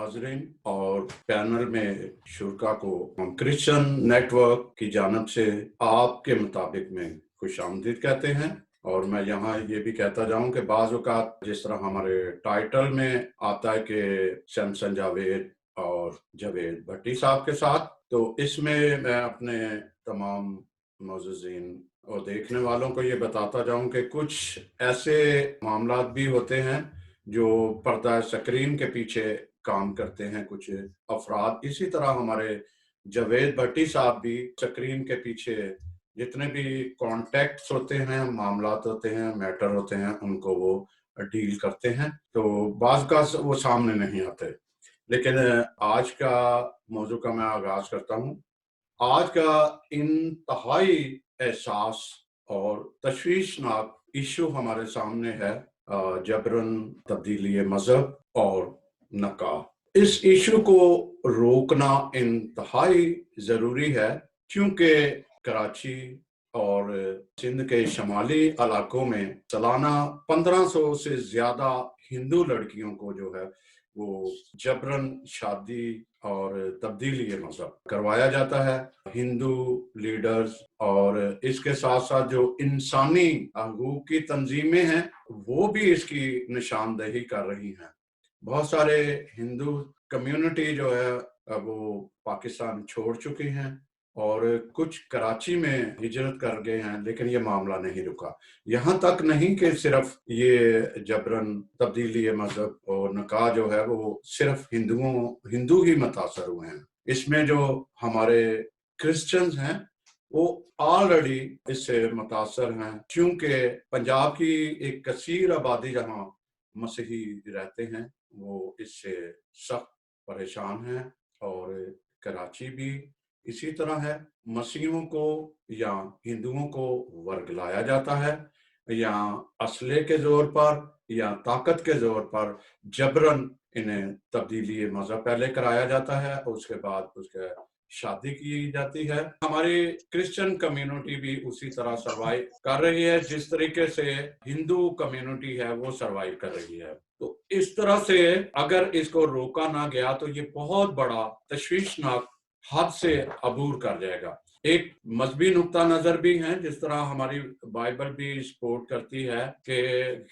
नाजरीन और पैनल में शुरका को हम क्रिश्चियन नेटवर्क की जानब से आपके मुताबिक में खुशामदीद कहते हैं। और मैं यहाँ ये भी कहता जाऊं कि बाज़ औक़ात जिस तरह हमारे टाइटल में आता है कि सैमसन जावेद और जावेद भट्टी साहब के साथ, तो इसमें मैं अपने तमाम मौजूदीन और देखने वालों को ये बताता जाऊं कि कुछ ऐसे मामलात भी होते हैं जो पर्दा स्क्रीन के पीछे काम करते हैं कुछ अफराद। इसी तरह हमारे जावेद भट्टी साहब भी स्क्रीन के पीछे जितने भी कॉन्टेक्ट्स होते हैं, मामलात होते हैं, मैटर होते हैं, उनको वो डील करते हैं। तो बाज़ का वो सामने नहीं आते। लेकिन आज का मौजू का मैं आगाज करता हूँ। आज का इंतहाई एहसास और तशवीशनाक इशू हमारे सामने है जबरन तब्दीली मजहब और निकाह। इस इशू को रोकना इंतहाई जरूरी है क्योंकि कराची और सिंध के शमाली इलाकों में सालाना 1500 से ज्यादा हिंदू लड़कियों को जो है वो जबरन शादी और तब्दीली मजहब करवाया जाता है। हिंदू लीडर्स और इसके साथ साथ जो इंसानी हकूक की तंजीमें हैं वो भी इसकी निशानदेही कर रही हैं। बहुत सारे हिंदू कम्युनिटी जो है वो पाकिस्तान छोड़ चुकी हैं और कुछ कराची में हिजरत कर गए हैं, लेकिन ये मामला नहीं रुका। यहाँ तक नहीं कि सिर्फ ये जबरन तब्दीली मजहब और निकाह जो है वो सिर्फ हिंदू ही मुतासर हुए हैं। इसमें जो हमारे क्रिश्चियंस हैं वो ऑलरेडी इससे मुतासर हैं, क्योंकि पंजाब की एक कसीर आबादी जहाँ मसीही रहते हैं वो इससे सख्त परेशान हैं और कराची भी इसी तरह है। मसीहों को या हिंदुओं को वर्गलाया जाता है या असले के जोर पर या ताकत के जोर पर जबरन इन्हें तब्दीली मजहब पहले कराया जाता है और उसके बाद उसके शादी की जाती है। हमारी क्रिश्चियन कम्युनिटी भी उसी तरह सरवाइव कर रही है जिस तरीके से हिंदू कम्युनिटी है वो सरवाइव कर रही है। तो इस तरह से अगर इसको रोका ना गया तो ये बहुत बड़ा तशवीशनाक हद से अबूर कर जाएगा। एक मजहबी नुक्ता नजर भी है, जिस तरह हमारी बाइबल भी सपोर्ट करती है कि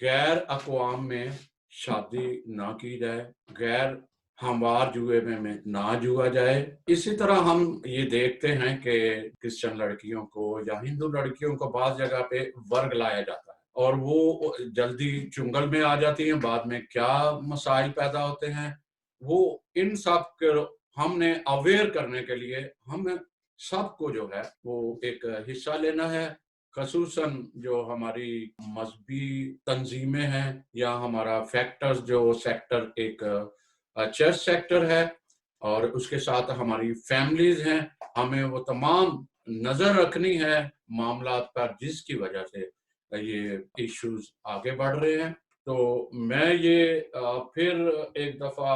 गैर अक़वाम में शादी ना की जाए, गैर हमवार जुए में ना जुआ जाए। इसी तरह हम ये देखते हैं कि क्रिश्चियन लड़कियों को या हिंदू लड़कियों को बाज़ जगह पे वर्ग लाया जाता है और वो जल्दी चुंगल में आ जाती हैं। बाद में क्या मसाइल पैदा होते हैं वो इन सब के हमने अवेयर करने के लिए हम सबको जो है वो एक हिस्सा लेना है। खसूसन जो हमारी मजहबी तंजीमें हैं या हमारा फैक्टर्स जो सेक्टर एक चर्च सेक्टर है और उसके साथ हमारी फैमिलीज हैं, हमें वो तमाम नजर रखनी है मामलात पर जिसकी वजह से ये इश्यूज आगे बढ़ रहे हैं। तो मैं ये फिर एक दफा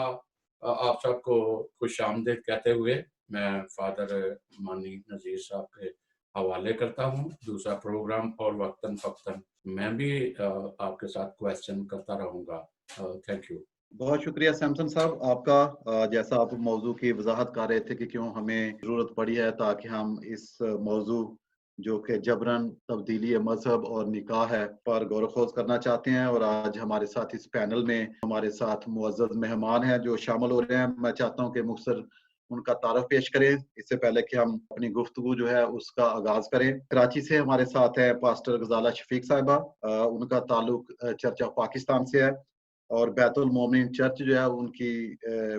आप सबको खुशामदीद कहते हुए मैं फादर मानी नजीर साहब के हवाले करता हूँ। दूसरा प्रोग्राम और वक्तन फक्तन मैं भी आपके साथ क्वेश्चन करता रहूँगा। Thank you. बहुत शुक्रिया सैमसन साहब आपका। जैसा आप मौजू की वजाहत कर रहे थे कि क्यों हमें ज़रूरत पड़ी है ताकि हम इस मौजू जो कि जबरन तब्दीली मजहब और निकाह है पर गौर खोज करना चाहते हैं। और आज हमारे साथ इस पैनल में हमारे साथ मुअज़्ज़ज़ मेहमान हैं जो शामिल हो रहे हैं। मैं चाहता हूं कि मुख्तसर उनका तारफ पेश करें इससे पहले कि हम अपनी गुफ्तगू जो है उसका आगाज करें। कराची से हमारे साथ है पास्टर गजाला शफीक साहिबा। उनका ताल्लुक चर्च ऑफ पाकिस्तान से है और बैतुल मोमिन चर्च जो है उनकी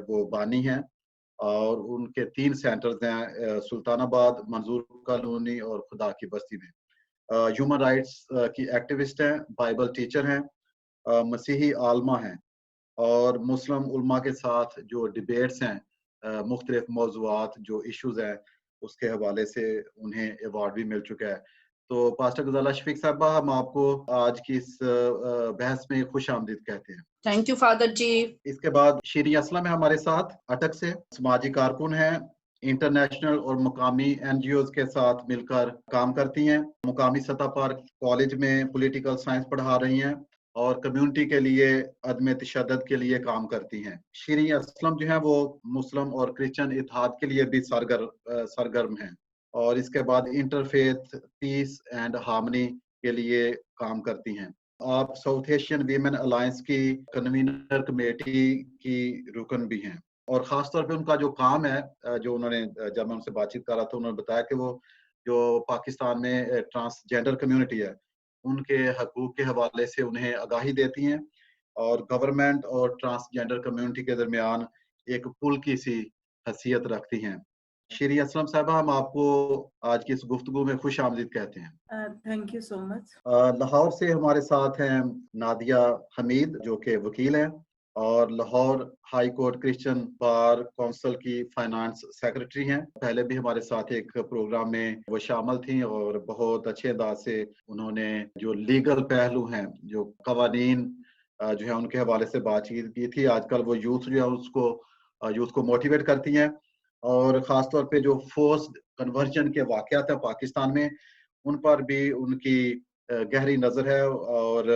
वो बानी हैं और उनके 3 सेंटर्स हैं सुल्तानाबाद, मंजूर कॉलोनी और खुदा की बस्ती में। ह्यूमन राइट्स की एक्टिविस्ट हैं, बाइबल टीचर हैं, मसीही आलमा हैं और मुस्लिम उलमा के साथ जो डिबेट्स हैं मुख्तलिफ मौज़ूआत जो इश्यूज हैं उसके हवाले से उन्हें अवार्ड भी मिल चुका है। तो पास्टर गजाला शफीक साहबा, हम आपको आज की इस बहस में खुश आमदीद कहते हैं। थैंक यू फादर जी। इसके बाद शीरी असलम है हमारे साथ अटक से, समाजी कारकुन हैं, इंटरनेशनल और मुकामी एनजीओ के साथ मिलकर काम करती हैं। मुकामी सतह पर कॉलेज में पॉलिटिकल साइंस पढ़ा रही हैं اور کمیونٹی کے لیے عدم تشدد کے لیے کام کرتی ہیں۔ شیریں اسلم جو ہیں وہ مسلم اور کرسچن اتحاد کے لیے بھی سرگرم ہیں، اور اس کے بعد انٹرفیتھ پیس اینڈ ہارمنی کے لیے کام کرتی ہیں۔ آپ ساؤتھ ایشین ویمن الائنس کی کنوینر کمیٹی کی رکن بھی ہیں، اور خاص طور پہ ان کا جو کام ہے، جو انہوں نے جب میں ان سے بات چیت کر رہا تھا، انہوں نے بتایا کہ وہ جو پاکستان میں ٹرانسجینڈر کمیونٹی ہے ان کے حقوق کے حوالے سے انہیں آگاہی دیتی ہیں، اور گورنمنٹ اور ٹرانسجینڈر کمیونٹی کے درمیان ایک پل کی سی حیثیت رکھتی ہیں۔ شیریں اسلم صاحبہ، ہم آپ کو آج کی اس گفتگو میں خوش آمدید کہتے ہیں۔ تھینک یو سو مچ۔ لاہور سے ہمارے ساتھ ہیں نادیہ حمید جو کہ وکیل ہیں، اور Lahore high court Christian bar council کی فائنانس سیکرٹری ہیں۔ پہلے بھی ہمارے ساتھ ایک پروگرام میں وہ شامل تھیں، اور بہت اچھے انداز سے انہوں نے جو لیگل پہلو ہیں، جو قوانین جو ہے ان کے حوالے سے بات چیت کی تھی۔ آج کل وہ یوتھ جو ہے یوتھ کو موٹیویٹ کرتی ہیں، اور خاص طور پہ جو فورسڈ کنورژن کے واقعات ہیں پاکستان میں، ان پر بھی ان کی گہری نظر ہے، اور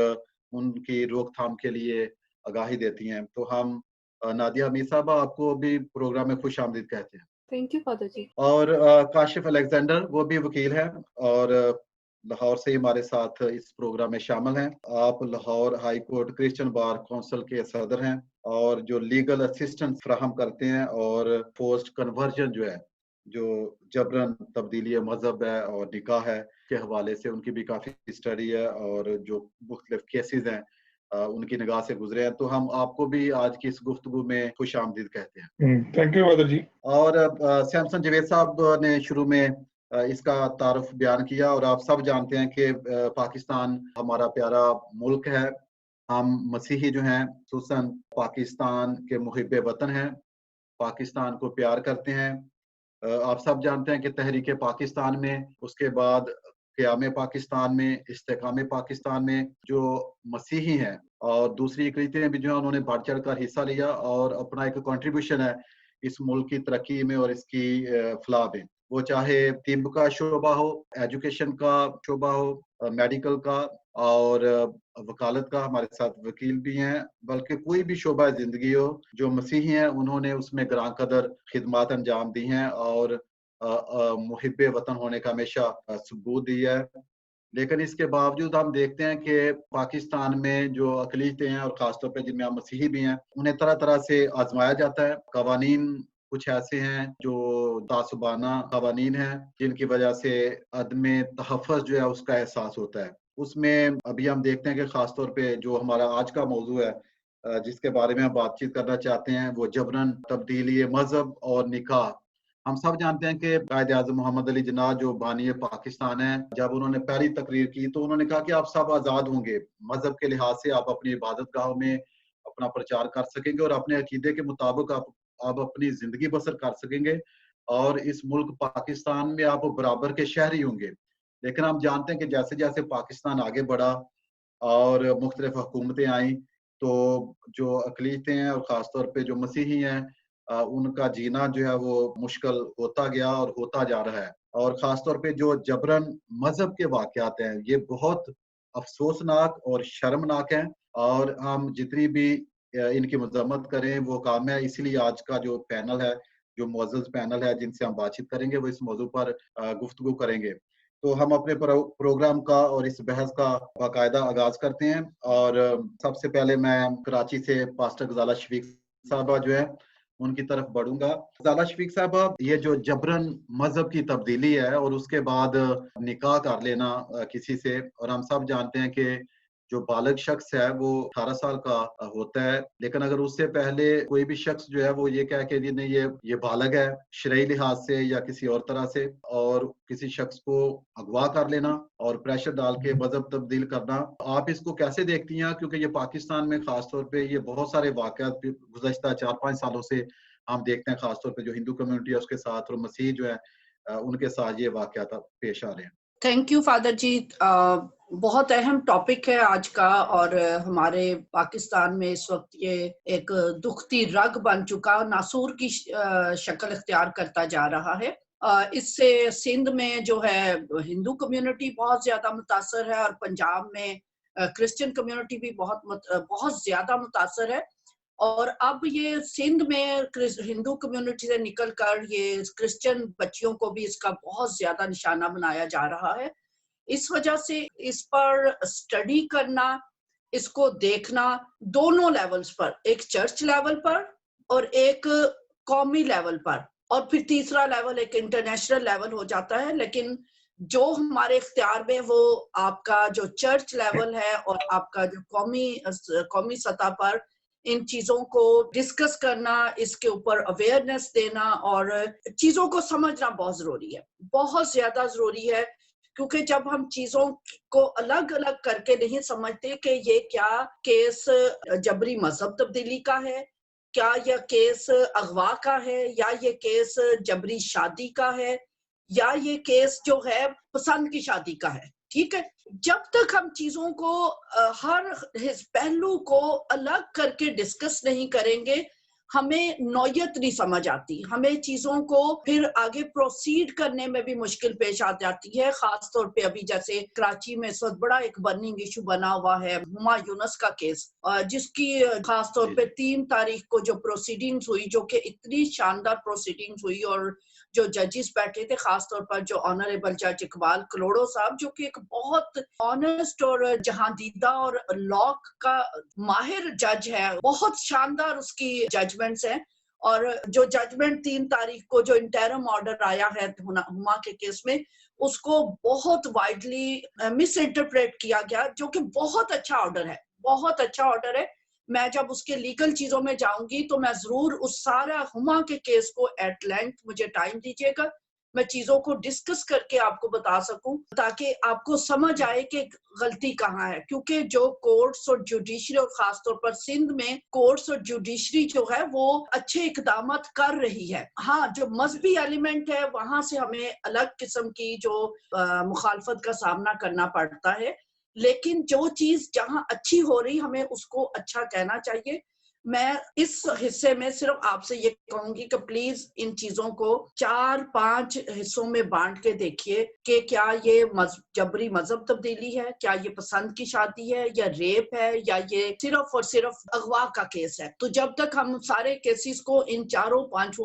ان کی روک تھام کے لیے آگاہی دیتی ہیں۔ تو ہم نادیہ حمید صاحبہ آپ کو بھی پروگرام میں خوش آمدید کہتے ہیں۔ تھینک یو فادر جی۔ اور کاشف الیگزینڈر وہ بھی وکیل ہیں، اور لاہور سے ہمارے ساتھ اس پروگرام میں شامل ہیں۔ آپ Lahore high court Christian bar council کے صدر ہیں، اور جو لیگل اسسٹنس فراہم کرتے ہیں، اور فورسڈ کنورژن جو ہے، جو جبرن تبدیلی مذہب ہے اور نکاح ہے کے حوالے سے ان کی بھی کافی اسٹڈی ہے، اور جو مختلف کیسز ہیں ان کی نگاہ سے گزرے ہیں۔ تو ہم آپ کو بھی آج کی اس گفتگو میں خوش آمدید کہتے ہیں۔ تھینک یو فادر جی۔ اور سیمسن جاوید صاحب نے شروع میں اس کا تعارف بیان کیا، اور آپ سب جانتے ہیں کہ پاکستان ہمارا پیارا ملک ہے۔ ہم مسیحی جو ہیں خصوصاً پاکستان کے محب وطن ہیں، پاکستان کو پیار کرتے ہیں۔ آپ سب جانتے ہیں کہ تحریک پاکستان میں، اس کے بعد قیام پاکستان میں، استحکام پاکستان میں جو مسیحی ہیں اور دوسری اقلیتیں بھی جو ہیں، انہوں نے بڑھ چڑھ کر حصہ لیا، اور اپنا ایک کنٹریبیوشن ہے اس ملک کی ترقی میں اور اس کی فلاح میں۔ وہ چاہے طب کا شعبہ ہو، ایجوکیشن کا شعبہ ہو، میڈیکل کا، اور وکالت کا، ہمارے ساتھ وکیل بھی ہیں، بلکہ کوئی بھی شعبہ زندگی ہو، جو مسیحی ہیں انہوں نے اس میں گراں قدر خدمات انجام دی ہیں، اور محب وطن ہونے کا ہمیشہ ثبوت دیا ہے۔ لیکن اس کے باوجود ہم دیکھتے ہیں کہ پاکستان میں جو اقلیتیں ہیں، اور خاص طور پہ جن میں ہم مسیحی بھی ہیں، انہیں طرح طرح سے آزمایا جاتا ہے۔ قوانین کچھ ایسے ہیں جو تعصبانہ قوانین ہیں، جن کی وجہ سے عدم تحفظ جو ہے اس کا احساس ہوتا ہے۔ اس میں ابھی ہم دیکھتے ہیں کہ خاص طور پہ جو ہمارا آج کا موضوع ہے، جس کے بارے میں ہم بات چیت کرنا چاہتے ہیں، وہ جبرن تبدیلی مذہب اور نکاح۔ ہم سب جانتے ہیں کہ قائد اعظم محمد علی جناح جو بانی پاکستان ہیں، جب انہوں نے پہلی تقریر کی تو انہوں نے کہا کہ آپ سب آزاد ہوں گے، مذہب کے لحاظ سے آپ اپنی عبادت گاہوں میں اپنا پرچار کر سکیں گے، اور اپنے عقیدے کے مطابق آپ اپنی زندگی بسر کر سکیں گے، اور اس ملک پاکستان میں آپ برابر کے شہری ہوں گے۔ لیکن ہم جانتے ہیں کہ جیسے جیسے پاکستان آگے بڑھا اور مختلف حکومتیں آئیں، تو جو اقلیتیں ہیں اور خاص طور پہ جو مسیحی ہیں، ان کا جینا جو ہے وہ مشکل ہوتا گیا اور ہوتا جا رہا ہے۔ اور خاص طور پہ جو جبرن مذہب کے واقعات ہیں، یہ بہت افسوسناک اور شرمناک ہیں، اور ہم جتنی بھی ان کی مذمت کریں وہ کام ہے۔ اسی لیے آج کا جو پینل ہے، جو معزز پینل ہے جن سے ہم بات چیت کریں گے، وہ اس موضوع پر گفتگو کریں گے۔ تو ہم اپنے پروگرام کا اور اس بحث کا باقاعدہ آغاز کرتے ہیں، اور سب سے پہلے میں کراچی سے پاسٹر غزالہ شفیق صاحبہ جو ہے ان کی طرف بڑھوں گا۔ غزالہ شفیق صاحبہ، یہ جو جبرن مذہب کی تبدیلی ہے اور اس کے بعد نکاح کر لینا کسی سے، اور ہم سب جانتے ہیں کہ جو بالغ شخص ہے وہ 18 سال کا ہوتا ہے، لیکن اگر اس سے پہلے کوئی بھی شخص جو ہے وہ یہ کہہ کہ نہیں یہ بالغ ہے شرعی لحاظ سے یا کسی اور طرح سے، اور کسی شخص کو اغوا کر لینا اور پریشر ڈال کے مذہب تبدیل کرنا، آپ اس کو کیسے دیکھتی ہیں؟ کیونکہ یہ پاکستان میں خاص طور پہ یہ بہت سارے واقعات گزشتہ 4-5 سالوں سے ہم دیکھتے ہیں، خاص طور پہ جو ہندو کمیونٹی ہے اس کے ساتھ اور مسیح جو ہے ان کے ساتھ یہ واقعات پیش آ رہے ہیں۔ تھینک یو فادر جی۔ بہت اہم ٹاپک ہے آج کا، اور ہمارے پاکستان میں اس وقت یہ ایک دکھتی رگ بن چکا، ناسور کی شکل اختیار کرتا جا رہا ہے۔ اس سے سندھ میں جو ہے ہندو کمیونٹی بہت زیادہ متاثر ہے، اور پنجاب میں क्रिश्चियन कम्युनिटी भी बहुत ज्यादा मुतासर है। और अब ये सिंध में हिंदू कम्युनिटी से निकल कर ये क्रिश्चियन बच्चियों को भी इसका बहुत ज्यादा निशाना बनाया जा रहा है। इस वजह से इस पर स्टडी करना, इसको देखना दोनों लेवल्स पर, एक चर्च लेवल पर और एक कौमी लेवल पर, और फिर तीसरा लेवल एक इंटरनेशनल लेवल हो जाता है। लेकिन जो हमारे इख्तियार में वो आपका जो चर्च लेवल है और आपका जो कौमी सतह पर इन चीजों को डिस्कस करना, इसके ऊपर अवेयरनेस देना और चीजों को समझना बहुत जरूरी है, बहुत ज्यादा जरूरी है। क्योंकि जब हम चीजों को अलग अलग करके नहीं समझते कि ये क्या केस जबरी मजहब तब्दीली का है, क्या यह केस अगवा का है, या ये केस जबरी शादी का है, या ये केस जो है पसंद की शादी का है, ठीक है। जब तक हम चीजों को हर पहलू को अलग करके डिस्कस नहीं करेंगे, हमें नौयत नहीं समझ आती, हमें चीजों को फिर आगे प्रोसीड करने में भी मुश्किल पेश आ जाती है। खास तौर पे अभी जैसे कराची में इस वक्त बड़ा एक बर्निंग इशू बना हुआ है हुमा यूनुस का केस, जिसकी खास तौर पे 3 तारीख को जो प्रोसीडिंग्स हुई, जो कि इतनी शानदार प्रोसीडिंग्स हुई, और जो जजेस बैठे थे, खास तौर पर जो ऑनरेबल जज इकबाल कलोड़ो साहब, जो कि एक बहुत ऑनेस्ट और जहांदीदा और लॉ का माहिर जज है, बहुत शानदार उसकी जजमेंट्स हैं। और जो जजमेंट 3 तारीख को जो इंटरम ऑर्डर आया है हुमा के केस में, उसको बहुत वाइडली मिस इंटरप्रेट किया गया, जो कि बहुत अच्छा ऑर्डर है, बहुत अच्छा ऑर्डर है। मैं जब उसके लीगल चीजों में जाऊंगी तो मैं जरूर उस सारा हुमा के केस को एट लेंथ, मुझे टाइम दीजिएगा, मैं चीजों को डिस्कस करके आपको बता सकूं, ताकि आपको समझ आए कि गलती कहाँ है। क्योंकि जो कोर्ट्स और जुडिशरी, और खास तौर पर सिंध में कोर्ट्स और जुडिशरी जो है वो अच्छे इकदामत कर रही है। हाँ, जो मजहबी एलिमेंट है वहां से हमें अलग किस्म की जो मुखालफत का सामना करना पड़ता है, लेकिन जो चीज जहां अच्छी हो रही, हमें उसको अच्छा कहना चाहिए। मैं इस हिस्से में सिर्फ आपसे ये कहूंगी कि प्लीज इन चीजों को 4-5 हिस्सों में बांट के देखिए कि क्या ये जबरी मजहब तब्दीली है, क्या ये पसंद की शादी है, या रेप है, या ये सिर्फ और सिर्फ अगवा का केस है। तो जब तक हम सारे केसेस को इन 4-5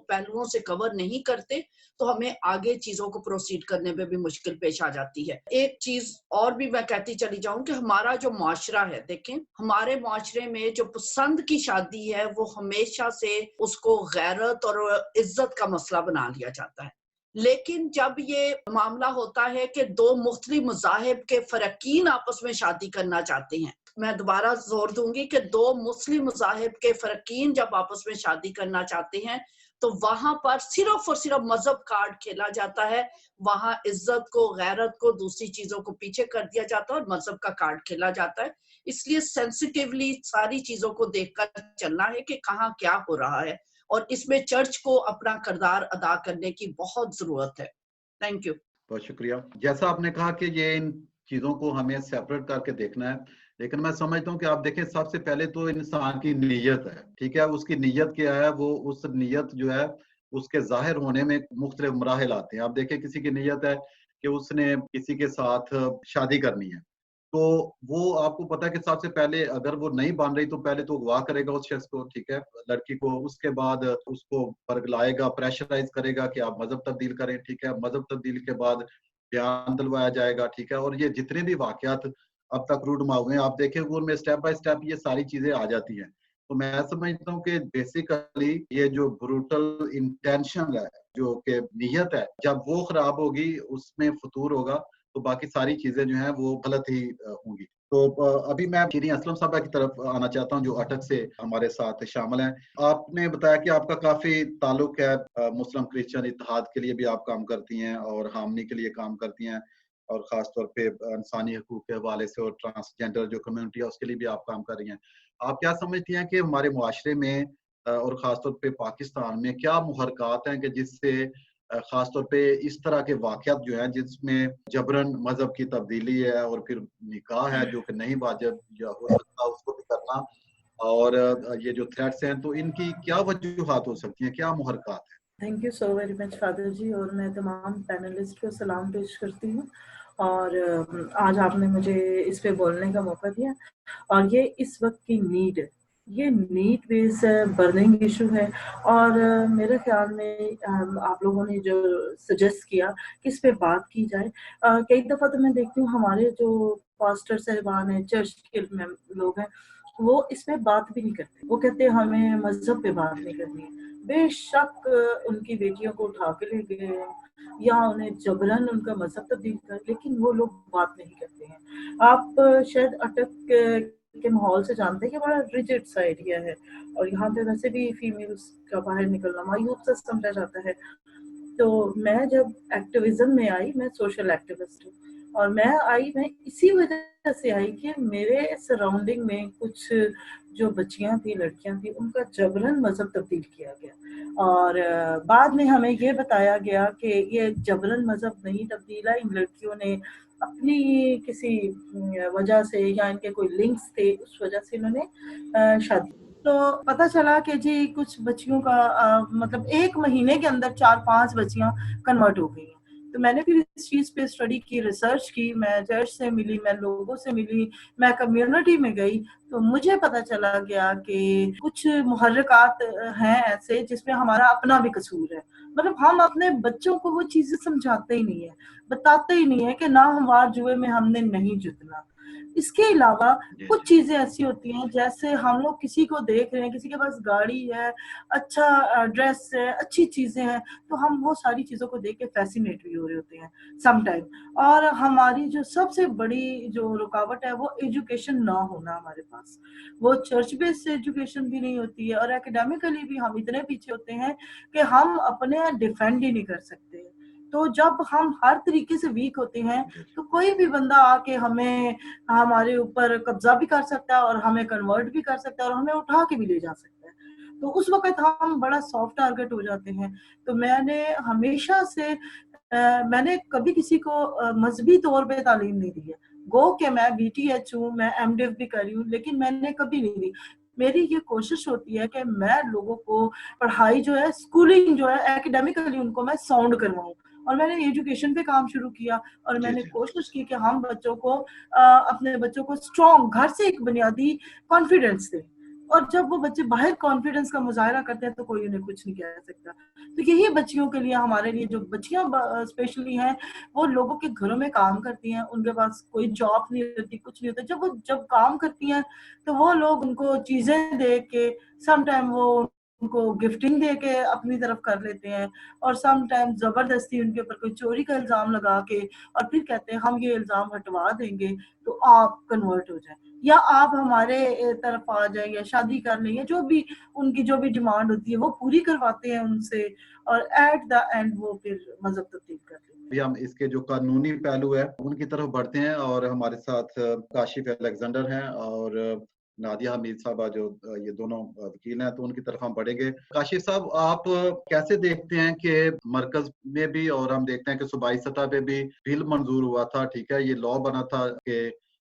पहलुओं से कवर नहीं करते, तो हमें आगे चीजों को प्रोसीड करने में भी मुश्किल पेश आ जाती है। एक चीज और भी मैं कहती चली जाऊं कि हमारा जो मुआशरा है, देखें, हमारे मुआशरे में जो पसंद की शादी है वो हमेशा से उसको गैरत और इज्जत का मसला बना लिया जाता है। लेकिन जब ये मामला होता है कि 2 मुख्तलिफ मज़ाहिब के फरकीन आपस में शादी करना चाहते हैं, मैं दोबारा जोर दूंगी कि 2 मुस्लिम मज़ाहिब के फरकीन जब आपस में शादी करना चाहते हैं, तो वहां पर सिर्फ और सिर्फ मजहब कार्ड खेला जाता है। वहां इज्जत को, गैरत को, दूसरी चीजों को पीछे कर दिया जाता है और मजहब का कार्ड खेला जाता है। इसलिए सेंसिटिवली सारी चीजों को देखकर चलना है कि कहाँ क्या हो रहा है, और इसमें चर्च को अपना किरदार अदा करने की बहुत जरूरत है। Thank you. बहुत शुक्रिया। जैसा आपने कहा कि ये इन चीजों को हमें सेपरेट करके देखना है, लेकिन मैं समझता हूँ कि आप देखें, सबसे पहले तो इंसान की नीयत है, ठीक है। उसकी नीयत क्या है, वो उस नीयत जो है उसके जाहिर होने में मुख्तलिफ मराहिल आते हैं। आप देखें, किसी की नीयत है कि उसने किसी के साथ शादी करनी है, तो वो आपको पता है कि सबसे पहले अगर वो नहीं मान रही तो पहले तो अगवा करेगा उस शख्स को, ठीक है, लड़की को। उसके बाद उसको बरगलाएगा, प्रेशराइज करेगा कि आप मजहब तब्दील करें, ठीक है। मजहब तब्दील के बाद बयान दिलवाया जाएगा, ठीक है। और ये जितने भी वाकयात अब तक रूडमा हुए हैं, आप देखें उनमें स्टेप बाय स्टेप ये सारी चीजें आ जाती हैं। तो मैं समझता हूँ कि बेसिकली ये जो ब्रूटल इंटेंशन है, जो कि नीयत है, जब वो खराब होगी, उसमें फतूर होगा, तो बाकी सारी चीजें जो हैं वो गलत ही होंगी। तो अभी मैं शिरीन असलम साहबा की तरफ आना चाहता हूं, जो अटक से हमारे साथ शामिल हैं। आपने बताया कि आपका काफी ताल्लुक है मुस्लिम क्रिश्चियन इत्तेहाद के लिए भी आप काम करती हैं और हामनी के लिए काम करती हैं, और खास तौर पे इंसानी हकूक के हवाले से और ट्रांसजेंडर जो कम्युनिटी है उसके लिए भी आप काम कर रही हैं। आप क्या समझती हैं कि हमारे मुआशरे में और खास तौर पे पाकिस्तान में क्या मुहरकात हैं कि जिससे खास तौर पे इस तरह के वाकयात जो हैं जिसमें जबरन मजहब की तब्दीली है और फिर निकाह है जो कि नहीं वाजिब या हो सकता उसको भी करना, और ये जो थ्रेट्स हैं, तो इनकी क्या वजूहात हो सकती हैं, क्या मुहरकात है? Thank you so very much father ji, और मैं तमाम पैनलिस्ट को सलाम पेश करती हूँ। اور آج آپ نے مجھے اس پہ بولنے کا موقع دیا. اور یہ اس وقت کی نیڈ ہے، یہ نیڈ بیس برننگ ایشو ہے. اور میرے خیال میں آپ لوگوں نے جو سجیسٹ کیا کہ اس پہ بات کی جائے، کئی دفعہ تو میں دیکھتی ہوں ہمارے جو پاسٹر صاحبان ہیں، چرچ کے لوگ ہیں، وہ اس پہ بات بھی نہیں کرتے. وہ کہتے ہیں ہمیں مذہب پہ بات نہیں کرنی ہے. بے شک ان کی بیٹیوں کو اٹھا کے لے گئے ہیں یا انہیں جبرن ان کا مذہب تبدیل کر، لیکن وہ لوگ بات نہیں کرتے ہیں. آپ شاید اٹک کے ماحول سے جانتے ہیں کہ بڑا ریجڈ سا ایریا ہے، اور یہاں پہ ویسے بھی فیمیلز کا باہر نکلنا مایوب سا سمجھا جاتا ہے. تو میں جب ایکٹیویزم میں آئی، میں سوشل ایکٹیوسٹ ہوں، اور میں اسی وجہ سے آئی کہ میرے سراؤنڈنگ میں کچھ جو بچیاں تھیں، لڑکیاں تھیں، ان کا جبرن مذہب تبدیل کیا گیا. اور بعد میں ہمیں یہ بتایا گیا کہ یہ جبرن مذہب نہیں تبدیلا، ان لڑکیوں نے اپنی کسی وجہ سے یا ان کے کوئی لنکس تھے، اس وجہ سے انہوں نے شادی. تو پتا چلا کہ جی کچھ بچیوں کا مطلب 1 مہینے کے اندر 4-5 بچیاں کنورٹ ہو گئی ہیں. تو میں نے پھر اس چیز پہ اسٹڈی کی، ریسرچ کی، میں چرچ سے ملی، میں لوگوں سے ملی، میں کمیونٹی میں گئی. تو مجھے پتا چلا گیا کہ کچھ محرکات ہیں ایسے جس میں ہمارا اپنا بھی قصور ہے. مطلب ہم اپنے بچوں کو وہ چیزیں سمجھاتے ہی نہیں ہیں، بتاتے ہی نہیں ہیں کہ ناہموار جوئے میں ہم نے نہیں جتنا. اس کے علاوہ کچھ چیزیں ایسی ہوتی ہیں جیسے ہم لوگ کسی کو دیکھ رہے ہیں، کسی کے پاس گاڑی ہے، اچھا ڈریس ہے، اچھی چیزیں ہیں، تو ہم وہ ساری چیزوں کو دیکھ کے فیسینیٹ بھی ہو رہے ہوتے ہیں سم ٹائم. اور ہماری جو سب سے بڑی جو رکاوٹ ہے وہ ایجوکیشن نہ ہونا ہمارے پاس. وہ چرچ بیس ایجوکیشن بھی نہیں ہوتی ہے، اور اکیڈیمکلی بھی ہم اتنے پیچھے ہوتے ہیں کہ ہم اپنے ڈیفینڈ ہی نہیں کر سکتے. تو جب ہم ہر طریقے سے ویک ہوتے ہیں تو کوئی بھی بندہ آ کے ہمارے اوپر قبضہ بھی کر سکتا ہے، اور ہمیں کنورٹ بھی کر سکتا ہے، اور ہمیں اٹھا کے بھی لے جا سکتا ہے. تو اس وقت ہم بڑا سافٹ ٹارگٹ ہو جاتے ہیں. تو میں نے ہمیشہ سے میں نے کبھی کسی کو مذہبی طور پہ تعلیم نہیں دی ہے. گو کہ میں BTH ہوں، میں MDiv بھی کری ہوں، لیکن میں نے کبھی نہیں دی. میری یہ کوشش ہوتی ہے کہ میں لوگوں کو پڑھائی جو ہے، اسکولنگ جو ہے، اکیڈیمکلی ان کو میں ساؤنڈ کرواؤں. اور میں نے ایجوکیشن پہ کام شروع کیا، اور میں نے کوشش کی کہ ہم بچوں کو اپنے بچوں کو اسٹرانگ گھر سے ایک بنیادی کانفیڈنس دیں. اور جب وہ بچے باہر کانفیڈنس کا مظاہرہ کرتے ہیں تو کوئی انہیں کچھ نہیں کہہ سکتا. تو یہی بچیوں کے لیے، ہمارے لیے جو بچیاں اسپیشلی ہیں، وہ لوگوں کے گھروں میں کام کرتی ہیں، ان کے پاس کوئی جاب نہیں ہوتی، کچھ نہیں ہوتا. جب کام کرتی ہیں تو وہ لوگ ان کو چیزیں دے کے، سم ٹائم وہ ان کو گفٹنگ دے کے اپنی طرف کر لیتے ہیں، اور سم ٹائم زبردستی ان کے اوپر کوئی چوری کا الزام لگا کے، اور پھر کہتے ہیں ہم یہ الزام ہٹوا دیں گے تو آپ کنورٹ ہو جائیں، یا آپ ہمارے طرف آ جائیں، یا شادی کر لیں، یا جو بھی ان کی جو بھی ڈیمانڈ ہوتی ہے وہ پوری کرواتے ہیں ان سے، اور ایٹ دا اینڈ وہ پھر مذہب تبدیل کر لیتے ہیں. ابھی ہم اس کے جو قانونی پہلو ہے ان کی طرف بڑھتے ہیں، اور ہمارے ساتھ کاشف الیگزینڈر ہیں اور نادیہ حمید صاحبہ، جو یہ دونوں وکیل ہیں، تو ان کی طرف ہم بڑھیں گے. کاشف صاحب، آپ کیسے دیکھتے ہیں کہ مرکز میں بھی، اور ہم دیکھتے ہیں کہ صوبائی سطح پہ بھی بل منظور ہوا تھا، ٹھیک ہے، یہ لا بنا تھا کہ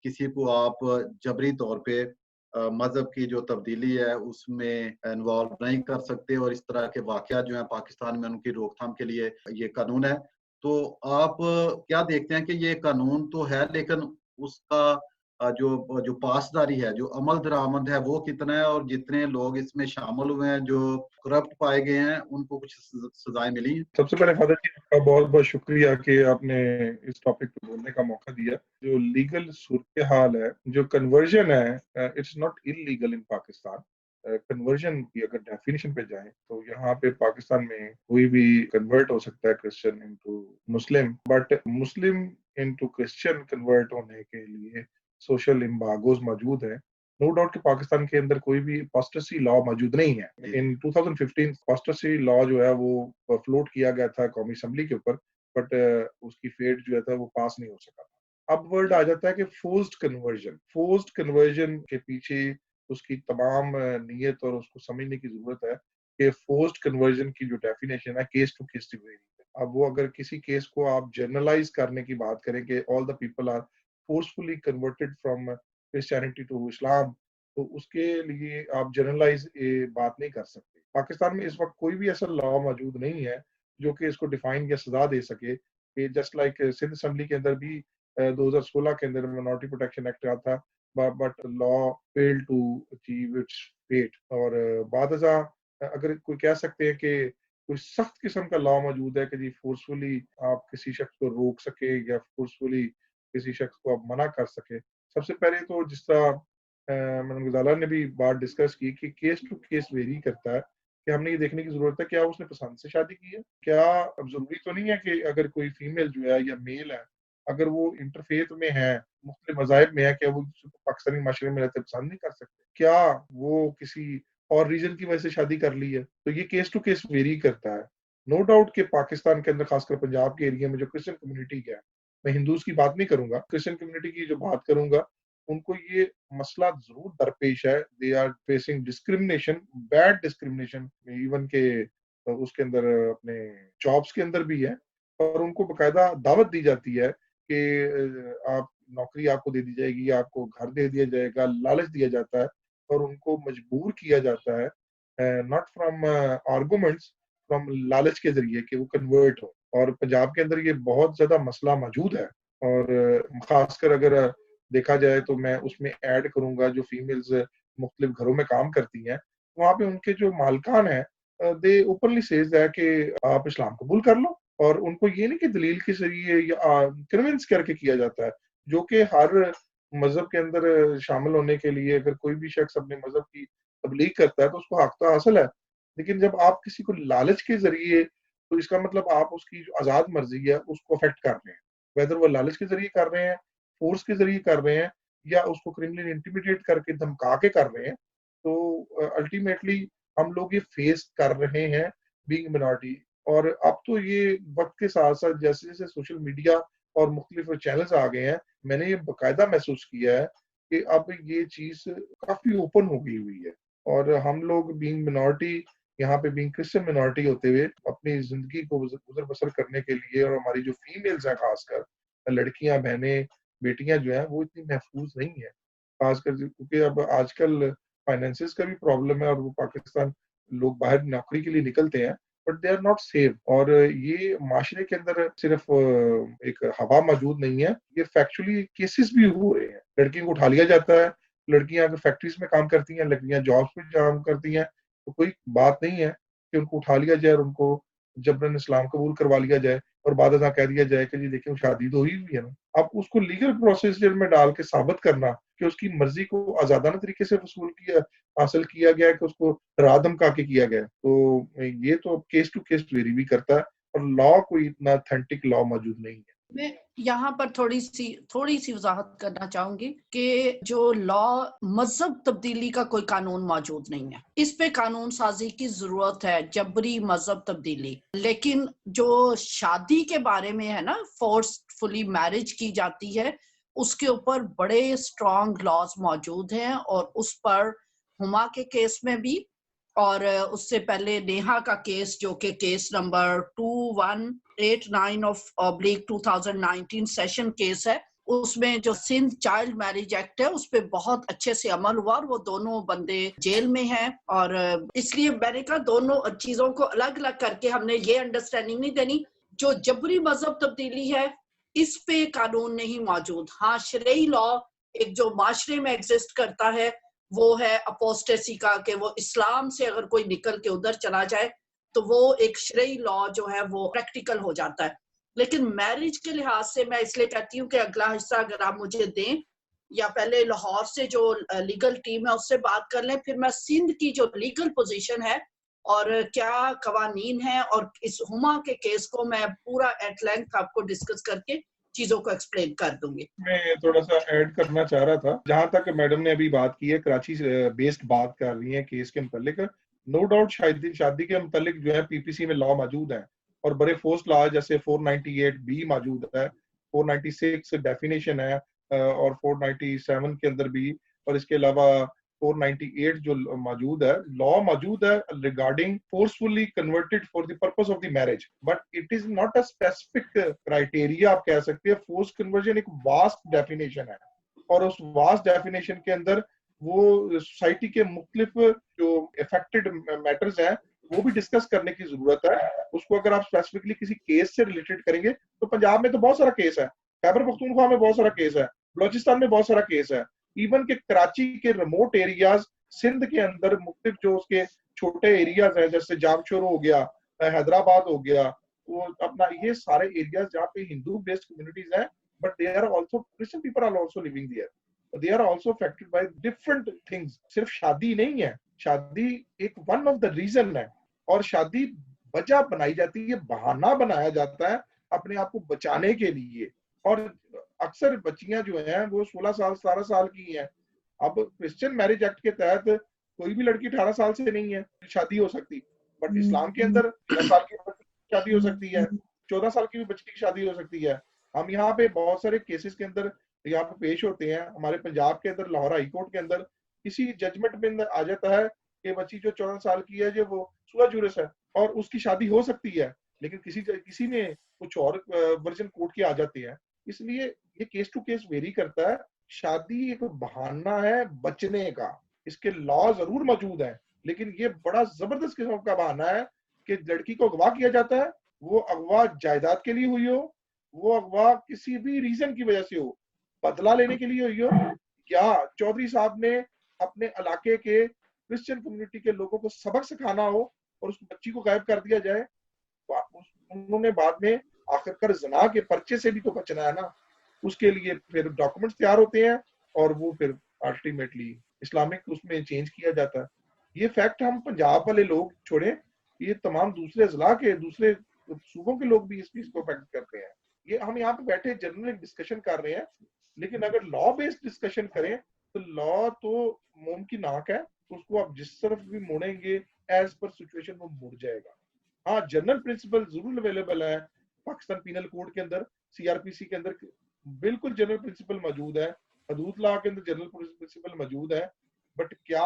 کسی کو آپ جبری طور پہ مذہب کی جو تبدیلی ہے اس میں انوالو نہیں کر سکتے، اور اس طرح کے واقعات جو ہیں پاکستان میں ان کی روک تھام کے لیے یہ قانون ہے. تو آپ کیا دیکھتے ہیں کہ یہ قانون تو ہے، لیکن اس کا جو پاسداری ہے، جو عمل درآمد ہے، وہ کتنا ہے، اور جتنے لوگ اس میں شامل ہوئے ہیں جو کرپٹ پائے گئے ہیں ان کو کچھ سزائیں ملی ہیں؟ سب سے پہلے فادر جی آپ کا بہت بہت شکریہ کہ آپ نے اس ٹاپک پہ بولنے کا موقع دیا. جو لیگل صورتحال ہے، جو کنورژن ہے، it's not illegal in Pakistan. Conversion کی اگر ڈیفینیشن پہ جائیں تو یہاں پہ پاکستان میں کوئی بھی کنورٹ ہو سکتا ہے Christian into Muslim, but Muslim into Christian convert ہونے کے لیے سوشل امباگوز موجود ہیں. نو ڈاؤٹ کہ پاکستان کے اندر کوئی بھی اپاسٹسی لا موجود نہیں ہے. ان 2015 اپاسٹسی لا جو ہے وہ فلوٹ کیا گیا تھا قومی اسمبلی کے اوپر، بٹ اس کی فیٹ جو ہے وہ پاس نہیں ہو سکا. اب ورڈ آ جاتا ہے کہ فورسڈ کنورژن کے پیچھے اس کی تمام نیت اور اس کو سمجھنے کی ضرورت ہے کہ فورسڈ کنورژن کی جو ڈیفینیشن ہے کیس ٹو کیس ڈی ویری. اب وہ اگر کسی کیس کو آپ جنرلائز کرنے کی بات کریں کہ all the people are forcefully converted from Christianity to Islam, تو اس کے لیے آپ جنرلائز بات نہیں کر سکتے. پاکستان میں اس وقت کوئی بھی ایسا لا موجود نہیں ہے جو کہ اس کو ڈیفائن یا سزا دے سکے کہ جسٹ لائک سندھ اسمبلی کے اندر بھی 2016 के अंदर माइनॉरिटी प्रोटेक्शन एक्ट आया था, but law fail to achieve its fate. और बादजा अगर कोई कह सकते हैं कि कोई सख्त किस्म का लॉ मौजूद है कि जी फोर्सफुली आप किसी शख्स को रोक सके या फोर्सफुली किसी शख्स को आप मना कर सके। सबसे पहले तो जिस तरह मैडम गजाला ने भी बात डिस्कस की कि केस टू केस वेरी करता है, कि हमने ये देखने की जरूरत है क्या उसने पसंद से शादी की है। क्या अब जरूरी तो नहीं है कि अगर कोई फीमेल जो है या मेल है, अगर वो इंटरफेथ में है, मुख्तलिफ मज़ाहिब में है, क्या वो पाकिस्तानी माशरे में रहते पसंद नहीं कर सकते? क्या वो किसी और रीजन की वजह से शादी कर ली है? तो ये केस टू केस वेरी करता है। नो डाउट कि पाकिस्तान के अंदर खासकर पंजाब के एरिया में जो क्रिश्चियन कम्युनिटी है, मैं हिंदूज की बात नहीं करूंगा, क्रिश्चियन कम्युनिटी की जो बात करूंगा, उनको ये मसला जरूर दरपेश है। They are facing discrimination, bad discrimination, even के उसके अंदर अपने जॉब्स के अंदर भी है। और उनको बकायदा दावत दी जाती है कि आप नौकरी आपको दे दी जाएगी, आपको घर दे दिया जाएगा, लालच दिया जाता है और उनको मजबूर किया जाता है, नॉट फ्रॉम आर्गुमेंट्स, फ्रॉम लालच के जरिए कि वो कन्वर्ट हो। और पंजाब के अंदर ये बहुत ज्यादा मसला मौजूद है। और खासकर अगर देखा जाए तो मैं उसमें ऐड करूंगा जो फीमेल्स मुख्तलिफ घरों में काम करती हैं, वहाँ पे उनके जो मालकान है, दे ओपनली सेज है कि आप इस्लाम कबूल कर लो। और उनको ये नहीं कि दलील के जरिए या कन्विंस करके किया जाता है, जो कि हर मजहब के अंदर शामिल होने के लिए अगर कोई भी शख्स अपने मजहब की तबलीग करता है तो उसको हक तो हासिल है। लेकिन जब आप किसी को लालच के जरिए, तो इसका मतलब आप उसकी जो आजाद मर्जी है उसको अफेक्ट कर रहे हैं, वेदर वो लालच के जरिए कर रहे हैं, फोर्स के जरिए कर रहे हैं, या उसको क्रिमिनली इंटिमिडेट करके धमका के कर रहे हैं। तो अल्टीमेटली हम लोग ये फेस कर रहे हैं बीइंग मिनॉरिटी। और अब तो ये वक्त के साथ साथ जैसे जैसे सोशल मीडिया और मुख्तलिफ चैनल्स आ गए हैं, मैंने ये बाकायदा महसूस किया है कि अब ये चीज काफी ओपन हो गई हुई है। और हम लोग बीइंग मिनॉरिटी, यहाँ पे बीइंग क्रिश्चियन मिनॉरिटी होते हुए अपनी जिंदगी को गुजर बसर करने के लिए, और हमारी जो फीमेल्स हैं खासकर लड़कियां, बहनें, बेटियां जो हैं वो इतनी महफूज नहीं है, खासकर क्योंकि अब आजकल फाइनेंसिस का भी प्रॉब्लम है और वो पाकिस्तान लोग बाहर नौकरी के लिए निकलते हैं, but they are not safe. और ये माशरे के अंदर सिर्फ एक हवा मौजूद नहीं है, ये फैक्चुअली केसेस भी हो रहे हैं। लड़कियों को उठा लिया जाता है, लड़कियां अगर फैक्ट्रीज में काम करती हैं, लड़कियां जॉब्स पे काम करती हैं, तो कोई बात नहीं है कि उनको उठा लिया जाए और उनको जबरन इस्लाम कबूल करवा लिया जाए और बाद में कह दिया जाए कि जी देखिए वो शादी तो हुई हुई है ना। अब उसको लीगल प्रोसीजर में डाल के साबित करना कि उसकी मर्जी को आजादाना तरीके से वसूल किया, हासिल किया गया है, कि उसको डरा धमका के किया गया है, तो ये तो केस टू केस वेरी भी करता है। और लॉ कोई इतना ऑथेंटिक लॉ मौजूद नहीं है। मैं यहाँ पर थोड़ी सी वजाहत करना चाहूंगी कि जो लॉ मजहब तब्दीली का कोई कानून मौजूद नहीं है, इस पे कानून साजी की जरूरत है, जबरी मजहब तब्दीली। लेकिन जो शादी के बारे में है ना, फोर्सफुली मैरिज की जाती है, उसके ऊपर बड़े स्ट्रॉन्ग लॉज मौजूद हैं। और उस पर हुमा के केस में भी, और उससे पहले नेहा का केस जो कि case number 2189 of oblique 2019 session case है, उसमें जो सिंध चाइल्ड मैरिज एक्ट है उस पे बहुत अच्छे से अमल हुआ और वो दोनों बंदे जेल में हैं। और इसलिए मैंने कहा दोनों चीजों को अलग अलग करके हमने ये अंडरस्टैंडिंग नहीं देनी। जो जबरी मजहब तब्दीली है इस पे कानून नहीं मौजूद। हाँ, शरई लॉ एक जो माशरे में एग्जिस्ट करता है वो है अपोस्टेसी का, कि वो इस्लाम से अगर कोई निकल के उधर चला जाए तो वो एक शरई लॉ जो है वो प्रैक्टिकल हो जाता है। लेकिन मैरिज के लिहाज से मैं इसलिए कहती हूँ कि अगला हिस्सा अगर आप मुझे दें, या पहले लाहौर से जो लीगल टीम है उससे बात कर लें, फिर मैं सिंध की जो लीगल पोजीशन है और क्या कवानीन है, और इस हुमा के केस को मैं पूरा एट लेंथ आपको डिस्कस करके चीजों को एक्सप्लेन कर दूंगी। मैं थोड़ा सा ऐड करना चाह रहा था, जहां तक मैडम ने अभी बात की है, कराची बेस्ड बात कर रही है केस के मुतालिक। नो डाउट शादी के मुतालिक जो है पीपीसी में लॉ मौजूद है, और बड़े फोर्स लॉ जैसे 498 बी मौजूद है, 496 डेफिनेशन है, और 497 के अंदर भी, और इसके अलावा 498 जो मौजूद है, लॉ मौजूद है regarding forcefully converted for the purpose of the marriage, but it is not a specific criteria. आप कह सकते हैं फोर्स कन्वर्जन एक वास्ट डेफिनेशन है, और उस वास्ट डेफिनेशन के अंदर वो सोसाइटी के मुख्तलिफ जो अफेक्टेड मैटर्स हैं वो भी डिस्कस करने की जरूरत है। उसको अगर आप स्पेसिफिकली किसी केस से रिलेटेड करेंगे तो पंजाब में तो बहुत सारा केस है, खैबर पख्तूनख्वा में बहुत सारा केस है, बलोचिस्तान में बहुत सारा केस है, इवन के कराची के रिमोट एरियाज, सिंध के अंदर मुख्तलिफ जो उसके छोटे एरियाज हैं, जैसे जामशोर हो गया, हैदराबाद हो गया, वो अपना ये सारे एरियाज जहाँ पे हिंदू बेस्ड कम्युनिटीज हैं, but they are also Christian people are also living there, they are also affected by different things. सिर्फ शादी नहीं है, शादी एक वन ऑफ द रीजन है, और शादी वजह बनाई जाती है, बहाना बनाया जाता है अपने आप को बचाने के लिए। और अक्सर बच्चियां जो हैं वो 16 साल 17 साल की हैं। अब क्रिश्चियन मैरिज एक्ट के तहत कोई भी लड़की 18 साल से नहीं है शादी हो सकती, बट इस्लाम के अंदर 10 साल की शादी हो सकती है, 14 साल की भी बच्ची की शादी हो सकती है। हम यहाँ पे बहुत सारे केसेस के अंदर यहाँ पे पेश होते हैं। हमारे पंजाब के अंदर लाहौर हाई कोर्ट के अंदर किसी जजमेंट में आ जाता है कि बच्ची जो 14 साल की है जो वो सुआ जुरस है और उसकी शादी हो सकती है, लेकिन किसी में कुछ और वर्जन कोर्ट के आ जाते हैं। इसलिए ये केस टू केस वेरी करता है। शादी एक बहाना है बचने का, इसके लॉ जरूर मौजूद है, लेकिन ये बड़ा जबरदस्त किस्म का बहाना है कि लड़की को अगवा किया जाता है, वो अगवा जायदाद के लिए हुई हो, वो अगवा किसी भी रीजन की वजह से हो, बदला लेने के लिए हुई हो, या चौधरी साहब ने अपने इलाके के क्रिश्चियन कम्युनिटी के लोगों को सबक सिखाना हो और उस बच्ची को गायब कर दिया जाए। उन्होंने बाद में आखिरकार जना के पर्चे से भी तो बचना है ना, उसके लिए फिर डॉक्यूमेंट्स तैयार होते हैं और वो फिर अल्टीमेटली इस्लामिक उसमें चेंज किया जाता है। ये फैक्ट हम पंजाब वाले लोग छोड़े, ये तमाम दूसरे अजला के दूसरे सूबों के लोग भी इस चीज को फैक्ट करते हैं। ये हम यहाँ पे बैठे जनरल डिस्कशन कर रहे हैं, लेकिन अगर लॉ बेस्ड डिस्कशन करें तो लॉ तो मुमकिन आंक है, उसको आप जिस तरफ भी मोड़ेंगे एज पर सिचुएशन वो मुड़ जाएगा। हाँ, जनरल प्रिंसिपल जरूर अवेलेबल है पाकिस्तान पीनल कोड के अंदर, सीआरपीसी के अंदर बिल्कुल जनरल प्रिंसिपल मौजूद है, हदूद लॉ के अंदर जनरल प्रिंसिपल मौजूद है, बट क्या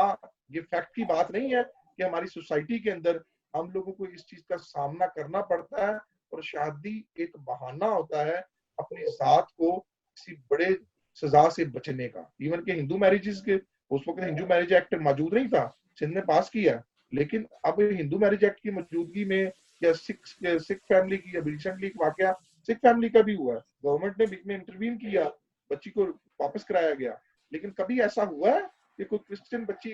ये फैक्ट की बात नहीं है कि हमारी सोसाइटी के अंदर हम लोगों को इस चीज का सामना करना पड़ता है और शादी एक बहाना होता है अपनी जात को किसी बड़े सजा से बचने का। इवन के हिंदू मैरिजेस के उस वक्त हिंदू मैरिज एक्ट मौजूद नहीं था, सिंध ने पास किया, लेकिन अब हिंदू मैरिज एक्ट की मौजूदगी में या सिख फैमिली की अभी रिसेंटली वाकया सिख फैमिली का भी हुआ है, गवर्नमेंट ने बीच में इंटरवीन किया, बच्ची को वापस कराया गया। लेकिन कभी ऐसा हुआ है कि कोई क्रिश्चियन बच्ची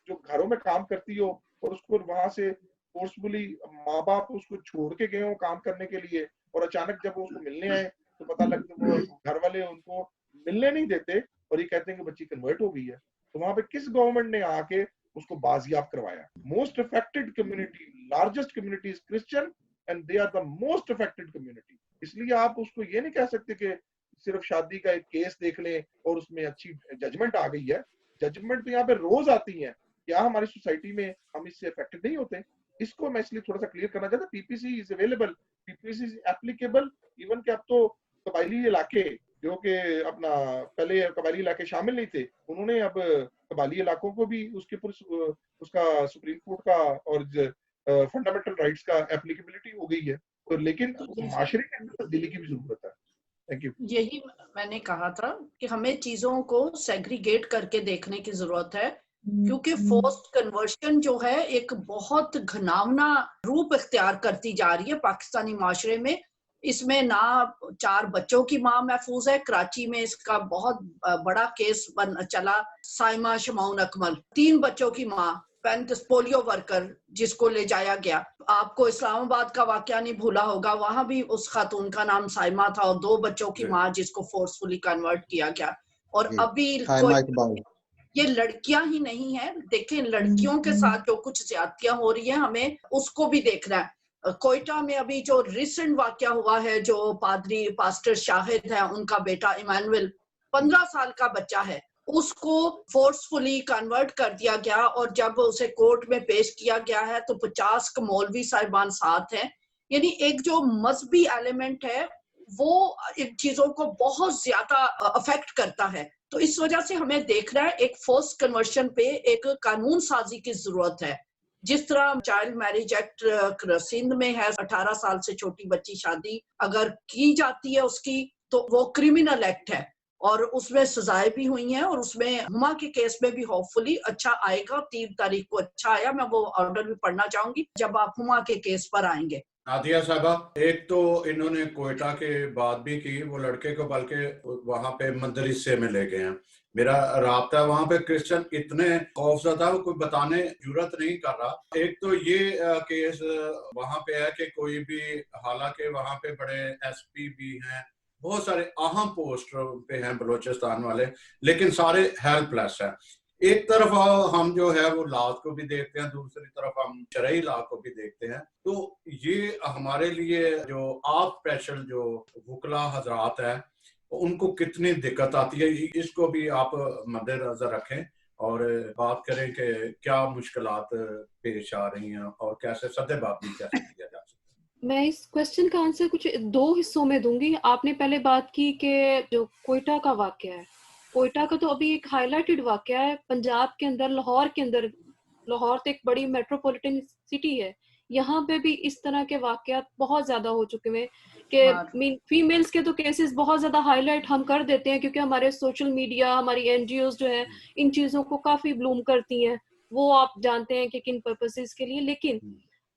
जो घरों में काम करती हो और उसको वहां से फोर्सफुली माँ बाप उसको छोड़ के गए हो काम करने के लिए, और अचानक जब वो उसको मिलने आए तो पता लगता वो घर वाले उनको मिलने नहीं देते और ये कहते हैं कि बच्ची कन्वर्ट हो गई है, तो वहां पे किस गवर्नमेंट ने आके उसको बाजियाब करवाया? Most affected community, largest community is Christian and they are the most affected community. इसलिए आप उसको ये नहीं कह सकते कि सिर्फ शादी का एक केस देख लें और उसमें अच्छी जजमेंट आ गई है। जजमेंट तो यहाँ पे रोज आती है, क्या हमारी सोसाइटी में हम इससे अफेक्टेड नहीं होते? इसको मैं इसलिए थोड़ा सा क्लियर करना चाहता। PPC is available, PPC is applicable, even कि अब तो कबायली इलाके जो कि अपना पहले कबायली इलाके शामिल नहीं थे, उन्होंने अब कबायली इलाकों को भी उसके ऊपर उसका सुप्रीम कोर्ट का और फंडामेंटल राइट्स का एप्लीकेबिलिटी हो गई है, तो लेकिन माशरे के अंदर तब्दीली की भी जरूरत है। Thank you. यही मैंने कहा था कि हमें चीजों को सेग्रीगेट करके देखने की जरूरत है, क्योंकि फोर्स्ड कन्वर्शन जो है एक बहुत घिनौना रूप इख्तियार करती जा रही है पाकिस्तानी माशरे में। इसमें ना 4 बच्चों की माँ महफूज है, कराची में इसका बहुत बड़ा केस चला, साइमा शमाउन अकमल 3 बच्चों की माँ, पैंतीस पोलियो वर्कर जिसको ले जाया गया। आपको इस्लामाबाद का वाकया नहीं भूला होगा, वहां भी उस खातून का नाम साइमा था और 2 बच्चों की माँ जिसको फोर्सफुली कन्वर्ट किया गया। और अभी ये लड़कियां ही नहीं है, देखें लड़कियों के साथ जो कुछ ज्यादतियां हो रही है हमें उसको भी देखना है। कोयटा में अभी जो रिसेंट वाकया हुआ है, जो पास्टर शाहिद है, उनका बेटा इमानुएल 15 साल का बच्चा है, उसको फोर्सफुली कन्वर्ट कर दिया गया और जब उसे कोर्ट में पेश किया गया है तो 50 मौलवी साहिबान साथ हैं। यानी एक जो मजहबी एलिमेंट है वो इन चीजों को बहुत ज्यादा अफेक्ट करता है। तो इस वजह से हमें देखना है एक फोर्स कन्वर्शन पे एक कानून साजी की जरूरत है। जिस तरह चाइल्ड मैरिज एक्ट सिंध में है, 18 साल से छोटी बच्ची शादी अगर की जाती है उसकी तो वो क्रिमिनल एक्ट है और उसमें सजाएं भी हुई हैं, और उसमें हुमा के केस में भी होपफुली अच्छा आएगा। 3 तारीख को अच्छा आया, मैं वो ऑर्डर भी पढ़ना चाहूंगी जब आप हुमा के केस पर आएंगे। नादिया साहबा, एक तो इन्होंने कोयटा के बात भी की, वो लड़के को बल्कि वहां पे मदरसे में ले गए हैं। मेरा राब्ता वहां पे क्रिश्चियन इतने खौफजदा, कोई बताने जरूरत नहीं कर रहा। एक तो ये केस वहां पे है कि कोई भी, हालांकि वहां पे बड़े एसपी भी हैं, बहुत सारे अहम पोस्ट पे हैं बलूचिस्तान वाले, लेकिन सारे हेल्पलेस हैं। एक तरफ हम जो है वो लात को भी देखते हैं, दूसरी तरफ हम शरई ला को भी देखते हैं। तो ये हमारे लिए जो आप स्पेशल जो वकला हजरात है उनको कितनी दिक्कत आती है, इसको भी आप मद्देनजर रखें और बात करें कि क्या मुश्किलात पेश आ रही हैं और कैसे सद्देबाजी कैसे किया जा सकता है। मैं इस क्वेश्चन का आंसर कुछ 2 हिस्सों में दूंगी। आपने पहले बात की कि जो कोयटा का वाकया है, कोयटा का तो अभी एक हाईलाइटेड वाकया है पंजाब के अंदर, लाहौर के अंदर। लाहौर तो एक बड़ी मेट्रोपॉलिटन सिटी है, यहाँ पे भी इस तरह के वाकयात बहुत ज्यादा हो चुके हैं कि फीमेल्स के तो केसेस बहुत ज्यादा हाईलाइट हम कर देते हैं क्योंकि हमारे सोशल मीडिया, हमारी एनजीओज जो है इन चीजों को काफी ब्लूम करती हैं, वो आप जानते हैं कि किन पर्पसेस के लिए। लेकिन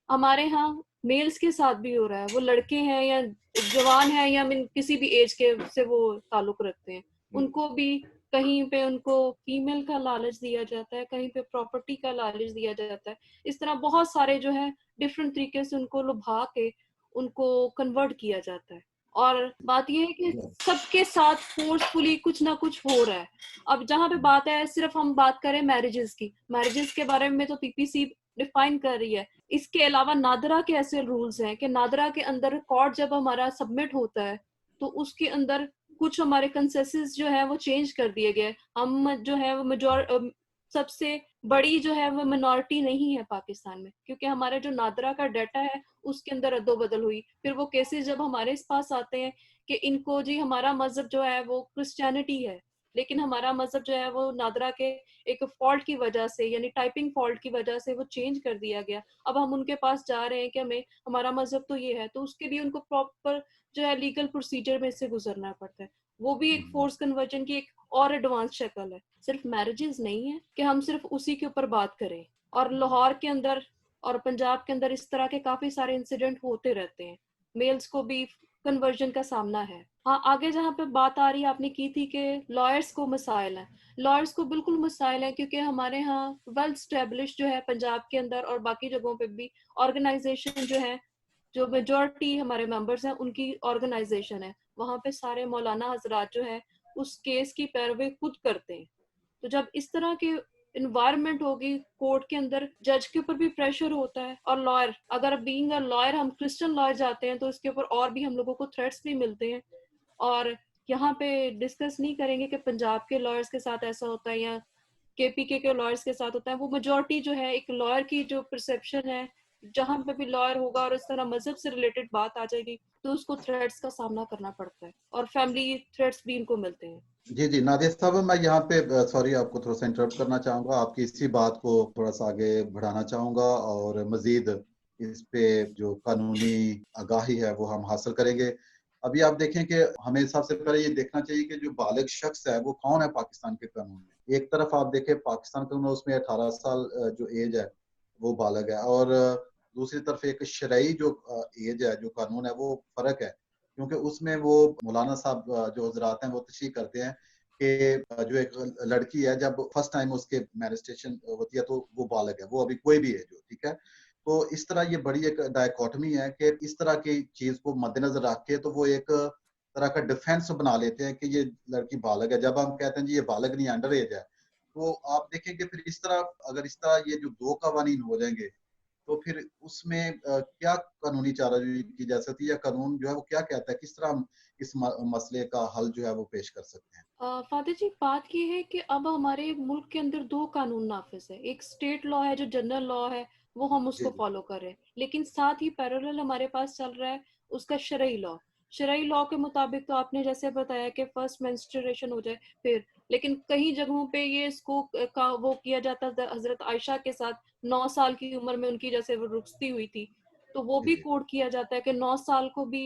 हमारे यहाँ मेल्स के साथ भी हो रहा है, वो लड़के हैं या जवान हैं या किसी भी एज के से वो ताल्लुक रखते हैं, उनको भी कहीं पे उनको फीमेल का लालच दिया जाता है, कहीं पे प्रॉपर्टी का लालच दिया जाता है। इस तरह बहुत सारे जो है डिफरेंट तरीके से उनको लुभा के उनको कन्वर्ट किया जाता है। और बात यह है कि सबके साथ फोर्सफुली कुछ ना कुछ हो रहा है। अब जहाँ पे बात है, सिर्फ हम बात करें मैरिजेस की, मैरिजेस के बारे में तो पीपीसी डिफाइन कर रही है। इसके अलावा नादरा के ऐसे रूल्स हैं कि नादरा के अंदर रिकॉर्ड जब हमारा सबमिट होता है तो उसके अंदर कुछ हमारे कंसेंसस जो है वो चेंज कर दिए गए। हम जो है वो सबसे बड़ी जो है वो मिनॉरिटी नहीं है पाकिस्तान में, क्योंकि हमारे जो नादरा का डाटा है उसके अंदर अदोबदल हुई। फिर वो केसेस जब हमारे पास आते हैं कि इनको जी हमारा मजहब जो है वो क्रिश्चियनिटी है, लेकिन हमारा मजहब जो है वो नादरा के एक फॉल्ट की वजह से, यानी टाइपिंग फॉल्ट की वजह से वो चेंज कर दिया गया। अब हम उनके पास जा रहे हैं कि हमें हमारा मजहब तो ये है, तो उसके लिए उनको प्रॉपर जो है लीगल प्रोसीजर में से गुजरना पड़ता है। वो भी एक फोर्स कन्वर्जन की एक और एडवांस शक्ल है। सिर्फ मैरिजेस नहीं है कि हम सिर्फ उसी के ऊपर बात करें। और लाहौर के अंदर और पंजाब के अंदर इस तरह के काफी सारे इंसिडेंट होते रहते हैं, मेल्स को भी कन्वर्जन का सामना है। हाँ, आगे जहाँ पे बात आ रही है आपने की थी कि लॉयर्स को मसाइल हैं, लॉयर्स को बिल्कुल मसाइल हैं, क्योंकि हमारे यहाँ वेल स्टेब्लिश जो है पंजाब के अंदर और बाकी जगहों पे भी ऑर्गेनाइजेशन जो है, जो मेजॉरिटी हमारे मेंबर्स हैं उनकी ऑर्गेनाइजेशन है, वहाँ पे सारे मौलाना हजरात जो है उस केस की पैरवी खुद करते हैं। तो जब इस तरह के इन्वायरमेंट होगी कोर्ट के अंदर, जज के ऊपर भी प्रेशर होता है। और लॉयर, अगर बीइंग अ लॉयर हम क्रिश्चियन लॉयर जाते हैं तो इसके ऊपर और भी हम लोगों को थ्रेट्स भी मिलते हैं। और यहाँ पे डिस्कस नहीं करेंगे कि पंजाब के लॉयर्स के साथ ऐसा होता है या केपीके के लॉयर्स के साथ होता है। वो मेजॉरिटी जो है, एक लॉयर की जो परसेप्शन है, जहां पे भी लॉयर होगा और इस तरह मजहब से रिलेटेड बात आ जाएगी तो उसको थ्रेट्स का सामना करना पड़ता है और फैमिली थ्रेट्स भी इनको मिलते हैं। जी जी नादिया साहब, मैं यहाँ पे सॉरी आपको थोड़ा सा इंटरप्ट करना चाहूँगा, आपकी इसी बात को थोड़ा सा आगे बढ़ाना चाहूँगा और मजीद इस पे जो कानूनी आगाही है वो हम हासिल करेंगे। अभी आप देखें कि हमें सबसे पहले ये देखना चाहिए कि जो बालिग शख्स है वो कौन है पाकिस्तान के कानून में। एक तरफ आप देखें पाकिस्तान कानून, उसमें 18 साल जो एज है वो बालिग है, और दूसरी तरफ एक शरई जो एज है, जो कानून है, वो फर्क है, क्योंकि उसमें वो मौलाना साहब जो हजरात हैं वो तशरीह करते हैं कि जो एक लड़की है जब फर्स्ट टाइम उसके मैनिस्ट्रेशन होती है तो वो बालग है, वो अभी कोई भी है जो, ठीक है। तो इस तरह ये बड़ी एक डायकोटमी है कि इस तरह की चीज को मद्देनजर रख के तो वो एक तरह का डिफेंस बना लेते हैं कि ये लड़की बालग है, जब हम कहते हैं जी ये बालग नहीं, अंडर एज है। तो आप देखें कि फिर इस तरह, अगर इस तरह ये जो दो कवानीन हो जाएंगे तो फिर उसमें क्या कानूनी चाराजोई की जा सकती है, या कानून जो है वो क्या कहता है, किस तरह हम इस मसले का हल जो है वो पेश कर सकते हैं। फादर जी, बात ये है कि अब हमारे मुल्क के अंदर 2 कानून नाफिज है। एक स्टेट लॉ है जो जनरल लॉ है, वो हम उसको फॉलो कर रहे हैं, लेकिन साथ ही पैरेलल हमारे पास चल रहा है उसका शरई लॉ। शरई लॉ के मुताबिक तो आपने जैसे बताया कि फर्स्ट मेंस्ट्रुएशन हो जाए फिर, लेकिन कई जगहों पे ये इसको का वो किया जाता है। हजरत आयशा के साथ 9 साल की उम्र में उनकी जैसे वो रुखसती हुई थी, तो वो भी कोड किया जाता है कि 9 साल को भी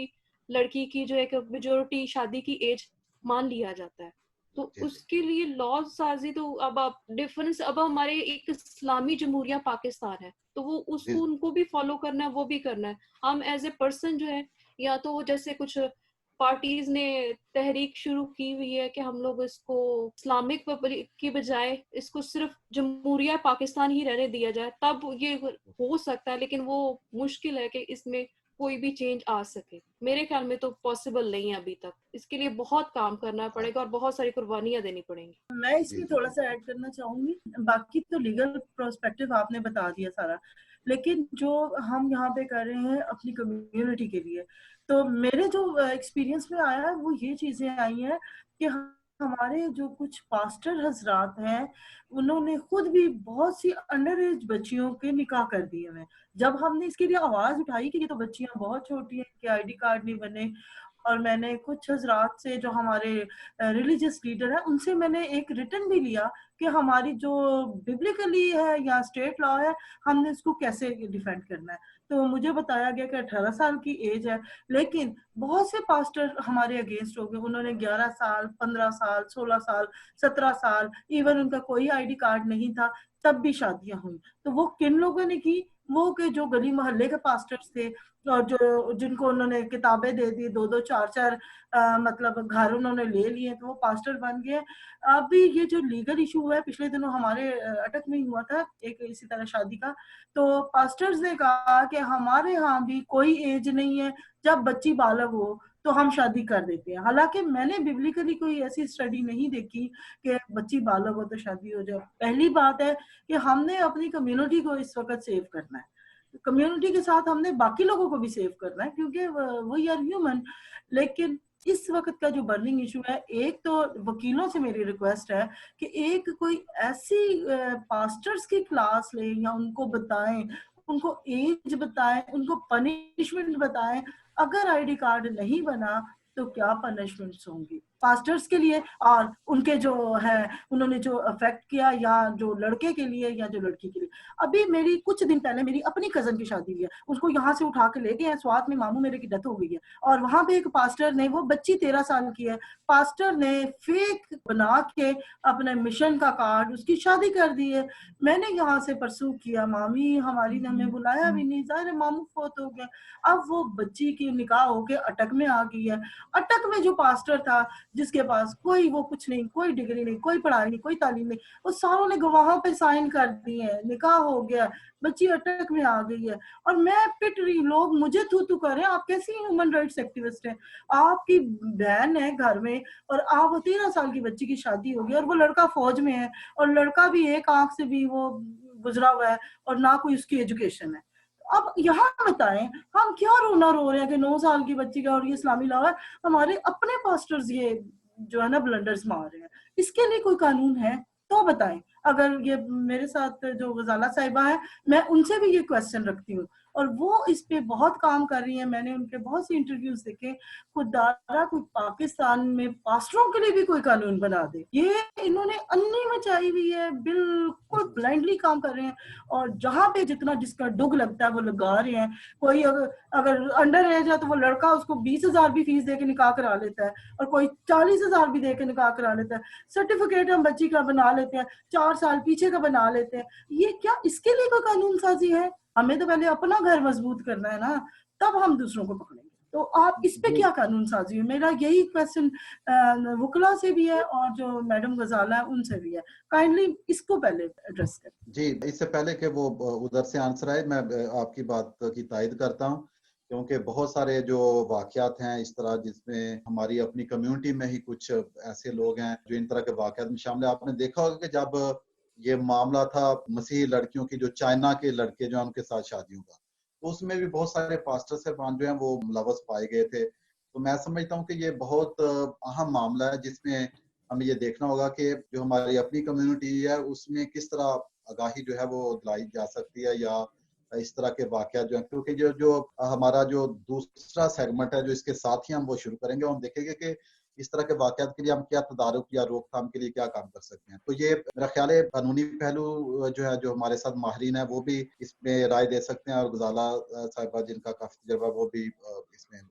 लड़की की जो एक मेजोरिटी शादी की एज मान लिया जाता है। تو جی جی उसके लिए लॉ साजी तो अब आप डिफरेंस, अब हमारे एक इस्लामी जमहूरिया पाकिस्तान है तो वो जी उसको उनको भी फॉलो करना है, वो भी करना है। हम एज ए पर्सन जो है, या तो जैसे कुछ पार्टीज ने तहरीक शुरू की हुई है कि हम लोग इसको इस्लामिक पब्लिक की बजाय इसको सिर्फ जमहूरिया पाकिस्तान ही रहने दिया जाए, तब ये हो सकता है, लेकिन वो मुश्किल है कि इसमें कोई भी चेंज आ सके। मेरे ख्याल में तो पॉसिबल नहीं है अभी तक, इसके लिए बहुत काम करना पड़ेगा और बहुत सारी कुर्बानियां देनी पड़ेंगी। मैं जी इसमें जी थोड़ा जी सा ऐड करना चाहूंगी। बाकी तो लीगल प्रोस्पेक्टिव आपने बता दिया सारा, लेकिन जो हम यहाँ पे कर रहे हैं अपनी कम्युनिटी के लिए, तो मेरे जो एक्सपीरियंस में आया है वो ये चीजें आई हैं कि हमारे जो कुछ पास्टर हजरात हैं उन्होंने खुद भी बहुत सी अंडर एज बच्चियों के निकाह कर दिए हैं। जब हमने इसके लिए आवाज उठाई कि ये तो बच्चियां बहुत छोटी हैं कि आईडी कार्ड नहीं बने, और मैंने कुछ हजरात से जो हमारे रिलीजियस लीडर है उनसे मैंने एक रिटर्न भी लिया कि हमारी जो बिब्लिकली है या स्टेट लॉ है हमने इसको कैसे डिफेंड करना है। तो मुझे बताया गया कि 18 साल की एज है, लेकिन बहुत से पास्टर हमारे अगेंस्ट हो गए। उन्होंने 11 साल, 15 साल, 16 साल, 17 साल, इवन उनका कोई आईडी कार्ड नहीं था, तब भी शादियां हुई। तो वो किन लोगों ने की? वो के जो गली मोहल्ले के पास्टर्स थे और जो जिनको उन्होंने किताबें दे दी, 2-2 4-4 मतलब घर उन्होंने ले लिए, तो वो पास्टर बन गए। अभी ये जो लीगल इशू हुआ है, पिछले दिनों हमारे अटक में हुआ था एक इसी तरह शादी का, तो पास्टर्स ने कहा कि हमारे यहाँ भी कोई एज नहीं है, जब बच्ची बालग हो तो हम शादी कर देते हैं। हालांकि मैंने बिब्लिकली कोई ऐसी स्टडी नहीं देखी कि बच्ची बालग हो तो शादी हो जाए। पहली बात है कि हमने अपनी कम्युनिटी को इस वक्त सेव करना है, कम्युनिटी के साथ हमने बाकी लोगों को भी सेव करना है, क्योंकि वो आर ह्यूमन। लेकिन इस वक्त का जो बर्निंग इशू है, एक तो वकीलों से मेरी रिक्वेस्ट है कि एक कोई ऐसी पास्टर्स की क्लास ले या उनको बताएं, उनको एज बताएं, उनको पनिशमेंट बताएं। अगर आईडी कार्ड नहीं बना तो क्या पनिशमेंट्स होंगी पास्टर्स के लिए और उनके जो है उन्होंने जो अफेक्ट किया, या जो लड़के के लिए या जो लड़की के लिए। अभी मेरी कुछ दिन पहले मेरी अपनी कजन की शादी हुई है, उसको यहाँ से उठा के ले गए हैं स्वात में, मामू मेरे की डेथ हो गई है, और वहां पे एक पास्टर ने, वो बच्ची 13 साल की है, पास्टर ने फेक बना के अपने मिशन का कार्ड उसकी शादी कर दी है। मैंने यहाँ से परसू किया, मामी हमारी ने हमें बुलाया भी नहीं, जाहिर है मामू फोत हो गया। अब वो बच्ची की निकाह होके अटक में आ गई है। अटक में जो पास्टर था जिसके पास कोई वो कुछ नहीं, कोई डिग्री नहीं, कोई पढ़ाई नहीं, कोई तालीम नहीं, वो सारों ने गवाहों पे साइन कर दिए हैं, निकाह हो गया, बच्ची अटक में आ गई है। और मैं पिट रही, लोग मुझे थू कर रहे हैं, आप कैसी ह्यूमन राइट्स एक्टिविस्ट हैं? आपकी बहन है घर में और आप 13 साल की बच्ची की शादी होगी और वो लड़का फौज में है, और लड़का भी एक आंख से भी वो गुजरा हुआ है और ना कोई उसकी एजुकेशन है। अब यहाँ बताएं हम क्या रोना रो रहे हैं कि 9 साल की बच्ची का और ये इस्लामी लॉ है, हमारे अपने पास्टर्स ये जो है ना ब्लंडर्स मार रहे हैं। इसके लिए कोई कानून है तो बताएं। अगर ये मेरे साथ जो गजाला साहिबा है, मैं उनसे भी ये क्वेश्चन रखती हूँ और वो इस पे बहुत काम कर रही है। मैंने उनके बहुत से इंटरव्यूज देखे, खुदारा कोई पाकिस्तान में पास्टरों के लिए भी कोई कानून बना दे। ये इन्होंने अन्नी मचाई हुई है, बिल्कुल ब्लाइंडली काम कर रहे हैं और जहां पे जितना जिसका डुग लगता है वो लगा रहे हैं। कोई अगर अंडर एज है तो वो लड़का उसको 20,000 भी फीस दे के निकाह करा लेता है और कोई 40,000 भी दे के निकाह करा लेता है। सर्टिफिकेट हम बच्ची का बना लेते हैं, 4 साल पीछे का बना लेते हैं। ये क्या इसके लिए कोई कानून साजी है? हमें तो पहले अपना घर मजबूत करना है ना, तब हम दूसरों को पकड़ेंगे। तो आप इस पे क्या कानून साजी है? मेरा यही क्वेश्चन वकला से भी है और जो मैडम गजाला है उनसे भी है। काइंडली इसको पहले एड्रेस करें। जी, इससे पहले कि वो उधर से आंसर आए, मैं आपकी बात की तायद करता हूँ, क्योंकि बहुत सारे जो वाकयात हैं इस तरह जिसमें हमारी अपनी कम्युनिटी में ही कुछ ऐसे लोग हैं जो इन तरह के वाकयात में शामिल है। आपने देखा होगा कि जब ये मामला था मसीही लड़कियों की, जो चाइना के लड़के जो उनके साथ शादियों का, तो उसमें भी बहुत सारे पास्टर साहब जो हैं वो मुलव्वस पाए गए थे। तो मैं समझता हूँ कि ये बहुत अहम मामला है जिसमें हमें ये देखना होगा कि जो हमारी अपनी कम्युनिटी है उसमें किस तरह आगाही जो है वो दिलाई जा सकती है, या इस तरह के वाकयात जो है, क्योंकि जो हमारा जो दूसरा सेगमेंट है जो इसके साथ ही हम वो शुरू करेंगे, हम देखेंगे कि इस तरह के वाकयात के लिए हम क्या तदारुक या रोकथाम के लिए क्या काम कर सकते हैं। तो ये मेरा ख्याल है कानूनी पहलू जो है, जो हमारे साथ माहिरीन है वो भी इसमें राय दे सकते हैं, और गुजाला साहिबा जिनका काफी तजर्बा वो भी इसमें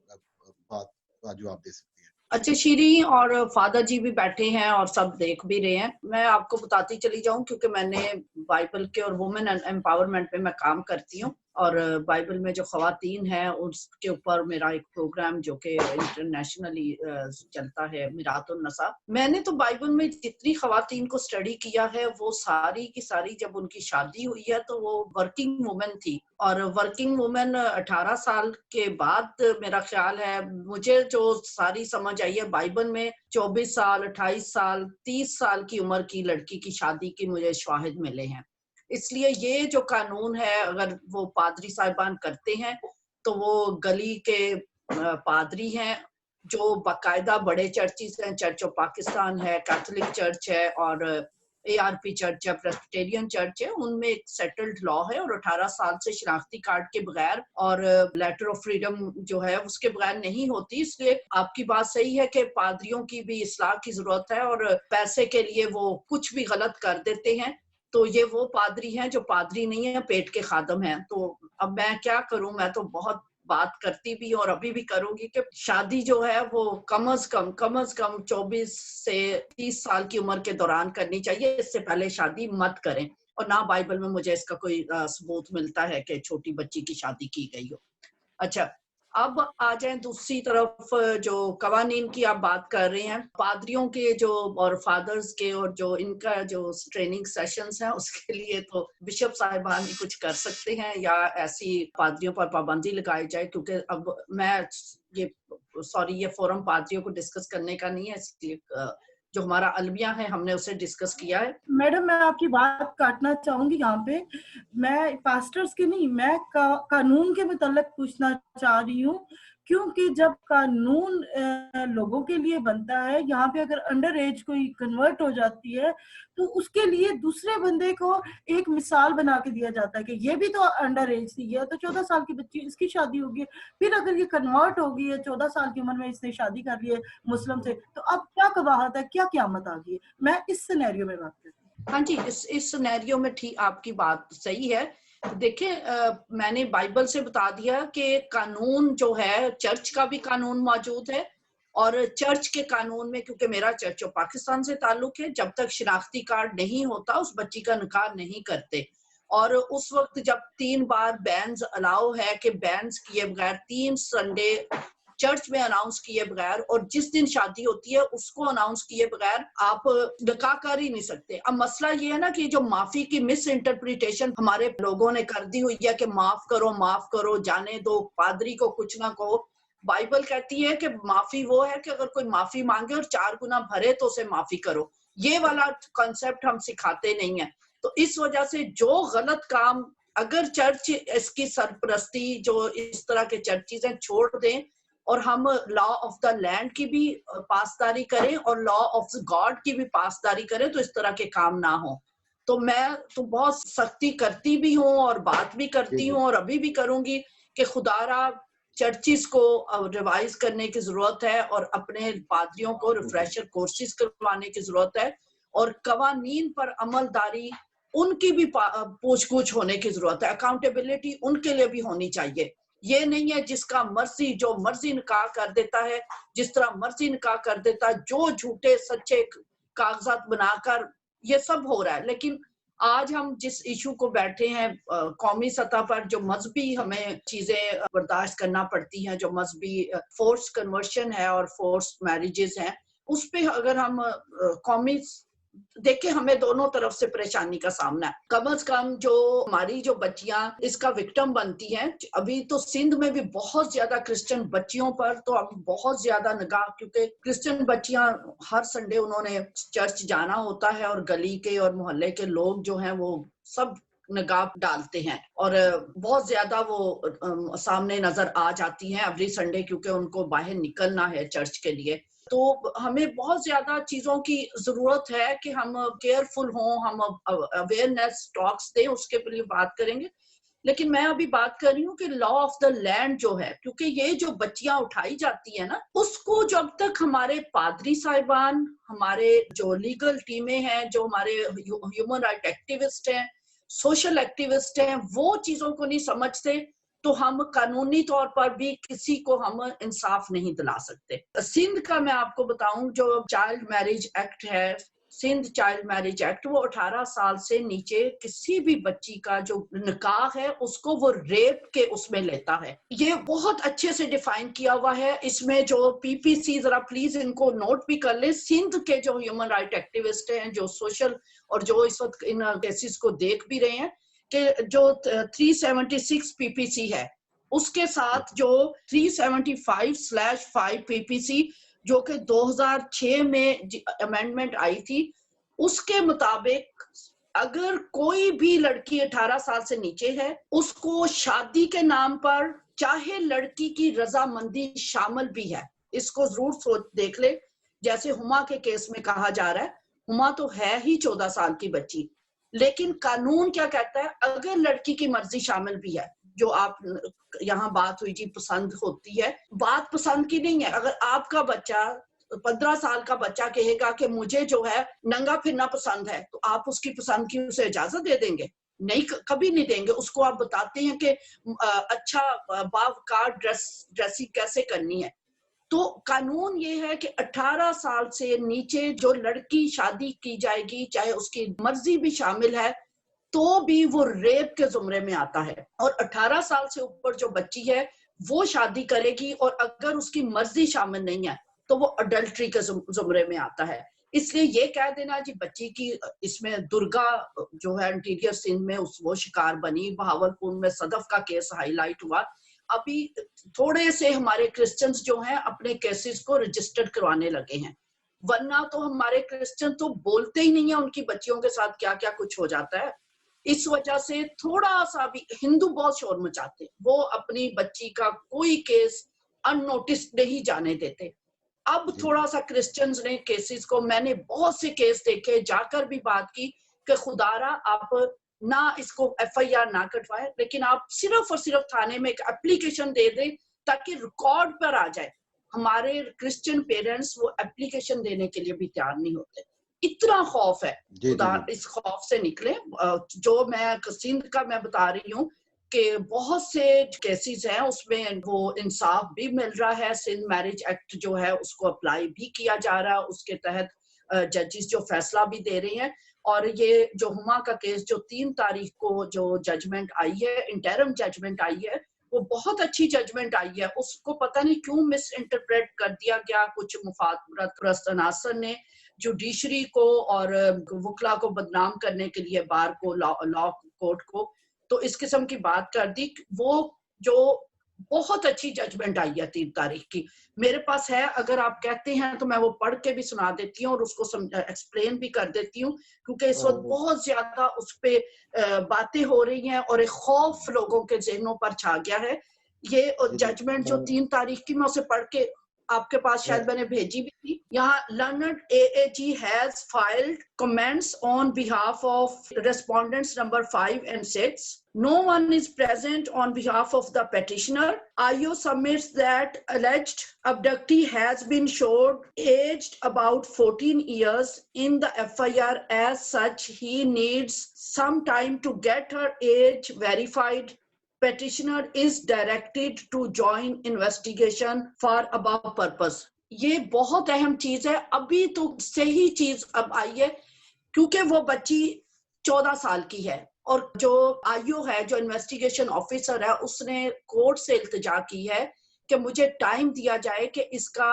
बात का जवाब दे सकती है। अच्छा, शीरी और फादर जी भी बैठे हैं और सब देख भी रहे हैं। मैं आपको बताती चली जाऊं क्योंकि मैंने बाइबल के और वुमेन एम्पावरमेंट पे मैं काम करती हूँ और बाइबल में जो खवातीन हैं उसके ऊपर मेरा एक प्रोग्राम जो कि इंटरनेशनली चलता है, मिरातुन नसा। मैंने तो बाइबल में जितनी खवातीन को स्टडी किया है वो सारी की सारी जब उनकी शादी हुई है तो वो वर्किंग वुमेन थी, और वर्किंग वुमेन 18 साल के बाद मेरा ख्याल है, मुझे जो सारी समझ आई है बाइबल में 24 साल, 28 साल, 30 साल की उम्र की लड़की की शादी की मुझे शवाहिद मिले हैं। इसलिए ये जो कानून है अगर वो पादरी साहिबान करते हैं तो वो गली के पादरी हैं जो बाकायदा बड़े चर्चिस हैं, चर्च ऑफ पाकिस्तान है, कैथोलिक चर्च है और ARP चर्च है, प्रेस्बिटेरियन चर्च है, उनमें एक सेटल्ड लॉ है और 18 साल से शनाख्ती कार्ड के बगैर और लेटर ऑफ फ्रीडम जो है उसके बगैर नहीं होती। इसलिए आपकी बात सही है कि पादरियों की भी इस्लाह की जरूरत है और पैसे के लिए वो कुछ भी गलत कर देते हैं। तो ये वो पादरी हैं जो पादरी नहीं है, पेट के खादम हैं। तो अब मैं क्या करूं, मैं तो बहुत बात करती भी और अभी भी करूंगी कि शादी जो है वो कम अज कम 24 से 30 साल की उम्र के दौरान करनी चाहिए, इससे पहले शादी मत करें। और ना बाइबल में मुझे इसका कोई सबूत मिलता है कि छोटी बच्ची की शादी की गई हो। अच्छा, अब आ जाएं दूसरी तरफ, जो कवानीन की आप बात कर रहे हैं, पादरियों के जो और फादर्स के और जो इनका जो ट्रेनिंग सेशंस हैं उसके लिए तो बिशप साहिबान ही कुछ कर सकते हैं या ऐसी पादरियों पर पाबंदी लगाई जाए, क्योंकि अब मैं ये फोरम पादरियों को डिस्कस करने का नहीं है, इसलिए जो हमारा अलमिया है हमने उसे डिस्कस किया है। मैडम, मैं आपकी बात काटना चाहूंगी यहाँ पे। मैं पास्टर्स की नहीं, मैं कानून के मुताल्लिक पूछना चाह रही हूँ, क्योंकि जब कानून लोगों के लिए बनता है, यहाँ पे अगर अंडर एज कोई कन्वर्ट हो जाती है तो उसके लिए दूसरे बंदे को एक मिसाल बना के दिया जाता है कि ये भी तो अंडर एज थी, ये तो 14 साल की बच्ची, इसकी शादी होगी। फिर अगर ये कन्वर्ट हो गई है, 14 साल की उम्र में इसने शादी कर ली है मुस्लिम से, तो अब क्या कबाहत है, क्या क़यामत आ गई है? मैं इस सिनेरियो में बात करती हूँ। हाँ जी, इस सिनेरियो में ठीक आपकी बात सही है। देखिए, मैंने बाइबल से बता दिया कि कानून जो है, चर्च का भी कानून मौजूद है और चर्च के कानून में, क्योंकि मेरा चर्च ऑफ पाकिस्तान से ताल्लुक है, जब तक शनाख्ती कार्ड नहीं होता उस बच्ची का निकाह नहीं करते। और उस वक्त जब 3 बार बैन्स अलाउ है कि बैन्स किए बगैर 3 संडे चर्च में अनाउंस किए बगैर और जिस दिन शादी होती है उसको अनाउंस किए बगैर आप निकाह कर ही नहीं सकते। अब मसला ये है ना कि जो माफी की मिस इंटरप्रिटेशन हमारे लोगों ने कर दी हुई है कि माफ करो, जाने दो, पादरी को कुछ ना कहो। बाइबल कहती है कि माफी वो है कि अगर कोई माफी मांगे और 4 गुना भरे तो उसे माफी करो। ये वाला कॉन्सेप्ट हम सिखाते नहीं है। तो इस वजह से जो गलत काम, अगर चर्च इसकी सरपरस्ती जो इस तरह के चर्चेज हैं छोड़ दें और हम लॉ ऑफ द लैंड की भी पासदारी करें और लॉ ऑफ गॉड की भी पासदारी करें तो इस तरह के काम ना हो। तो मैं तो बहुत सख्ती करती भी हूँ और बात भी करती हूँ और अभी भी करूंगी कि खुदारा चर्चिस को रिवाइज करने की जरूरत है और अपने पादरियों को रिफ्रेशर कोर्सेज करवाने की जरूरत है और कवानीन पर अमलदारी उनकी भी पूछ-गूछ होने की जरूरत है। अकाउंटेबिलिटी उनके लिए भी होनी चाहिए। ये नहीं है जिसका मर्जी जो मर्जी निकाह कर देता है, जिस तरह मर्जी निकाह कर देता है, जो झूठे सच्चे कागजात बनाकर ये सब हो रहा है। लेकिन आज हम जिस इशू को बैठे हैं कौमी सतह पर, जो मजहबी हमें चीजें बर्दाश्त करना पड़ती हैं, जो मजहबी फोर्स कन्वर्शन है और फोर्स मैरिजेस हैं, उस पे अगर हम कौमी देखिए, हमें दोनों तरफ से परेशानी का सामना है। कम से कम जो हमारी जो बच्चियां इसका विक्टिम बनती हैं, अभी तो सिंध में भी बहुत ज्यादा क्रिश्चियन बच्चियों पर तो अब बहुत ज्यादा निगाह, क्योंकि क्रिश्चियन बच्चियां हर संडे उन्होंने चर्च जाना होता है और गली के और मोहल्ले के लोग जो हैं वो सब निगाह डालते हैं और बहुत ज्यादा वो सामने नजर आ जाती हैं एवरी संडे, क्योंकि उनको बाहर निकलना है चर्च के लिए। तो हमें बहुत ज्यादा चीजों की जरूरत है कि हम केयरफुल हों, हम अवेयरनेस टॉक्स दें, उसके लिए बात करेंगे। लेकिन मैं अभी बात कर रही हूँ कि लॉ ऑफ द लैंड जो है, क्योंकि ये जो बच्चियां उठाई जाती है ना, उसको जब तक हमारे पादरी साहिबान, हमारे जो लीगल टीमें हैं, जो हमारे ह्यूमन राइट एक्टिविस्ट हैं, सोशल एक्टिविस्ट हैं, वो चीजों को नहीं समझते تو ہم قانونی طور پر بھی کسی کو ہم انصاف نہیں دلا سکتے. سندھ کا میں آپ کو بتاؤں جو چائلڈ میرج ایکٹ ہے، سندھ چائلڈ میرج ایکٹ، وہ 18 سال سے نیچے کسی بھی بچی کا جو نکاح ہے اس کو وہ ریپ کے اس میں لیتا ہے. یہ بہت اچھے سے ڈیفائن کیا ہوا ہے. اس میں جو پی پی سی، ذرا پلیز ان کو نوٹ بھی کر لیں، سندھ کے جو ہیومن رائٹ ایکٹیوسٹ ہیں، جو سوشل اور جو اس وقت ان کیسز کو دیکھ بھی رہے ہیں، کہ جو 376 پی پی سی ہے اس کے ساتھ جو 375/5 پی پی سی جو کہ 2006 میں امینڈمنٹ آئی تھی، اس کے مطابق اگر کوئی بھی لڑکی 18 سال سے نیچے ہے، اس کو شادی کے نام پر چاہے لڑکی کی رضامندی شامل بھی ہے، اس کو ضرور دیکھ لے. جیسے ہما کے کیس میں کہا جا رہا ہے، ہما تو ہے ہی 14 سال کی بچی، لیکن قانون کیا کہتا ہے اگر لڑکی کی مرضی شامل بھی ہے، جو آپ یہاں بات ہوئی جی پسند ہوتی ہے، بات پسند کی نہیں ہے. اگر آپ کا بچہ 15 سال کا بچہ کہے گا کہ مجھے جو ہے ننگا پھرنا پسند ہے، تو آپ اس کی پسند کی اسے اجازت دے دیں گے؟ نہیں، کبھی نہیں دیں گے. اس کو آپ بتاتے ہیں کہ اچھا باوقار ڈریسنگ کیسے کرنی ہے. تو قانون یہ ہے کہ 18 سال سے نیچے جو لڑکی شادی کی جائے گی، چاہے اس کی مرضی بھی شامل ہے، تو بھی وہ ریپ کے زمرے میں آتا ہے. اور 18 سال سے اوپر جو بچی ہے وہ شادی کرے گی، اور اگر اس کی مرضی شامل نہیں ہے تو وہ اڈلٹری کے زمرے میں آتا ہے. اس لیے یہ کہہ دینا جی بچی کی، اس میں درگا جو ہے انٹیریئر سندھ میں وہ شکار بنی، بہاولپور میں صدف کا کیس ہائی لائٹ ہوا. ابھی تھوڑے سے ہمارے کرسچنز جو ہیں اپنے کیسز کو رجسٹرڈ کروانے لگے ہیں، ورنہ تو ہمارے کرسچن تو بولتے ہی نہیں ہیں ان کی بچیوں کے ساتھ کیا کیا کچھ ہو جاتا ہے. اس وجہ سے تھوڑا سا بھی ہندو بہت شور مچاتے، وہ اپنی بچی کا کوئی کیس ان نوٹس نہیں جانے دیتے. اب تھوڑا سا کرسچنز نے کیسز کو، میں نے بہت سے کیس دیکھے، جا کر بھی بات کی کہ خدارا آپ نہ اس کو ایف آئی آر نہ کٹوائے، لیکن آپ صرف اور صرف تھانے میں ایک اپلیکیشن دے دیں تاکہ ریکارڈ پر آ جائے. ہمارے کرسچن پیرنٹس وہ اپلیکیشن دینے کے لیے بھی تیار نہیں ہوتے. اتنا خوف ہے. خدا اس خوف سے نکلے. جو میں سندھ کا میں بتا رہی ہوں کہ بہت سے کیسز ہیں اس میں وہ انصاف بھی مل رہا ہے. سندھ میرج ایکٹ جو ہے اس کو اپلائی بھی کیا جا رہا ہے، اس کے تحت ججز جو فیصلہ بھی دے رہے ہیں. اور یہ جو ہما کا کیس جو 3 تاریخ کو جو ججمنٹ آئی ہے، انٹرم ججمنٹ آئی ہے، وہ بہت اچھی ججمنٹ آئی ہے. اس کو پتہ نہیں کیوں مس انٹرپریٹ کر دیا گیا کچھ مفاد پرست عناصر نے جوڈیشری کو اور وکلا کو بدنام کرنے کے لیے، بار کو، لا کورٹ کو، تو اس قسم کی بات کر دی. وہ جو بہت اچھی ججمنٹ آئی ہے 3 تاریخ کی میرے پاس ہے، اگر آپ کہتے ہیں تو میں وہ پڑھ کے بھی سنا دیتی ہوں اور اس کو ایکسپلین بھی کر دیتی ہوں، کیونکہ اس وقت بہت زیادہ اس پہ باتیں ہو رہی ہیں اور ایک خوف لوگوں کے ذہنوں پر چھا گیا ہے. یہ ججمنٹ جو 3 تاریخ کی، میں اسے پڑھ کے آپ کے پاس شاید میں نے بھیجی بھی تھی. یہاں learned AAG has filed comments on behalf of respondents number 5 and 6. No one is present on behalf of the petitioner. IO submits that alleged abductee has been shown aged about 14 years in the FIR. As such, he needs some time to get her age verified. Petitioner is directed to join investigation for above purpose. یہ بہت اہم چیز ہے. ابھی تو صحیح چیز اب آئی ہے کیونکہ وہ بچی 14 سال کی ہے، اور جو آئیو ہے، جو انویسٹیگیشن آفیسر ہے، اس نے کورٹ سے التجا کی ہے کہ مجھے ٹائم دیا جائے کہ اس کا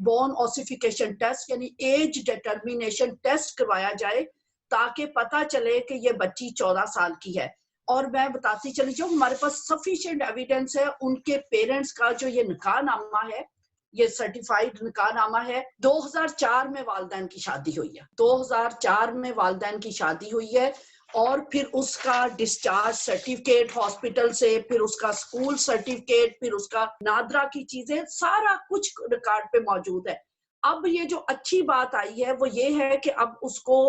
بون اوسیفیکیشن ٹیسٹ یعنی ایج ڈیٹرمینیشن ٹیسٹ کروایا جائے تاکہ پتہ چلے کہ یہ بچی 14 سال کی ہے. اور میں بتاتی چلی جو ہمارے پاس سفیشینٹ ایویڈنس ہے ان کے پیرنٹس کا. جو یہ نکاح نامہ ہے، یہ سرٹیفائیڈ نکاح نامہ ہے. 2004 میں والدین کی شادی ہوئی ہے، 2004 میں والدین کی شادی ہوئی ہے، اور پھر اس کا ڈسچارج سرٹیفکیٹ ہاسپٹل سے، پھر اس کا اسکول سرٹیفکیٹ، پھر اس کا نادرا کی چیزیں، سارا کچھ ریکارڈ پہ موجود ہے. اب یہ جو اچھی بات آئی ہے وہ یہ ہے کہ اب اس کو،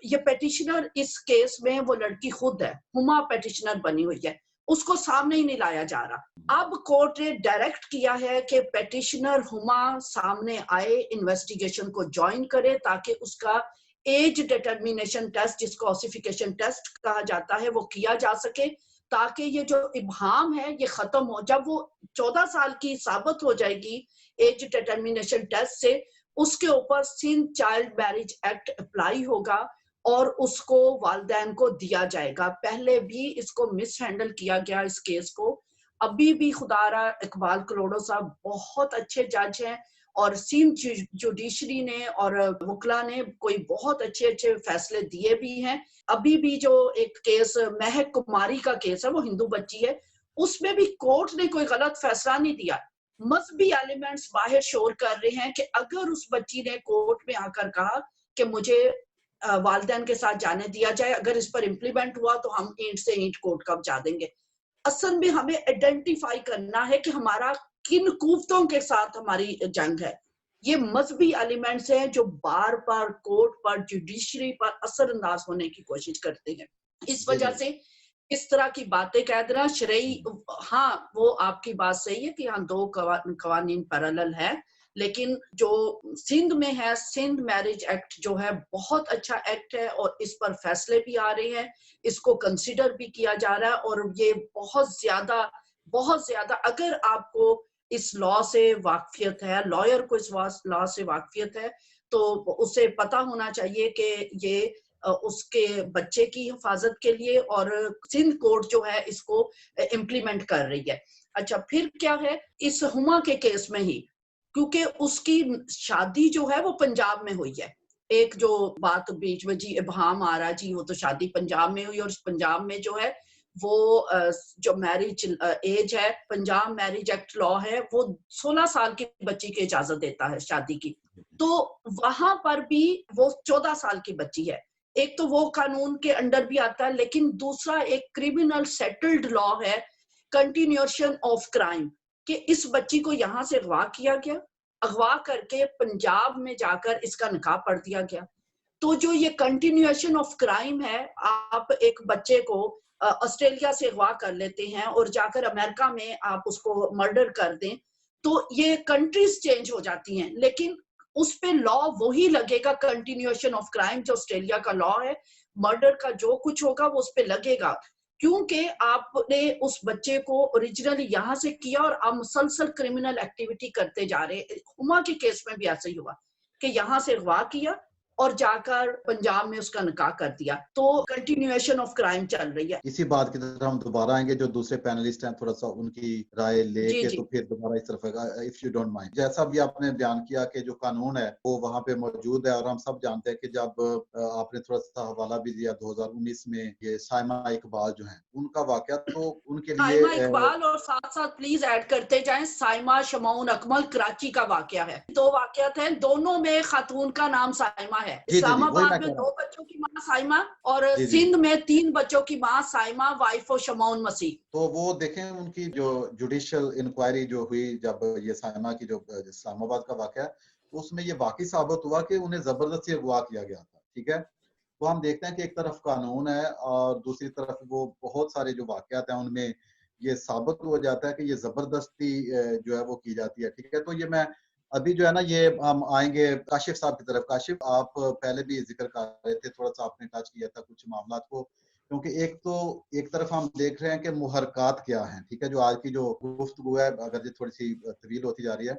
یہ پیٹیشنر اس کیس میں وہ لڑکی خود ہے، ہما پیٹیشنر بنی ہوئی ہے، اس کو سامنے ہی نہیں لایا جا رہا. اب کورٹ نے ڈائریکٹ کیا ہے کہ پیٹیشنر ہما سامنے آئے، انویسٹیگیشن کو جوائن کرے تاکہ اس کا ایج ڈیٹرمینیشن ٹیسٹ، جس کو اوسیفیکیشن ٹیسٹ کہا جاتا ہے، وہ کیا جا سکے. تاکہ یہ جو ابہام ہے یہ ختم ہو. جب وہ 14 سال کی ثابت ہو جائے گی ایج ڈٹرمینیشن ٹیسٹ سے، اس کے اوپر Sindh child marriage act apply ہوگا اور اس کو والدین کو دیا جائے گا. پہلے بھی اس کو مس ہینڈل کیا گیا اس کیس کو. ابھی بھی خدارا اقبال کروڑو صاحب بہت اچھے جج ہیں اور سندھ جوڈیشری نے اور وکلا نے کوئی بہت اچھے اچھے فیصلے دیے بھی ہیں. ابھی بھی جو ایک کیس مہک کماری کا کیس ہے، وہ ہندو بچی ہے، اس میں بھی کورٹ نے کوئی غلط فیصلہ نہیں دیا. مذہبی ایلیمنٹس باہر شور کر رہے ہیں کہ اگر اس بچی نے کورٹ میں آ کر کہا کہ مجھے والدین کے ساتھ جانے دیا جائے، اگر اس پر امپلیمنٹ ہوا تو ہم اینٹ سے اینٹ کورٹ کا بچا دیں گے. اصل میں ہمیں آئیڈینٹیفائی کرنا ہے کہ ہمارا کن قوتوں کے ساتھ ہماری جنگ ہے. یہ مذہبی ایلیمنٹس ہیں جو بار بار کورٹ پر جوڈیشری پر اثر انداز ہونے کی کوشش کرتے ہیں. اس وجہ سے اس طرح کی باتیں کہہ دینا شرعی، ہاں وہ آپ کی بات صحیح ہے کہ ہاں دو قوانین پیرالل ہیں، لیکن جو سندھ میں ہے سندھ میرج ایکٹ جو ہے بہت اچھا ایکٹ ہے اور اس پر فیصلے بھی آ رہے ہیں، اس کو کنسیڈر بھی کیا جا رہا ہے. اور یہ بہت زیادہ اگر آپ کو اس لا سے واقفیت ہے، لائر کو اس لا سے واقفیت ہے، تو اسے پتا ہونا چاہیے کہ یہ اس کے بچے کی حفاظت کے لیے اور سندھ کورٹ جو ہے اس کو امپلیمنٹ کر رہی ہے. اچھا پھر کیا ہے اس ہما کے کیس میں ہی، کیونکہ اس کی شادی جو ہے وہ پنجاب میں ہوئی ہے. ایک جو بات بیچ میں جی ابہام آ رہا ہے جی وہ تو شادی پنجاب میں ہوئی، اور پنجاب میں جو ہے وہ جو میرج ایج ہے، پنجاب میرج ایکٹ لا ہے، وہ 16 سال کی بچی کی اجازت دیتا ہے شادی کی. تو وہاں پر بھی وہ 14 سال کی بچی ہے. ایک تو وہ قانون کے انڈر بھی آتا ہے، لیکن دوسرا ایک کریمنل سیٹلڈ لا ہے کنٹینیوشن آف کرائم، کہ اس بچی کو یہاں سے اغوا کیا گیا، اغوا کر کے پنجاب میں جا کر اس کا نکاح پڑھ دیا گیا. تو جو یہ کنٹینیوشن آف کرائم ہے، آپ ایک بچے کو آسٹریلیا سے اغوا کر لیتے ہیں اور جا کر امریکہ میں آپ اس کو مرڈر کر دیں، تو یہ کنٹریز چینج ہو جاتی ہیں، لیکن اس پہ لا وہی لگے گا. کنٹینیوشن آف کرائم جو آسٹریلیا کا لا ہے، مرڈر کا جو کچھ ہوگا وہ اس پہ لگے گا، کیونکہ آپ نے اس بچے کو اوریجنلی یہاں سے کیا اور آپ مسلسل کرمنل ایکٹیویٹی کرتے جا رہے. ہما کے کیس میں بھی ایسا ہی ہوا کہ یہاں سے اغوا کیا اور جا کر پنجاب میں اس کا نکاح کر دیا. تو کنٹینیوشن آف کرائم چل رہی ہے. اسی بات کی طرف ہم دوبارہ آئیں گے، جو دوسرے پینلسٹ ہیں تھوڑا سا ان کی رائے لے کے تو پھر دوبارہ اس طرف اف یو ڈونٹ مائنڈ. جیسا بھی آپ نے بیان کیا کہ جو قانون ہے وہ وہاں پہ موجود ہے، اور ہم سب جانتے ہیں کہ جب آپ نے تھوڑا سا حوالہ بھی دیا 2019 میں یہ سائمہ اقبال جو ہیں ان کا واقعہ، تو ان کے لیے سائمہ اقبال اور ساتھ ساتھ پلیز ایڈ کرتے جائیں سائمہ شمعون اکمل کراچی کا واقعہ ہے. دو واقعات ہیں، دونوں میں خاتون کا نام سائمہ ہے. اسلام آباد میں 2 بچوں کی ماں سائمہ اور سندھ میں 3 بچوں کی ماں سائمہ وائف آف شمعون مسیح. تو وہ دیکھیں ان کی جو جوڈیشل انکوائری جو ہوئی جب یہ سائمہ کی جو اسلام آباد کا واقعہ ہے، اس میں یہ واقعی ثابت ہوا کہ انہیں زبردستی اغوا کیا گیا تھا. ٹھیک ہے، تو ہم دیکھتے ہیں کہ ایک طرف قانون ہے اور دوسری طرف وہ بہت سارے جو واقعات ہیں ان میں یہ ثابت ہو جاتا ہے کہ یہ زبردستی جو ہے وہ کی جاتی ہے. ٹھیک ہے، تو یہ میں ابھی جو ہے نا یہ ہم آئیں گے کاشف صاحب کی طرف. کاشف، آپ پہلے بھی ذکر کر رہے تھے، تھوڑا سا آپ نے ٹچ کیا تھا کچھ معاملات کو، کیونکہ ایک طرف ہم دیکھ رہے ہیں کہ محرکات کیا ہیں. ٹھیک ہے، جو آج کی جو گفتگو ہے اگر یہ تھوڑی سی طویل ہوتی جا رہی ہے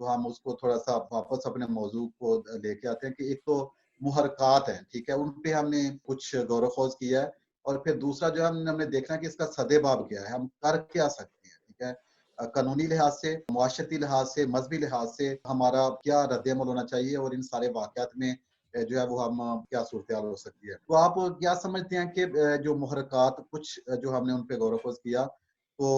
تو ہم اس کو تھوڑا سا واپس اپنے موضوع کو لے کے آتے ہیں کہ ایک تو محرکات ہیں، ٹھیک ہے، ان پہ ہم نے کچھ غور و خوض کیا ہے، اور پھر دوسرا جو ہم نے دیکھنا ہے کہ اس کا سدے باب کیا ہے، ہم کر کیا سکتے ہیں. ٹھیک ہے، قانونی لحاظ سے، معاشرتی لحاظ سے، مذہبی لحاظ سے ہمارا کیا رد عمل ہونا چاہیے، اور ان سارے واقعات میں جو ہے وہ ہم کیا صورتحال ہو سکتی ہے. تو آپ کیا سمجھتے ہیں کہ جو محرکات کچھ جو ہم نے ان پہ غور و خوض کیا، تو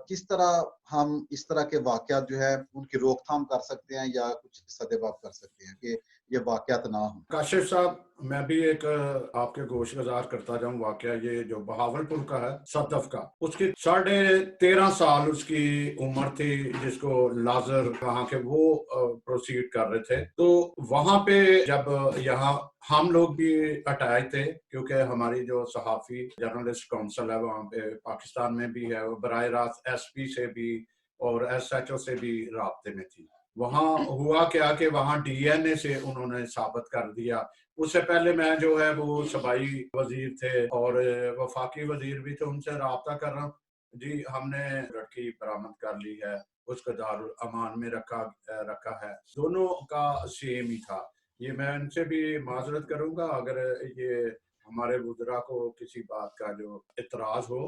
کس طرح ہم اس طرح کے واقعات جو ہے ان کی روک تھام کر سکتے ہیں یا کچھ سدباب کر سکتے ہیں کہ یہ واقعات نہ ہوں؟ کاشف صاحب، میں بھی ایک آپ کے گوش گزار کرتا جاؤں واقعہ یہ جو بہاولپور کا ہے صدف کا. اس کی 13.5 سال اس کی عمر تھی، جس کو لازر کہاں کے وہ پروسیڈ کر رہے تھے. تو وہاں پہ جب یہاں ہم لوگ بھی اٹائے تھے، کیونکہ ہماری جو صحافی جرنلسٹ کونسل ہے وہاں پہ پاکستان میں بھی ہے، وہ براہ راست ایس پی سے بھی اور ایس ایچ او سے بھی رابطے میں تھی. वहाँ हुआ क्या कि वहाँ डीएनए से उन्होंने साबित कर दिया। उससे पहले मैं जो है वो सूबाई वजीर थे और वफाकी वजीर भी थे, उनसे राब्ता कर रहा हूँ, जी हमने लड़की बरामद कर ली है, उसको दारुल अमान में रखा है। दोनों का सेम ही था। ये मैं इनसे भी माजरत करूंगा अगर ये हमारे वुज़रा को किसी बात का जो इतराज हो।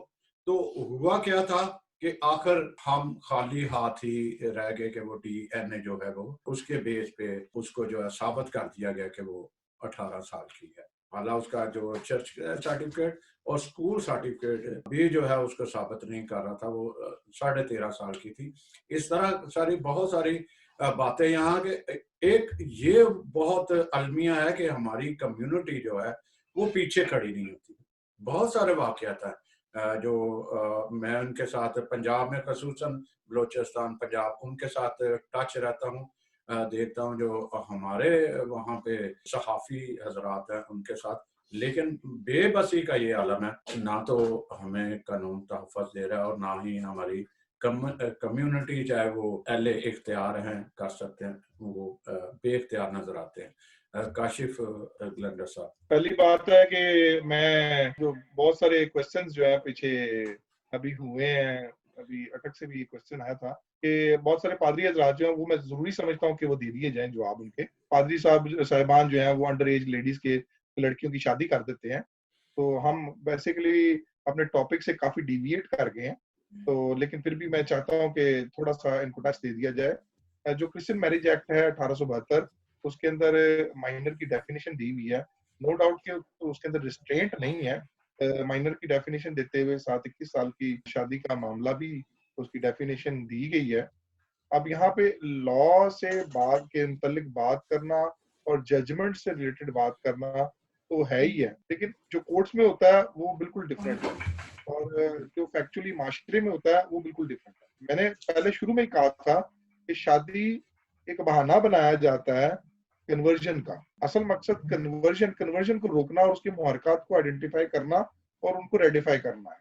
तो हुआ क्या था कि आखिर हम खाली हाथ ही रह गए कि वो डीएनए जो है वो उसके बेस पे उसको जो है साबित कर दिया गया कि वो 18 साल की है। हालांकि उसका जो चर्च सर्टिफिकेट और स्कूल सर्टिफिकेट भी जो है उसको साबित नहीं कर रहा था, वो 13.5 साल की थी। इस तरह सारी बहुत सारी बातें यहाँ के एक ये बहुत अलमिया है कि हमारी कम्युनिटी जो है वो पीछे खड़ी नहीं होती। बहुत सारे वाकयात हैं जो मैं उनके साथ पंजाब में खसूसन बलोचिस्तान पंजाब उनके साथ टच रहता हूँ, देखता हूँ जो हमारे वहाँ पे सहाफ़ी हजरात हैं उनके साथ। लेकिन बेबसी का ये आलम है, ना तो हमें कानून तहफ़्फ़ुज़ दे रहा है और ना ही हमारी कम्युनिटी चाहे वो अहले इख्तियार हैं कर सकते हैं, वो बेइख्तियार नज़र आते हैं। काशिफ गलंदर साहब। पहली बात है कि मैं जो बहुत सारे क्वेश्चंस जो है पीछे अभी हुए हैं, अभी अटक से भी क्वेश्चन आया था कि बहुत सारे पादरी हजरात जो हैं वो मैं जरूरी समझता हूँ कि वो दे दिए जाएं जवाब उनके। पादरी साहिबान जो हैं वो अंडर एज लेडीज के लड़कियों की शादी कर देते हैं, तो हम बेसिकली अपने टॉपिक से काफी डिविएट कर गए हैं। तो लेकिन फिर भी मैं चाहता हूँ कि थोड़ा सा इनको टच दे दिया जाए। जो क्रिश्चियन मैरिज एक्ट है 1872 उसके अंदर माइनर की डेफिनेशन दी हुई है। नो डाउट कि उसके अंदर रिस्ट्रेंट नहीं है। माइनर की डेफिनेशन देते हुए 7-21 साल की शादी का मामला भी उसकी डेफिनेशन दी गई है। अब यहाँ पे लॉ से बात के मुतालिक बात करना और जजमेंट से रिलेटेड बात करना तो है ही है, लेकिन जो कोर्ट्स में होता है वो बिल्कुल डिफरेंट है और जो फैक्चुअली माशरे में होता है वो बिल्कुल डिफरेंट है। मैंने पहले शुरू में ही कहा था कि शादी एक बहाना बनाया जाता है कन्वर्जन का। असल मकसद कन्वर्जन को रोकना और उसके मुहरकात को आइडेंटिफाई करना और उनको रेडिफाई करना है।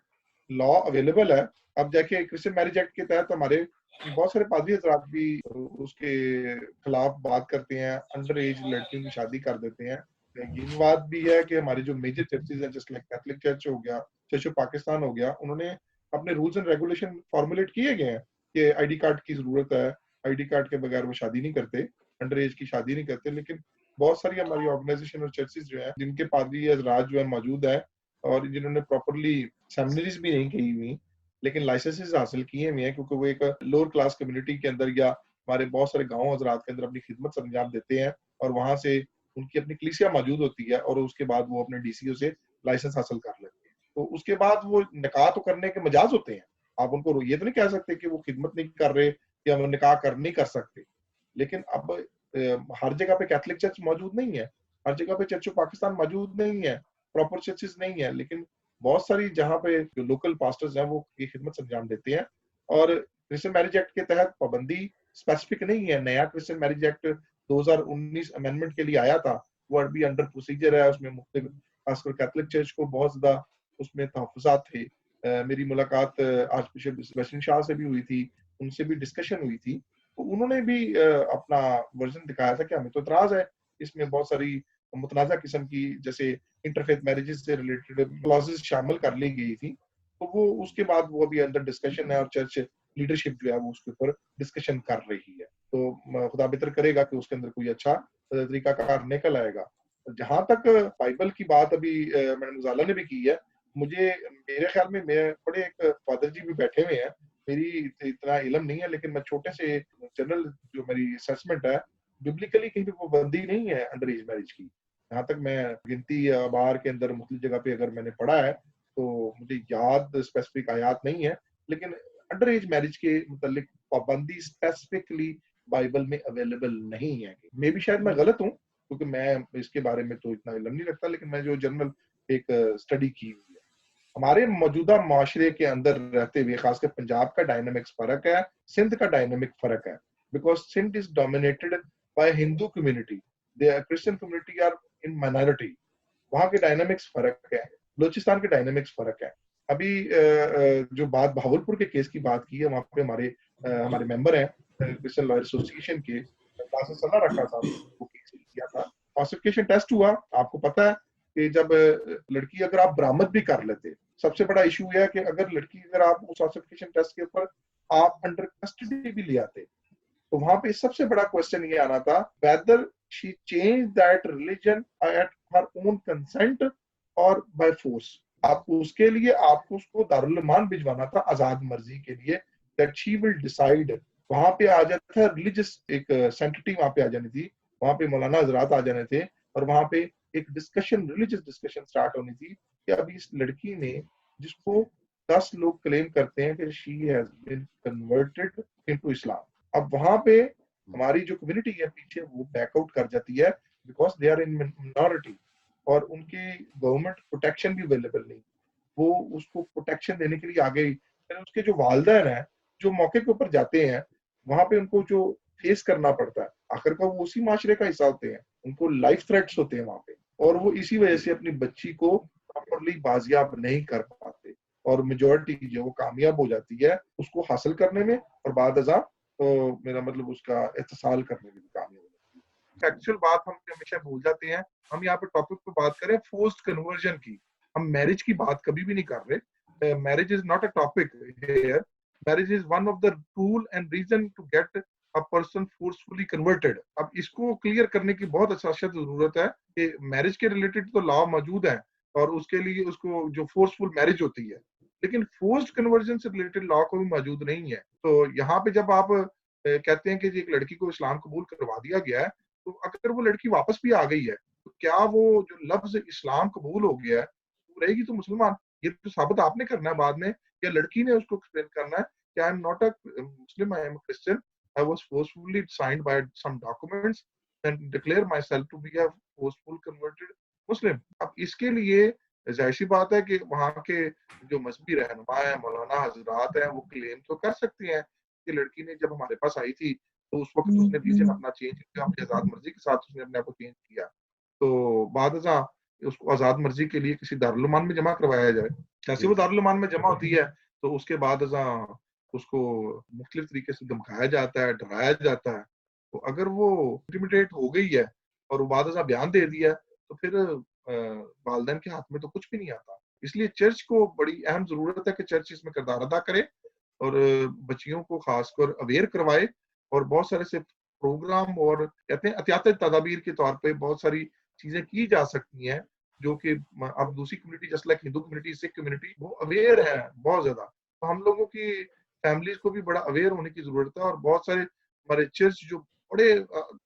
लॉ अवेलेबल है। अब देखिए क्रिश्चियन मैरिज एक्ट के तहत हमारे बहुत सारे पादरी हजरात भी उसके खिलाफ बात करते हैं, अंडर एज लड़कियों की शादी कर देते हैं। ये बात भी है कि हमारे जो मेजर चर्चेज हैं जैसे कैथलिक चर्च हो गया, चर्च ऑफ पाकिस्तान हो गया, उन्होंने अपने रूल्स एंड रेगुलेशन फॉर्मुलेट किए गए हैं कि आईडी कार्ड की जरूरत है, आईडी कार्ड के बगैर वो शादी नहीं करते, अंडर एज की शादी नहीं करते। लेकिन बहुत सारी हमारी ऑर्गेनाइजेशन और चर्चेज जो है जिनके पादरी हजरात जो है मौजूद है और जिन्होंने प्रॉपरली सेमिनरीज भी नहीं की हुई लेकिन लाइसेंसेस हासिल किए हुए हैं, क्योंकि वो एक लोअर क्लास कम्युनिटी के अंदर या हमारे बहुत सारे गाँव हजरात के अंदर अपनी खिदमत अंजाम देते हैं और वहां से उनकी अपनी कलीसिया मौजूद होती है और उसके बाद वो अपने डीसीओ से लाइसेंस हासिल कर लेते हैं। तो उसके बाद वो निकाह तो करने के मजाज होते हैं। आप उनको ये तो नहीं कह सकते कि वो खिदमत नहीं कर रहे या हम निकाह नहीं कर सकते। लेकिन अब हर जगह पे कैथलिक चर्च मौजूद नहीं है, हर जगह पे चर्च ऑफ पाकिस्तान मौजूद नहीं है, प्रॉपर चर्चेस नहीं है। लेकिन बहुत सारी जहाँ पे जो लोकल पास्टर्स हैं वो ये खिदमत अंजाम देते हैं। और क्रिश्चियन मैरिज एक्ट के तहत पाबंदी स्पेसिफिक नहीं है। नया क्रिश्चियन मैरिज एक्ट 2019 अमेंडमेंट के लिए आया था, वो अभी अंडर प्रोसीजर है। उसमें मुख्तलिफ खासकर कैथलिक चर्च को बहुत ज्यादा उसमें तहफ़्फ़ुज़ात थे। मेरी मुलाकात आर्च बिशप वेस्टन शाह से भी हुई थी, उनसे भी डिस्कशन हुई थी, तो उन्होंने भी अपना वर्जन दिखाया था कि हमें तो इतराज है, इसमें बहुत सारी मुतनाज़ा किस्म की जैसे इंटरफेथ मैरिजेस से रिलेटेड क्लॉजेस शामिल कर ली गई थी। तो वो उसके बाद वो अभी अंडर डिस्कशन है और चर्च लीडरशिप जो है वो उसके ऊपर डिस्कशन कर रही है। तो खुदा बेहतर करेगा कि उसके अंदर कोई अच्छा तरीकाकार निकल आएगा। जहां तक बाइबल की बात अभी मैडम ज़ाला ने भी की है, मुझे मेरे ख्याल में मैं बड़े एक फादर जी भी बैठे हुए हैं, मेरी इतना इल्म नहीं है लेकिन मैं छोटे से जनरल जो मेरी असेसमेंट है, बिब्लिकली कहीं भी पाबंदी नहीं है अंडर एज मैरिज की। जहाँ तक मैं गिनती या बाहर के अंदर मुख्तलिफ जगह पे अगर मैंने पढ़ा है तो मुझे याद स्पेसिफिक आयात नहीं है, लेकिन अंडर एज मैरिज के मुतालिक पाबंदी स्पेसिफिकली बाइबल में अवेलेबल नहीं है। मे भी शायद मैं गलत हूँ क्योंकि मैं इसके बारे में तो इतना इल्म नहीं रखता, लेकिन मैं जो जनरल एक स्टडी की हुई है। हमारे मौजूदा माशरे के अंदर रहते हुए खासकर पंजाब का डायनामिक्स फर्क है, सिंध का डायनामिक फर्क है, because Sindh is dominated by Hindu community, they Christian community are in minority. वहाँ के डायनामिक्स फर्क है, बलूचिस्तान के डायनामिक्स फर्क है। अभी जो बात भावलपुर के केस की बात की है, वहाँ पे हमारे मेंबर हैं क्रिश्चियन लॉयर एसोसिएशन के क्लासेस चला रखा था, वो केस किया था, क्लासिफिकेशन टेस्ट हुआ। आपको पता है कि जब लड़की अगर आप बरामद भी कर लेते, सबसे बड़ा इशू यह है कि अगर आप उस क्लासिफिकेशन टेस्ट के ऊपर आप अंडर कस्टडी भी ले आते, तो वहां पे सबसे बड़ा क्वेश्चन ये आना था whether she change that religion at her own consent और बाय फोर्स। आपको उसके लिए आपको उसको दारुल ईमान भिजवाना था आजाद मर्जी के लिए, दैट शी विल डिसाइड। वहां पे आ जाता था रिलीजियस एक सेंटिटी वहां पे आ जानी थी, वहां पे मौलाना हजरात आ जाने थे, और वहां पे एक डिस्कशन, रिलीजियस डिस्कशन स्टार्ट होनी थी कि अभी इस लड़की ने, जिसको 10 लोग क्लेम करते हैं कि she has been converted into Islam, अब वहां पे हमारी जो कम्युनिटी है पीछे वो बैकआउट कर जाती है because they are in minority, और उनकी गवर्नमेंट प्रोटेक्शन भी अवेलेबल नहीं, वो उसको प्रोटेक्शन देने के लिए आ गई। फिर उसके जो वालिदैन है जो मौके के ऊपर जाते हैं, वहां पे उनको जो फेस करना पड़ता है, आखिरकार वो उसी माशरे का हिस्सा होते हैं, उनको लाइफ थ्रेट्स होते हैं वहां पे, और वो इसी वजह से अपनी बच्ची को प्रॉपरली बाजियाब नहीं कर पाते, और मेजोरिटी जो वो कामयाब हो जाती है उसको हासिल करने में, और बाद अज़ा तो मेरा मतलब उसका इत्तिसाल करने में भी कामयाब हो जाती है। एक्चुअल बात हम हमेशा भूल जाते हैं। हम यहाँ पे टॉपिक पे बात करें फोर्स्ड कन्वर्जन की, हम मैरिज की बात कभी भी नहीं कर रहे। Marriage is not a topic here, marriage is one of the tool and reason to get a person forcefully converted. अब इसको क्लियर करने की बहुत अच्छा जरूरत है कि मैरिज के रिलेटेड तो लॉ मौजूद है, और उसके लिए उसको जो फोर्सफुल मैरिज होती है, लेकिन फोर्स्ड कन्वर्जन से रिलेटेड लॉ कोई मौजूद नहीं है। तो यहाँ पे जब आप कहते हैं कि एक लड़की को इस्लाम कबूल करवा दिया गया है, तो अगर वो लड़की वापस भी आ गई है, तो क्या वो जो लफ्ज इस्लाम कबूल हो गया है वो रहेगी तो मुसलमान? ये तो साबित आपने करना है बाद में, या लड़की ने उसको एक्सप्लेन करना है कि I am not a Muslim, I am a Christian, I was forcefully signed by some documents and declare myself to be a forceful converted Muslim. अब इसके लिए जाहिर सी बात है कि वहाँ के जो मजहबी रहनुमा है, मौलाना हजरात हैं, वो क्लेम तो कर सकते हैं कि लड़की ने जब हमारे पास आई थी तो उस वक्त उसने रीजन अपना चेंज किया, अपनी आजाद मर्जी के साथ उसने अपने आप को चेंज किया, तो बाद उसको आजाद मर्जी के लिए किसी दारुल उलूम में जमा करवाया जाए। जैसे वो दारुल उलूम में जमा होती है तो उसके बाद उसको मुख्तलिफ तरीके से धमकाया जाता है, डराया जाता है। तो अगर वो इंटिमिडेट हो गई है और वो बाद बयान दे दिया है, तो फिर वालिदैन के हाथ में तो कुछ भी नहीं आता। इसलिए चर्च को बड़ी अहम जरूरत है कि चर्च इसमें किरदार अदा करे और बच्चियों को खासकर अवेयर करवाए, और बहुत सारे से प्रोग्राम और कहते हैं एहतियाती तदाबीर के तौर पे बहुत सारी चीजें की जा सकती हैं, जो कि अब दूसरी कम्युनिटी जैसे like Hindu community, Sikh community वो अवेयर है बहुत ज्यादा। तो हम लोगों की फैमिलीज को भी बड़ा अवेयर होने की जरूरत है, और बहुत सारे हमारे चर्च जो बड़े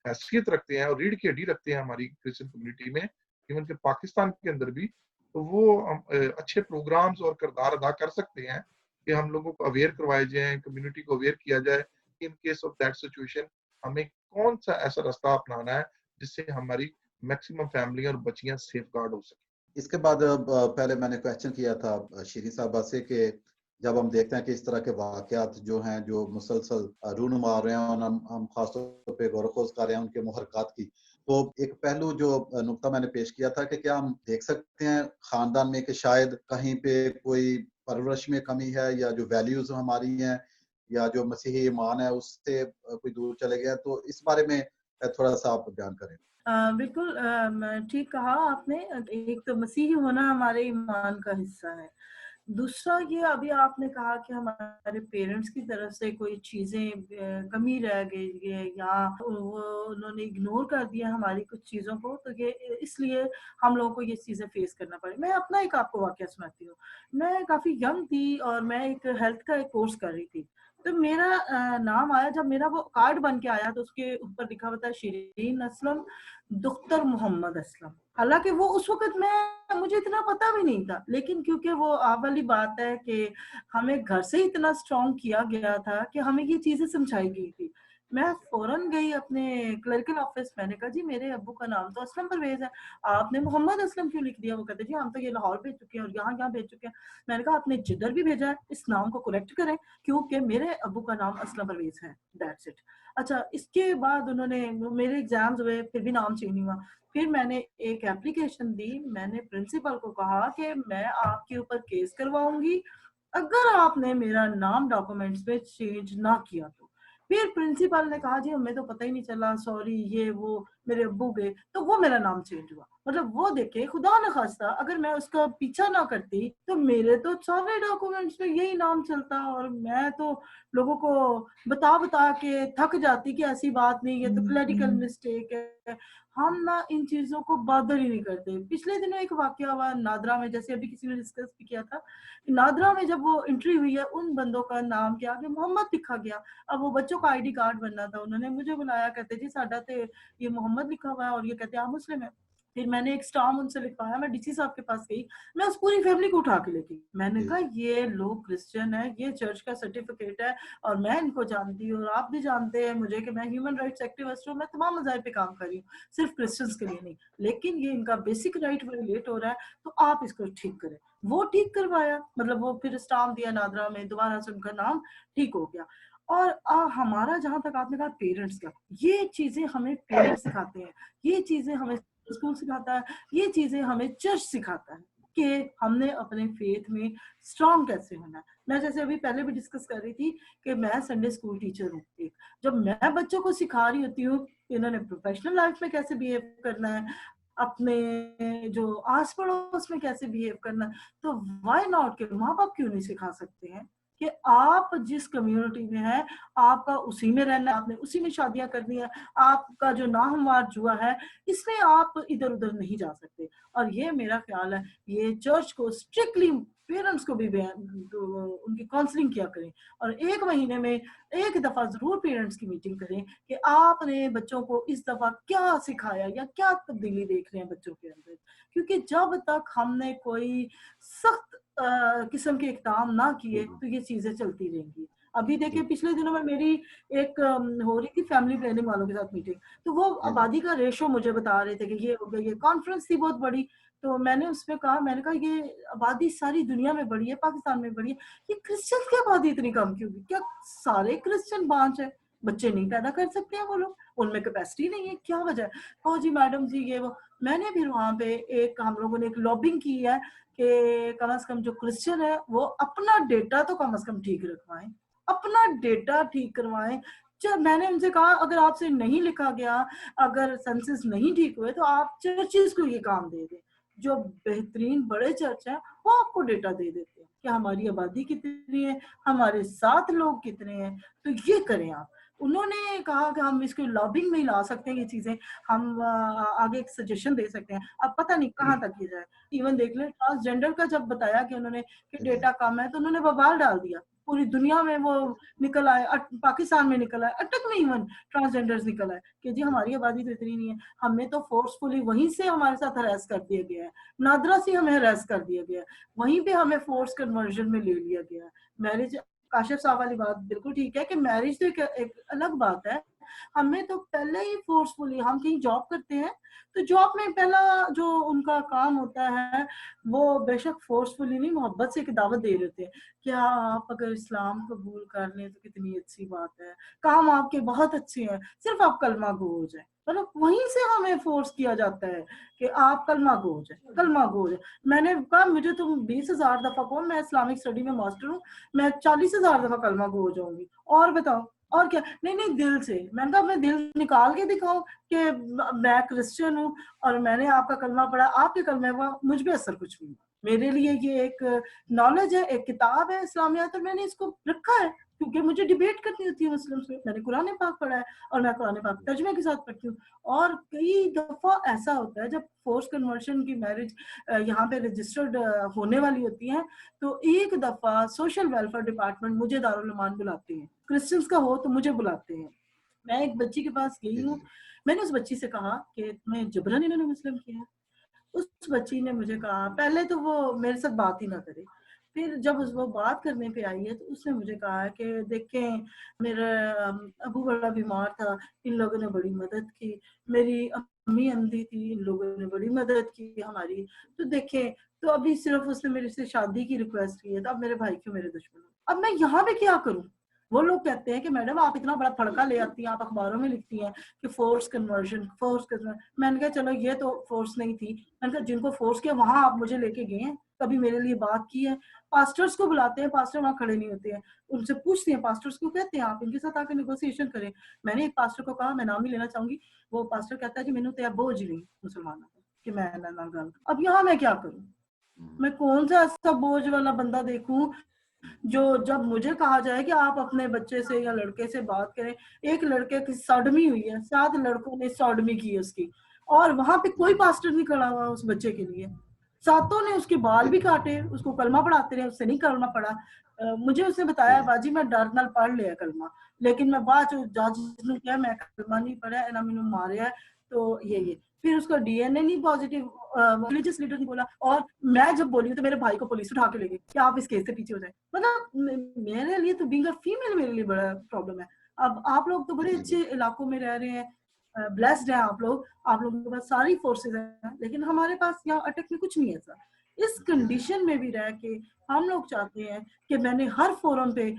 हैसियत रखते हैं और रीढ़ की हड्डी रखते हैं हमारी क्रिश्चियन कम्युनिटी में, इवन के पाकिस्तान के अंदर भी, तो वो अच्छे प्रोग्राम्स और किरदार अदा कर सकते हैं कि हम लोगों को अवेयर करवाए जाए, कम्युनिटी को अवेयर किया जाए in case of that situation हमें कौन सा ऐसा रास्ता अपनाना है जिससे हमारी मैक्सिमम फैमिली और बच्चियां सेफ गार्ड हो सके। इसके बाद पहले मैंने क्वेश्चन किया था शीरी साहबा से कि जब हम देखते हैं कि इस तरह के वाकयात जो हैं जो मुसलसल रूनुमा आ रहे हैं, और हम खासतौर पे गौर-व-खोज कर रहे हैं उनके मुहर्रकात की, तो एक पहलू जो नुक्ता मैंने पेश किया था कि क्या हम देख सकते हैं खानदान में कि शायद कहीं पे कोई परवरिश में कमी है, या जो वैल्यूज हमारी हैं या जो मसीही ईमान है उससे कोई दूर चले गया, तो इस बारे में थोड़ा सा आप बयान करें। बिल्कुल ठीक कहा आपने। एक तो मसीही होना हमारे ईमान का हिस्सा है। दूसरा ये अभी आपने कहा कि हमारे पेरेंट्स की तरफ से कोई चीज़ें कमी रह गई है, या वो उन्होंने इग्नोर कर दिया हमारी कुछ चीज़ों को, तो ये इसलिए हम लोगों को ये चीज़ें फेस करना पड़े। मैं अपना एक आपको वाकया सुनाती हूँ। मैं काफ़ी यंग थी और मैं एक हेल्थ का एक कोर्स कर रही थी। तो मेरा नाम आया, जब मेरा वो कार्ड बन के आया तो उसके ऊपर लिखा हुआ था शिरीन असलम, दुख्तर मोहम्मद असलम। हालांकि वो उस वक्त मुझे इतना पता भी नहीं था, लेकिन क्योंकि वो आप वाली बात है कि हमें घर से इतना स्ट्रॉन्ग किया गया था कि हमें ये चीजें समझाई गई थी। मैं फौरन गई अपने क्लर्कल ऑफिस, मैंने कहा जी मेरे अब्बू का नाम तो असलम परवेज है, आपने मोहम्मद असलम क्यों लिख दिया? वो कहते जी हम तो ये लाहौर भेज चुके हैं और यहाँ यहाँ भेज चुके हैं। मैंने कहा आपने जिधर भी भेजा है इस नाम को करेक्ट करें, क्योंकि मेरे अब्बू का नाम असलम परवेज है, दैट्स इट। अच्छा, इसके बाद उन्होंने, मेरे एग्जाम्स हुए, फिर भी नाम चेंज नहीं हुआ। फिर मैंने एक एप्लीकेशन दी, मैंने प्रिंसिपल को कहा कि मैं आपके ऊपर केस करवाऊंगी अगर आपने मेरा नाम डॉक्यूमेंट्स में चेंज ना किया तो। پھر پرنسپل نے کہا جی ہمیں تو پتہ ہی نہیں چلا, سوری, یہ وہ میرے ابو گئے, تو وہ میرا نام چینج ہوا. مطلب وہ دیکھے, خدا نہ خواستہ اگر میں اس کا پیچھا نہ کرتی تو میرے تو سارے ڈاکومنٹس میں یہی نام چلتا, اور میں تو لوگوں کو بتا کے تھک جاتی کہ ایسی بات نہیں, یہ تو کلیریکل مسٹیک ہے. ہم نہ ان چیزوں کو بادر ہی نہیں کرتے. پچھلے دنوں ایک واقعہ ہوا نادرا میں, جیسے ابھی کسی نے ڈسکس بھی کیا تھا, نادرا میں جب وہ انٹری ہوئی ہے, ان بندوں کا نام کے آگے محمد لکھا گیا. اب وہ بچوں کا ID کارڈ بننا تھا, انہوں نے مجھے بلایا, کہتے جی ساڈا تے یہ محمد لکھا ہوا ہے اور یہ کہتے ہیں آپ مسلم ہیں. پھر میں نے ایک اسٹام ان سے لکھوایا, میں DC صاحب کے پاس گئی, میں اس پوری فیملی کو اٹھا کے لے گئی. میں نے کہا یہ لوگ کرسچن ہیں, یہ چرچ کا سرٹیفکیٹ ہے, اور میں ان کو جانتی ہوں, اور آپ بھی جانتے ہیں مجھے کہ میں ہیومن رائٹس ایکٹیوسٹ ہوں, میں تمام مذاہب پہ کام کر رہی ہوں, صرف کرسچنس کے لیے نہیں, لیکن یہ ان کا بیسک رائٹ وائلیٹ ہو رہا ہے, تو آپ اس کو ٹھیک کریں. وہ ٹھیک کروایا, مطلب وہ پھر اسٹام دیا نادرا میں, دوبارہ سے ان کا نام ٹھیک ہو گیا. اور ہمارا جہاں تک آپ نے کہا پیرنٹس کا, یہ چیزیں ہمیں پیرنٹس سکھاتے ہیں, یہ چیزیں ہمیں اسکول سکھاتا ہے, یہ چیزیں ہمیں چرچ سکھاتا ہے کہ ہم نے اپنے فیتھ میں اسٹرانگ کیسے ہونا ہے. میں جیسے ابھی پہلے بھی ڈسکس کر رہی تھی کہ میں سنڈے اسکول ٹیچر ہوں, ایک جب میں بچوں کو سکھا رہی ہوتی ہوں کہ انہوں نے پروفیشنل لائف میں کیسے بیہیو کرنا ہے, اپنے جو آس پڑوس میں کیسے بیہیو کرنا ہے, تو وائی ناٹ کہ ماں باپ کیوں نہیں سکھا سکتے ہیں کہ آپ جس کمیونٹی میں ہیں آپ کا اسی میں رہنا ہے, آپ نے اسی میں شادیاں کرنی ہے, آپ کا جو ناہموار جوا ہے اس میں آپ ادھر ادھر نہیں جا سکتے. اور یہ میرا خیال ہے یہ چرچ کو اسٹرکٹلی پیرنٹس کو بھی ان کی کاؤنسلنگ کیا کریں, اور 1 مہینے میں 1 دفعہ ضرور پیرنٹس کی میٹنگ کریں کہ آپ نے بچوں کو اس دفعہ کیا سکھایا یا کیا تبدیلی دیکھ رہے ہیں بچوں کے اندر. کیونکہ جب تک ہم نے کوئی سخت قسم کے اقدام نہ کیے تو یہ چیزیں چلتی رہیں گی. ابھی دیکھیں پچھلے دنوں میں میری ایک ہو رہی تھی فیملی پلاننگ والوں کے ساتھ میٹنگ, تو وہ آبادی کا ریشو مجھے بتا رہے تھے کہ یہ ہو گیا, یہ کانفرنس تھی بہت بڑی, تو میں نے اس میں کہا یہ آبادی ساری دنیا میں بڑی ہے, پاکستان میں بڑی ہے, یہ کرسچن کی آبادی اتنی کم کیوں ہوگی؟ کیا سارے کرسچن بانچ ہیں, بچے نہیں پیدا کر سکتے ہیں وہ لوگ, ان میں کیپیسٹی نہیں ہے, کیا وجہ ہے؟ او جی میڈم جی یہ وہ. میں نے پھر وہاں پہ ہم لوگوں نے ایک لابنگ کی ہے کہ کم از کم جو کرسچن ہے وہ اپنا ڈیٹا تو کم از کم ٹھیک رکھوائیں, اپنا ڈیٹا ٹھیک کروائیں. جب میں نے ان سے کہا اگر آپ سے نہیں لکھا گیا, اگر سینسس نہیں ٹھیک ہوئے, تو آپ چرچز کو یہ کام دے دیں, جو بہترین بڑے چرچ ہیں وہ آپ کو ڈیٹا دے دیتے ہیں کہ ہماری آبادی کتنی ہے, ہمارے ساتھ لوگ کتنے ہیں, تو یہ کریں آپ. انہوں نے کہا کہ ہم اس کو لابنگ میں ہی لا سکتے ہیں, یہ چیزیں ہم آگے ایک سجیشن دے سکتے ہیں. اب پتہ نہیں کہاں تک یہ جائے. ایون دیکھ لیں ٹرانسجینڈر کا جب بتایا کہ انہوں نے کہ ڈیٹا کم ہے, تو انہوں نے بوال ڈال دیا, پوری دنیا میں وہ نکل آئے, پاکستان میں نکل آئے, اٹک میں ایون ٹرانسجینڈرز نکل آئے کہ جی ہماری آبادی تو اتنی نہیں ہے, ہمیں تو فورسفلی وہیں سے ہمارے ساتھ ہراس کر دیا گیا ہے, نادرا سے ہمیں ہراس کر دیا گیا ہے, وہیں پہ ہمیں فورس کنورژن میں لے لیا گیا ہے. میرج کاشف صاحب والی بات بالکل ٹھیک ہے کہ میرج تو ایک الگ بات ہے, ہمیں تو پہلے ہی فورسفلی, ہم کہیں جاب کرتے ہیں تو جاب میں پہلا جو ان کا کام ہوتا ہے وہ بے شک فورسفلی نہیں, محبت سے ایک دعوت دے دیتے ہیں, کیا آپ اگر اسلام قبول کر لیں تو کتنی اچھی بات ہے, کام آپ کے بہت اچھے ہیں, صرف آپ کلمہ گو ہو جائیں. مطلب وہیں سے ہمیں فورس کیا جاتا ہے کہ آپ کلمہ گو ہو جائیں, کلمہ گو ہو جائیں. میں نے کہا مجھے تم 20,000 دفعہ کہو, میں اسلامک اسٹڈی میں ماسٹر ہوں, میں 40,000 دفعہ کلمہ گو ہو جاؤں گی, اور بتاؤ اور کیا. نہیں دل سے. میں نے کہا میں دل نکال کے دکھاؤں کہ میں کرسچن ہوں اور میں نے آپ کا کلمہ پڑھا, آپ کے کلمے کا مجھ پہ اثر کچھ بھی نہیں. میرے لیے یہ ایک نالج ہے, ایک کتاب ہے اسلامیات, اور میں نے اس کو رکھا ہے کیونکہ مجھے ڈیبیٹ کرنی ہوتی ہے مسلم سے. میں نے قرآن پاک پڑھا ہے اور میں قرآن پاک ترجمے کے ساتھ پڑھتی ہوں. اور کئی دفعہ ایسا ہوتا ہے جب فورس کنورشن کی میرج یہاں پہ رجسٹرڈ ہونے والی ہوتی ہیں, تو ایک دفعہ سوشل ویلفیئر ڈپارٹمنٹ مجھے دارالایمان بلاتے ہیں, کرسچنس کا ہو تو مجھے بلاتے ہیں. میں ایک بچی کے پاس گئی ہوں, میں نے اس بچی سے کہا کہ تمہیں جبرن انہوں نے مسلم کیا. اس بچی نے مجھے کہا, پہلے تو وہ میرے ساتھ بات ہی نہ کرے, پھر جب وہ بات کرنے پہ آئی ہے تو اس نے مجھے کہا کہ دیکھیں میرا ابو بڑا بیمار تھا, ان لوگوں نے بڑی مدد کی, میری امی اندھی تھی, ان لوگوں نے بڑی مدد کی ہماری, تو دیکھیں تو ابھی صرف اس نے میرے سے شادی کی ریکویسٹ کی ہے, تو اب میرے بھائی کیوں میرے دشمن ہو, اب میں یہاں پہ کیا کروں. वो लोग कहते हैं कि मैडम आप इतना बड़ा फड़का ले आती हैं, आप अखबारों में लिखती हैं कि फोर्स कन्वर्जन। मैंने कहा चलो ये तो फोर्स नहीं थी, मैंने कहा जिनको फोर्स किया वहां आप मुझे लेके गए हैं, कभी मेरे लिए बात की है? पास्टर्स को बुलाते हैं, पास्टर वहां खड़े नहीं होते हैं, उनसे पूछते हैं, पास्टर्स को कहते हैं आप इनके साथ आकर नेगोशिएशन करें। मैंने एक पास्टर को कहा, मैं नाम ही लेना चाहूंगी, वो पास्टर कहता है कि मैंने तो बोझ नहीं मुसलमानों कि मैं ना गल, अब यहाँ मैं क्या करूं? मैं कौन सा ऐसा बोझ वाला बंदा देखूं जो जब मुझे कहा जाए कि आप अपने बच्चे से या लड़के से बात करें, एक लड़के की सॉडमी हुई है, 7 लड़कों ने सॉडमी की है उसकी, और वहां पे कोई पास्टर नहीं खड़ा हुआ उस बच्चे के लिए, सातों ने उसके बाल भी काटे, उसको कलमा पढ़ाते रहे, उससे नहीं कलमा पढ़ा। मुझे उसने बताया बाजी मैं डर नाल पढ़ लिया कलमा, लेकिन मैं बाद जज ने कहा मैं कलमा नहीं पढ़ा, इन्हें मैनू मारिया, तो ये फिर उसका डीएनए नहीं पॉजिटिव, रिलीजियस लीडर ने बोला, और मैं जब बोली तो मेरे भाई को पुलिस उठा के ले गई कि आप इस केस से पीछे हो जाए। मतलब मेरे लिए तो बीइंग अ फीमेल मेरे लिए बड़ा प्रॉब्लम है। अब आप लोग तो बड़े अच्छे इलाकों में रह रहे हैं, ब्लेस्ड हैं आप लोगों के पास सारी फोर्सेस हैं, लेकिन हमारे पास यहाँ अटक में कुछ नहीं है सर। इस कंडीशन में भी रह के हम लोग चाहते हैं कि मैंने हर फोरम पे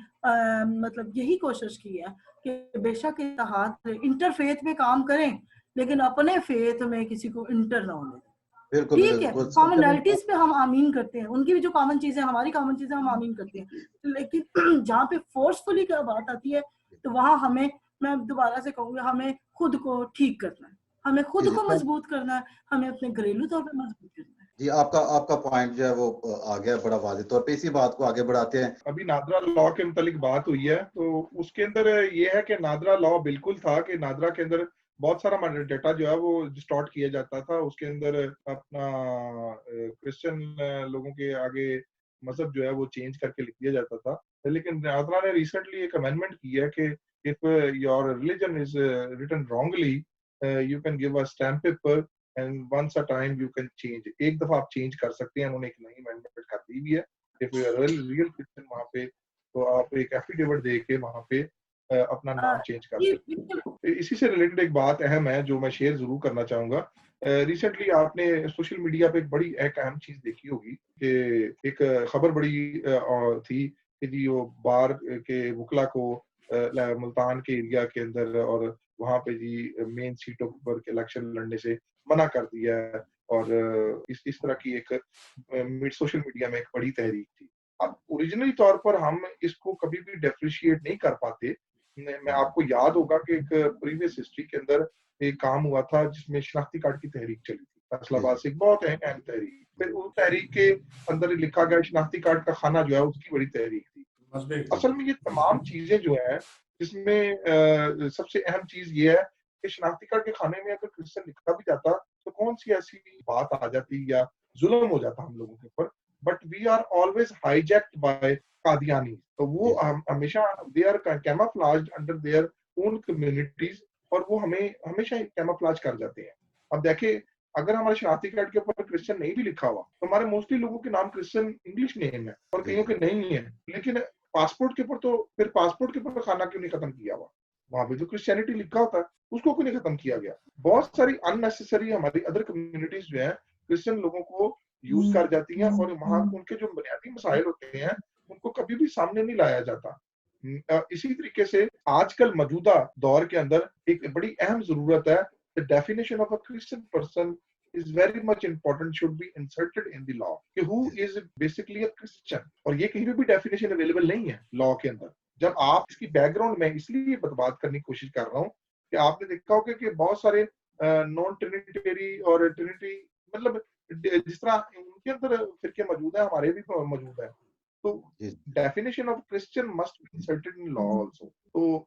मतलब यही कोशिश की है कि बेशक इत्तेहाद इंटरफेथ में काम करें, लेकिन अपने फेथ में किसी को इंटर ना होने दें। ठीक है, कॉमनैलिटीज पे हम आमीन करते हैं, उनकी भी जो कॉमन चीजें हमारी कॉमन चीजें हम आमीन करते हैं, लेकिन जहाँ पे फोर्सफुली का बात आती है तो वहां हमें, मैं दोबारा से कहूंगा, हमें खुद को ठीक करना है, हमें खुद को मजबूत करना है, हमें अपने घरेलू तौर पे मजबूत करना है। जी, आपका पॉइंट जो है वो आ गया बड़ा वाज़ेह तौर पे। इसी बात को आगे बढ़ाते हैं। अभी नादरा लॉ के मुतालिक बात हुई है, तो उसके अंदर ये है कि नादरा लॉ बिल्कुल था कि नादरा के अंदर बहुत सारा डेटा जो है वो डिस्टॉर्ट किया जाता था, उसके अंदर अपना क्रिश्चियन लोगों के आगे मजहब जो है वो चेंज करके लिख दिया जाता था। लेकिन नादरा ने रिसेंटली एक अमेंडमेंट की है कि if your religion is written wrongly you can give a stamp paper and once a time you can change, एक दफा आप चेंज कर सकते हैं। उन्होंने एक नई अमेंडमेंट कर दी भी है, if you are real Christian वहां पे तो आप एक एफिडेविट दे के वहां पे अपना नाम चेंज कर सकते हैं। इसी से रिलेटेड एक बात अहम है जो मैं शेयर जरूर करना चाहूंगा। रिसेंटली आपने सोशल मीडिया पे एक बड़ी एक अहम चीज देखी होगी कि एक खबर बड़ी थी कि जी वो बार के वकला को मुल्तान के एरिया के अंदर और वहां पे जी मेन सीटों पर इलेक्शन लड़ने से मना कर दिया है, और इस तरह की एक सोशल मीडिया में एक बड़ी तहरीक थी। अब ओरिजिनली तौर पर हम इसको कभी भी डेप्रिशिएट नहीं कर पाते। मैं आपको याद होगा कि एक प्रीवियस हिस्ट्री के अंदर एक काम हुआ था जिसमें शनाख्ती कार्ड की तहरीक चली थी, फैसलाबाद से एक बहुत अहम तहरीक। फिर उस तहरीक के अंदर लिखा गया शनाख्ती कार्ड का खाना जो है उसकी बड़ी तहरीक थी। असल में ये तमाम चीजें जो है जिसमें सबसे अहम चीज ये है कि शनाख्ती कार्ड के खाने में अगर क्रिश्चियन लिखा भी जाता तो कौन सी ऐसी बात आ जाती या जुल्म हो जाता हम लोगों के ऊपर। But we are always hijacked by Qadiani, तो वो हमेशा they are camouflaged under their own communities, और वो हमें हमेशा कैमोफ्लेज कर जाते हैं। अब देखिए अगर हमारे शनाख्ती कार्ड के ऊपर क्रिश्चियन नहीं भी लिखा हुआ तो हमारे मोस्टली लोगों के नाम क्रिश्चियन इंग्लिश नेम है और कईयों के नहीं है, लेकिन पासपोर्ट के ऊपर तो फिर पासपोर्ट के ऊपर खाना क्यों नहीं खत्म किया हुआ, वहां पे जो क्रिश्चियनिटी लिखा होता है उसको क्यों नहीं खत्म किया गया। बहुत सारी अननेसेसरी हमारी अदर कम्युनिटीज जो है क्रिश्चियन लोगों को यूज कर जाती हैं, और वहां उनके जो बुनियादी मसाइल होते हैं उनको कभी भी सामने नहीं लाया जाता। इसी तरीके से आजकल मौजूदा दौर के अंदर एक बड़ी अहम जरूरत है, the definition of a Christian person is very much important, should be inserted in the law कि who is basically a Christian, और ये कहीं पे भी डेफिनेशन अवेलेबल नहीं है लॉ के अंदर। जब आप इसकी बैकग्राउंड में इसलिए बात करने की कोशिश कर रहा हूँ कि आपने देखा होगा कि बहुत सारे नॉन ट्रिनिटेरी और ट्रिनिटी मतलब जिस तरह उनके अंदर फिरके मौजूद है हमारे भी मौजूद है, तो definition of Christian must be inserted in law also. तो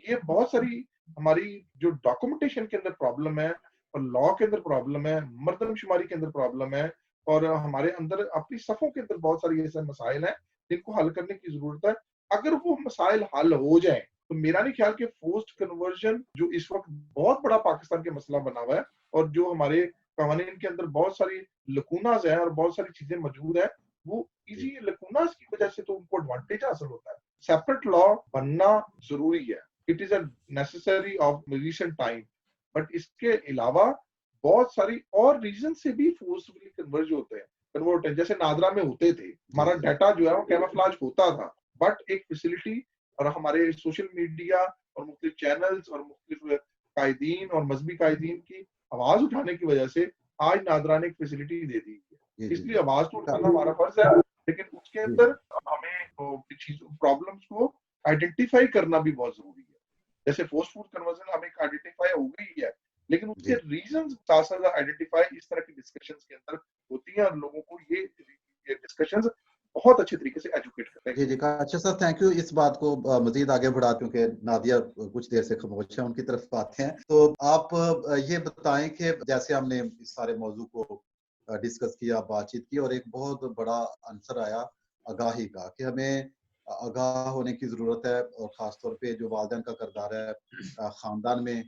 ये बहुत सारी हमारी जो डॉक्यूमेंटेशन के अंदर प्रॉब्लम है और लॉ के अंदर प्रॉब्लम है, मर्दमशुमारी के अंदर प्रॉब्लम है, और हमारे अंदर अपनी सफों के अंदर बहुत सारी ऐसे मसाइल हैं जिनको हल करने की जरूरत है। अगर वो मसाइल हल हो जाए तो मेरा नहीं ख्याल कि फोर्स्ड कन्वर्जन जो इस वक्त बहुत बड़ा पाकिस्तान के मसला बना हुआ है और जो हमारे कानून के अंदर बहुत सारी लकूनाज हैं और बहुत सारी चीजें मौजूद है, वो इसी लकूनाज की वजह से तो उनको एडवांटेज हासिल होता है। सेपरेट लॉ बनना जरूरी है, it is a necessary of recent time, but इसके अलावा बहुत सारी और रीजन से भी फोर्सफुली कन्वर्ट है, जैसे नादरा में होते थे, हमारा डाटा जो है वो कैमोफ्लेज होता था, बट एक फैसिलिटी اور ہمارے سوشل میڈیا اور مختلف چینلز اور مختلف قائدین اور مذہبی قائدین کی آواز اٹھانے کی وجہ سے آج ناظران ایک فیسلٹی دے دی ہے. اس لیے آواز تو اٹھانا ہمارا فرض ہے, لیکن اس کے اندر ہمیں پرابلمس کو آئیڈینٹیفائی کرنا بھی بہت ضروری ہے. جیسے پوسٹ فوڈ کنورژن ہمیں آئیڈینٹیفائی ہو گئی ہے, لیکن اس کے ریزنز ساتھ ساتھ آئیڈینٹیفائی اس طرح کی ڈسکشنز کے اندر ہوتی ہیں, اور لوگوں کو یہ ڈسکشنز بہت اچھے طریقے سے ایجوکیٹ کرتے ہیں. جی اچھا سر, تھینک یو. اس بات کو مزید آگے بڑھا, کیونکہ نادیہ کچھ دیر سے خاموش ہے, ان کی طرف آتے ہیں. تو آپ یہ بتائیں کہ جیسے ہم نے اس سارے موضوع کو ڈسکس کیا, بات چیت کی, اور ایک بہت بڑا عنصر آیا آگاہی کا, کہ ہمیں آگاہ ہونے کی ضرورت ہے, اور خاص طور پہ جو والدین کا کردار ہے, خاندان میں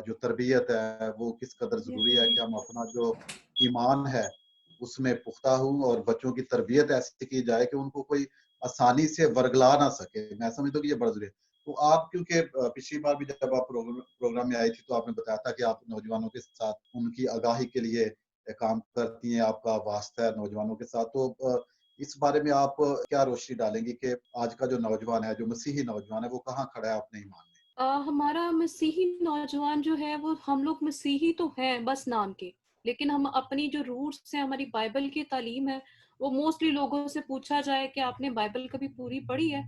جو تربیت ہے وہ کس قدر ضروری ہے, کہ ہم اپنا جو ایمان ہے اس میں پختہ ہوں, اور بچوں کی تربیت ایسی کی جائے کہ ان کو کوئی آسانی سے ورگلا نہ سکے. میں سمجھتا ہوں کہ یہ بڑا ضروری ہے. تو آپ کیونکہ پچھلی بار بھی جب آپ پروگرام میں آئی تھی تو آپ نے بتایا تھا کہ آپ نوجوانوں کے ساتھ ان کی آگاہی کے لیے کام کرتی ہیں, آپ کا واسطہ ہے نوجوانوں کے ساتھ. تو اس بارے میں آپ کیا روشنی ڈالیں گی کہ آج کا جو نوجوان ہے, جو مسیحی نوجوان ہے, وہ کہاں کھڑا ہے اپنے ایمان میں؟ ہمارا مسیحی نوجوان جو ہے وہ, ہم لوگ مسیحی تو ہیں بس نام کے, لیکن ہم اپنی جو روٹس ہیں, ہماری بائبل کی تعلیم ہے, وہ موسٹلی لوگوں سے پوچھا جائے کہ آپ نے بائبل کبھی پوری پڑھی ہے,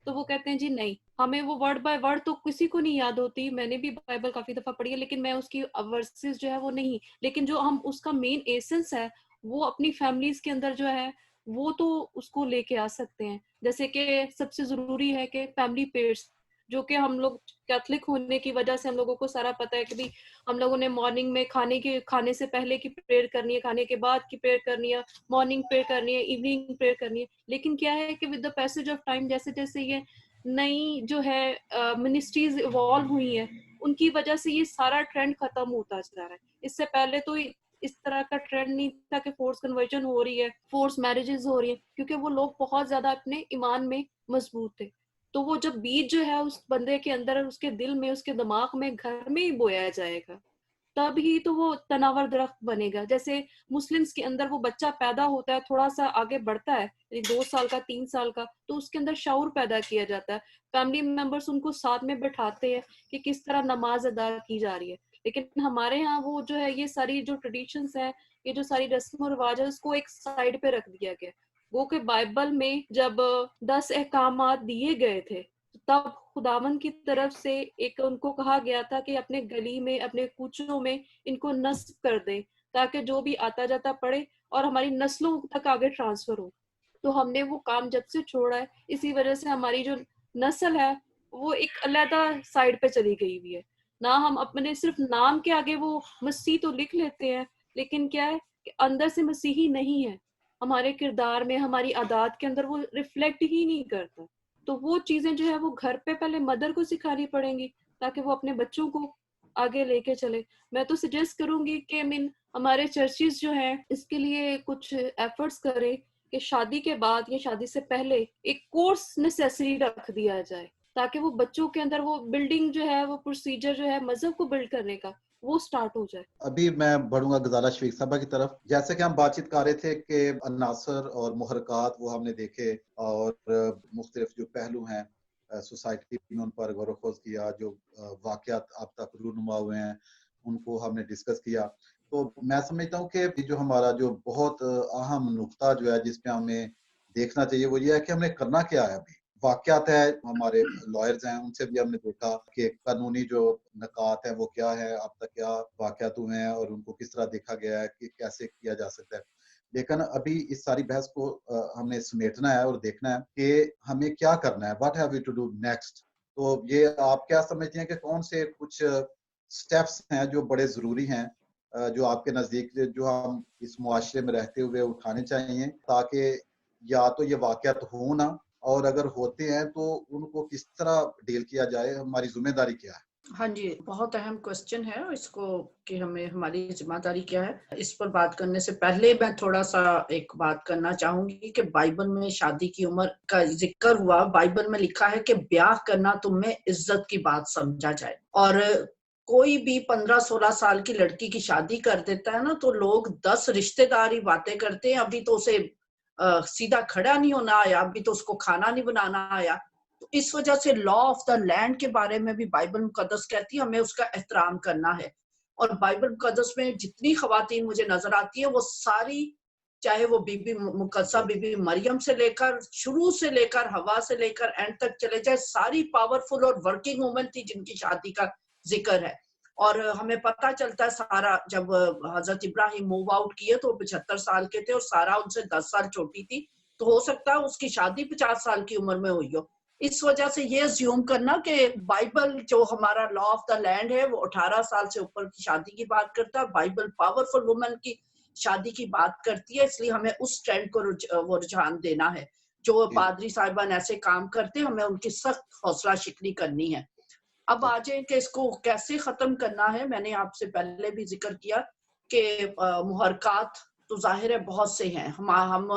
تو وہ کہتے ہیں جی نہیں. ہمیں وہ ورڈ بائی ورڈ تو کسی کو نہیں یاد ہوتی. میں نے بھی بائبل کافی دفعہ پڑھی ہے, لیکن میں اس کی ورسز جو ہے وہ نہیں, لیکن جو ہم اس کا مین ایسنس ہے وہ اپنی فیملیز کے اندر جو ہے وہ تو اس کو لے کے آ سکتے ہیں. جیسے کہ سب سے ضروری ہے کہ فیملی پیئرس, جو کہ ہم لوگ کیتھولک ہونے کی وجہ سے ہم لوگوں کو سارا پتہ ہے کہ بھی ہم لوگوں نے مارننگ میں کھانے سے پہلے کی پریئر کرنی ہے, کھانے کے بعد کی پریئر کرنی ہے, مارننگ پریئر کرنی ہے, ایوننگ پریئر کرنی ہے. لیکن کیا ہے کہ with the passage of time, جیسے جیسے یہ نئی جو ہے منسٹریز ایوالو ہوئی ہیں, ان کی وجہ سے یہ سارا ٹرینڈ ختم ہوتا جا رہا ہے. اس سے پہلے تو اس طرح کا ٹرینڈ نہیں تھا کہ فورس کنورژن ہو رہی ہے, فورس میرجز ہو رہی ہیں, کیونکہ وہ لوگ بہت زیادہ اپنے ایمان میں مضبوط تھے. تو وہ جب بیج جو ہے اس بندے کے اندر, اس کے دل میں, اس کے دماغ میں گھر میں ہی بویا جائے گا, تب ہی تو وہ تناور درخت بنے گا. جیسے مسلمس کے اندر وہ بچہ پیدا ہوتا ہے, تھوڑا سا آگے بڑھتا ہے, 2 سال کا 3 سال کا, تو اس کے اندر شعور پیدا کیا جاتا ہے. فیملی ممبرس ان کو ساتھ میں بٹھاتے ہیں کہ کس طرح نماز ادا کی جا رہی ہے. لیکن ہمارے ہاں وہ جو ہے, یہ ساری جو ٹریڈیشنس ہیں, یہ جو ساری رسم و رواج ہے, اس کو ایک سائڈ پہ رکھ دیا گیا. وہ کہ بائبل میں جب 10 احکامات دیے گئے تھے, تب خداوند کی طرف سے ایک ان کو کہا گیا تھا کہ اپنے گلی میں, اپنے کوچوں میں ان کو نصب کر دیں, تاکہ جو بھی آتا جاتا پڑھے اور ہماری نسلوں تک آگے ٹرانسفر ہو. تو ہم نے وہ کام جب سے چھوڑا ہے, اسی وجہ سے ہماری جو نسل ہے وہ ایک علیحدہ سائڈ پہ چلی گئی ہوئی ہے. نہ ہم اپنے صرف نام کے آگے وہ مسیح تو لکھ لیتے ہیں, لیکن کیا ہے کہ اندر سے مسیحی نہیں ہے, ہمارے کردار میں, ہماری عادات کے اندر وہ ریفلیکٹ ہی نہیں کرتا. تو وہ چیزیں جو ہے وہ گھر پہ پہلے مدر کو سکھانی پڑیں گی, تاکہ وہ اپنے بچوں کو آگے لے کے چلے. میں تو سجیسٹ کروں گی کہ ہمارے چرچز جو ہیں اس کے لیے کچھ ایفرٹس کریں کہ شادی کے بعد یا شادی سے پہلے ایک کورس نیسیسری رکھ دیا جائے, تاکہ وہ بچوں کے اندر وہ بلڈنگ جو ہے, وہ پروسیجر جو ہے مذہب کو بلڈ کرنے کا, وہ سٹارٹ ہو جائے. ابھی میں بڑھوں گا غزالہ شفیق صاحبہ کی طرف. جیسے کہ ہم بات چیت کر رہے تھے کہ عناصر اور محرکات وہ ہم نے دیکھے, اور مختلف جو پہلو ہیں سوسائٹی میں ان پر غور و خوض کیا, جو واقعات اب تک رونما ہوئے ہیں ان کو ہم نے ڈسکس کیا. تو میں سمجھتا ہوں کہ جو ہمارا جو بہت اہم نقطہ جو ہے جس پہ ہمیں دیکھنا چاہیے وہ یہ ہے کہ ہم نے کرنا کیا ہے. ابھی واقعات ہے, ہمارے لائرز ہیں, ان سے بھی ہم نے دیکھا کہ قانونی جو نکات ہیں وہ کیا ہے, اب تک کیا واقعات ہوئے ہیں اور ان کو کس طرح دیکھا گیا ہے کہ کیسے کیا جا سکتا ہے. لیکن ابھی اس ساری بحث کو ہم نے سمیٹنا ہے اور دیکھنا ہے کہ ہمیں کیا کرنا ہے, what have we to do next. تو یہ آپ کیا سمجھتے ہیں کہ کون سے کچھ سٹیپس ہیں جو بڑے ضروری ہیں, جو آپ کے نزدیک جو ہم اس معاشرے میں رہتے ہوئے اٹھانے چاہیے, تاکہ یا تو یہ واقعات ہوں نہ, اور اگر ہوتے ہیں تو ان کو کس طرح ڈیل کیا جائے, ہماری ذمہ داری کیا ہے؟ ہاں جی, بہت اہم کوسچن ہے اس کو کہ ہمیں ہماری ذمہ داری کیا ہے. اس پر بات کرنے سے پہلے میں تھوڑا سا ایک بات کرنا چاہوں گی کہ بائبل میں شادی کی عمر کا ذکر ہوا. بائبل میں لکھا ہے کہ بیاہ کرنا تم میں عزت کی بات سمجھا جائے, اور کوئی بھی 15-16 سال کی لڑکی کی شادی کر دیتا ہے نا, تو لوگ 10 رشتے داری باتیں کرتے ہیں, ابھی تو اسے سیدھا کھڑا نہیں ہونا آیا, ابھی تو اس کو کھانا نہیں بنانا آیا. تو इस वजह से लॉ ऑफ द लैंड के बारे में भी बाइबल मुकद्दस कहती है हमें उसका एहतराम करना है। और बाइबल मुकद्दस में जितनी खवातीन मुझे नजर आती है वो सारी, चाहे वो बीबी मुकद्दसा बीबी मरियम से लेकर शुरू से लेकर हवा से लेकर एंड तक चले जाए, सारी पावरफुल और वर्किंग वुमन थी जिनकी शादी का जिक्र है। और हमें पता चलता है सारा, जब हजरत इब्राहिम मूव आउट किए तो 75 साल के थे और सारा उनसे 10 साल छोटी थी, तो हो सकता है उसकी शादी 50 साल की उम्र में हुई हो। इस वजह से ये अज्यूम करना कि बाइबल जो हमारा लॉ ऑफ द लैंड है वो 18 साल से ऊपर की शादी की बात करता है, बाइबल पावरफुल वुमन की शादी की बात करती है, इसलिए हमें उस ट्रेंड को वो रुझान देना है। जो पादरी साहिबान ऐसे काम करते हैं हमें उनकी सख्त हौसला शिकनी करनी है। अब आ जाए कि इसको कैसे खत्म करना है। मैंने आपसे पहले भी जिक्र किया कि मुहरकात तो जाहिर है बहुत से हैं। हम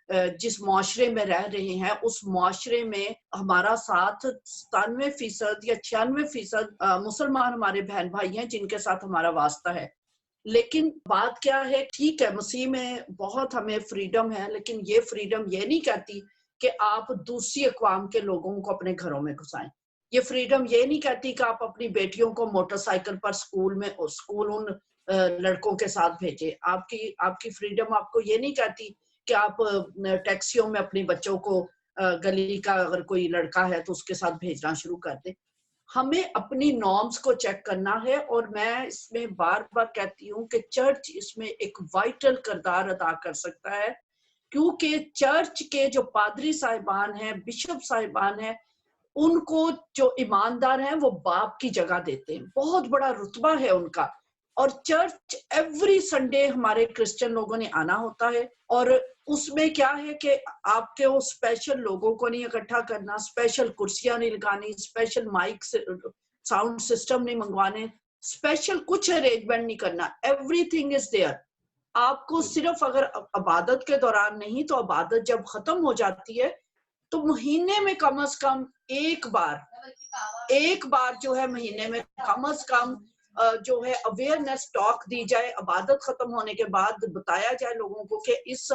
जिस मुआशरे में रह रहे हैं उस मुआशरे में हमारा साथ 97% या 96% मुसलमान हमारे बहन भाई हैं जिनके साथ हमारा वास्ता है। लेकिन बात क्या है, ठीक है मसीह में बहुत हमें फ्रीडम है, लेकिन ये फ्रीडम ये नहीं कहती कि आप दूसरी अक़वाम के लोगों को अपने घरों में घुसाएं। ये फ्रीडम ये नहीं कहती कि आप अपनी बेटियों को मोटरसाइकिल पर स्कूल उन लड़कों के साथ भेजें। आपकी फ्रीडम आपको ये नहीं कहती कि आप टैक्सियों में अपने बच्चों को गली का अगर कोई लड़का है तो उसके साथ भेजना शुरू कर दे। हमें अपनी नॉर्म्स को चेक करना है और मैं इसमें बार बार कहती हूँ कि चर्च इसमें एक वाइटल किरदार अदा कर सकता है, क्योंकि चर्च के जो पादरी साहिबान हैं, बिशप साहिबान हैं, उनको जो ईमानदार हैं वो बाप की जगह देते हैं, बहुत बड़ा रुतबा है उनका। और चर्च एवरी संडे हमारे क्रिश्चियन लोगों ने आना होता है और उसमें क्या है कि आपके वो स्पेशल लोगों को नहीं इकट्ठा करना, स्पेशल कुर्सियां नहीं लगानी, स्पेशल माइक साउंड सिस्टम नहीं मंगवाने, स्पेशल कुछ अरेंजमेंट नहीं करना, एवरीथिंग इज देयर। आपको सिर्फ अगर इबादत के दौरान नहीं तो इबादत जब खत्म हो जाती है तो महीने में कम से कम एक बार जो है महीने में कम से कम जो है अवेयरनेस टॉक दी जाए। इबादत खत्म होने के बाद बताया जाए लोगों को कि इस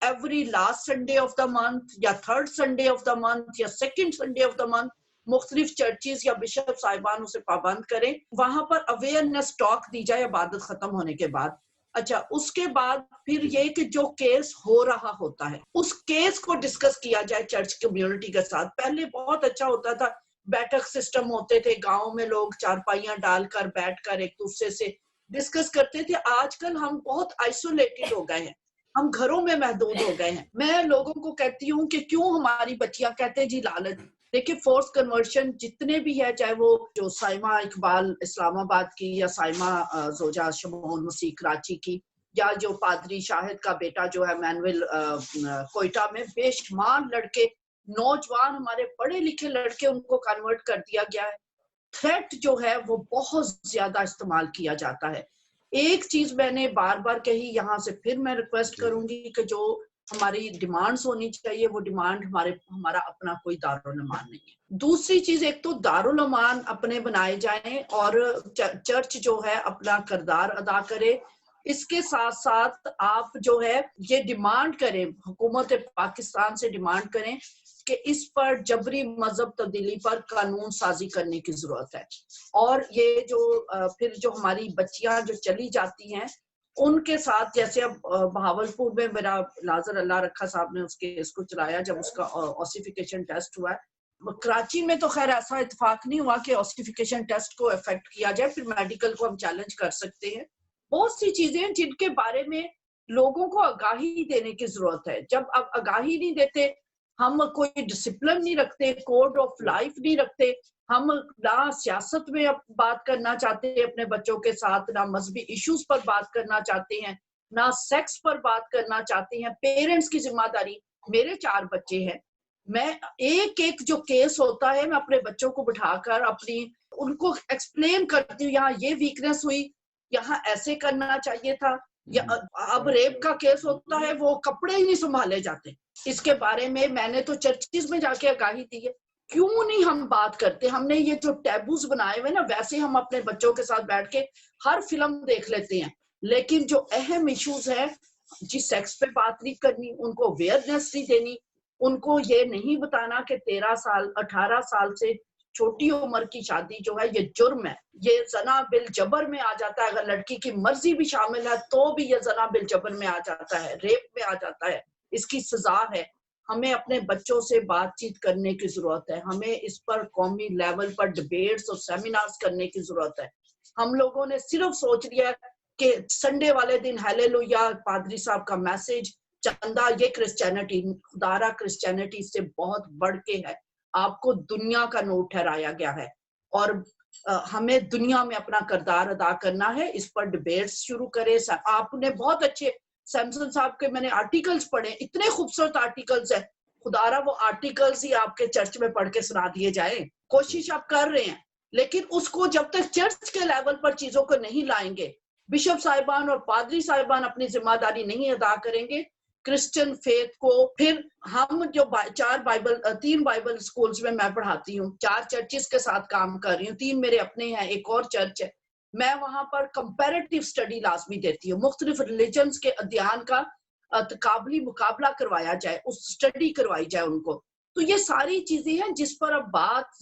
every last Sunday of the month या third Sunday of the month या second Sunday of the month मुख्तलिफ चर्चेस या बिशप साहिबान उसे पाबंद करें, वहां पर अवेयरनेस टॉक दी जाए इबादत खत्म होने के बाद। अच्छा, उसके बाद फिर ये कि जो केस हो रहा होता है उस केस को डिस्कस किया जाए चर्च कम्युनिटी के साथ। पहले बहुत अच्छा होता था, बैठक सिस्टम होते थे, गांव में लोग चारपाइयां डालकर बैठकर एक दूसरे से डिस्कस करते थे। आजकल हम बहुत आइसोलेटेड हो गए हैं, हम घरों में महदूद हो गए हैं। मैं लोगों को कहती हूँ कि क्यों हमारी बच्चियां कहते हैं जी लालच। देखिए फोर्स कन्वर्शन जितने भी है, चाहे वो जो साइमा इकबाल इस्लामाबाद की या साइमा जोजा शमोन मसीह कराची की, या जो पादरी शाहिद का बेटा जो है मैनुअल कोयटा में, बेशुमार लड़के नौजवान हमारे पढ़े लिखे लड़के उनको कन्वर्ट कर दिया गया है। थ्रेट जो है वो बहुत ज्यादा इस्तेमाल किया जाता है। एक चीज मैंने बार बार कही, यहाँ से फिर मैं रिक्वेस्ट करूंगी कि जो हमारी डिमांड्स होनी चाहिए वो डिमांड हमारा अपना कोई दारुल अमान नहीं है। दूसरी चीज, एक तो दारुल अमान अपने बनाए जाएं और चर्च जो है अपना किरदार अदा करे। इसके साथ साथ आप जो है ये डिमांड करें, हुकूमत पाकिस्तान से डिमांड करें कि इस पर जबरी मजहब तब्दीली पर कानून साजी करने की जरूरत है। और ये जो फिर जो हमारी बच्चियां जो चली जाती हैं उनके साथ, जैसे अब बहावलपुर में मेरा लाजर अल्लाह रखा साहब ने इसको चलाया जब उसका ऑसिफिकेशन टेस्ट हुआ है। कराची में तो खैर ऐसा इत्तेफाक नहीं हुआ कि ऑसिफिकेशन टेस्ट को इफेक्ट किया जाए, फिर मेडिकल को हम चैलेंज कर सकते हैं। बहुत सी चीजें हैं जिनके बारे में लोगों को आगाही देने की जरूरत है। जब अब आगाही नहीं देते, हम कोई डिसिप्लिन नहीं रखते, कोड ऑफ लाइफ नहीं रखते, हम ना सियासत में अब बात करना चाहते हैं अपने बच्चों के साथ, ना मजहबी इश्यूज पर बात करना चाहते हैं, ना सेक्स पर बात करना चाहते हैं। पेरेंट्स की जिम्मेदारी, मेरे 4 बच्चे हैं, मैं एक जो केस होता है मैं अपने बच्चों को बिठाकर उनको एक्सप्लेन करती हूँ, यहाँ ये वीकनेस हुई, यहाँ ऐसे करना चाहिए था। या अब रेप का केस होता है, वो कपड़े ही नहीं संभाले जाते। इसके बारे में मैंने तो चर्चिस में जाके आगाही दी है। क्यों नहीं हम बात करते? हमने ये जो टैबूज बनाए हुए ना, वैसे हम अपने बच्चों के साथ बैठ के हर फिल्म देख लेते हैं, लेकिन जो अहम इश्यूज है, जिस सेक्स पे बात नहीं करनी, उनको अवेयरनेस नहीं देनी, उनको ये नहीं बताना कि 13 साल 18 साल से छोटी उम्र की शादी जो है ये जुर्म है, ये जना बिल जबर में आ जाता है। अगर लड़की की मर्जी भी शामिल है तो भी ये जना बिल जबर में आ जाता है, रेप में आ जाता है, इसकी सजा है। हमें अपने बच्चों से बातचीत करने की जरूरत है, हमें इस पर कौमी लेवल पर डिबेट्स और सेमिनार्स करने की जरूरत है। हम लोगों ने सिर्फ सोच लिया कि संडे वाले दिन हालेलुया पादरी साहब का मैसेज, चंदा, ये क्रिश्चियनिटी, खुदारा क्रिश्चियनिटी से बहुत बढ़ के है। आपको दुनिया का नोट ठहराया गया है और हमें दुनिया में अपना किरदार अदा करना है। इस पर डिबेट्स शुरू करें। आपने बहुत अच्छे सैमसन साहब के मैंने आर्टिकल्स पढ़े, इतने खूबसूरत आर्टिकल्स है। खुदारा वो आर्टिकल्स ही आपके चर्च में पढ़ के सुना दिए जाए। कोशिश आप कर रहे हैं, लेकिन उसको जब तक चर्च के लेवल पर चीजों को नहीं लाएंगे, बिशप साहिबान और पादरी साहिबान अपनी जिम्मेदारी नहीं अदा करेंगे क्रिश्चियन फेथ को, फिर हम जो 3 बाइबल स्कूल्स में मैं पढ़ाती हूँ, 4 चर्चिस के साथ काम कर रही हूँ, 3 मेरे अपने हैं, एक और चर्च है। मैं वहां पर कंपैरेटिव स्टडी लाजमी देती हूँ, मुख्तलिफ रिलीजन्स के अध्ययन का तकाबली मुकाबला करवाया जाए, उस स्टडी करवाई जाए उनको। तो ये सारी चीजें हैं जिस पर अब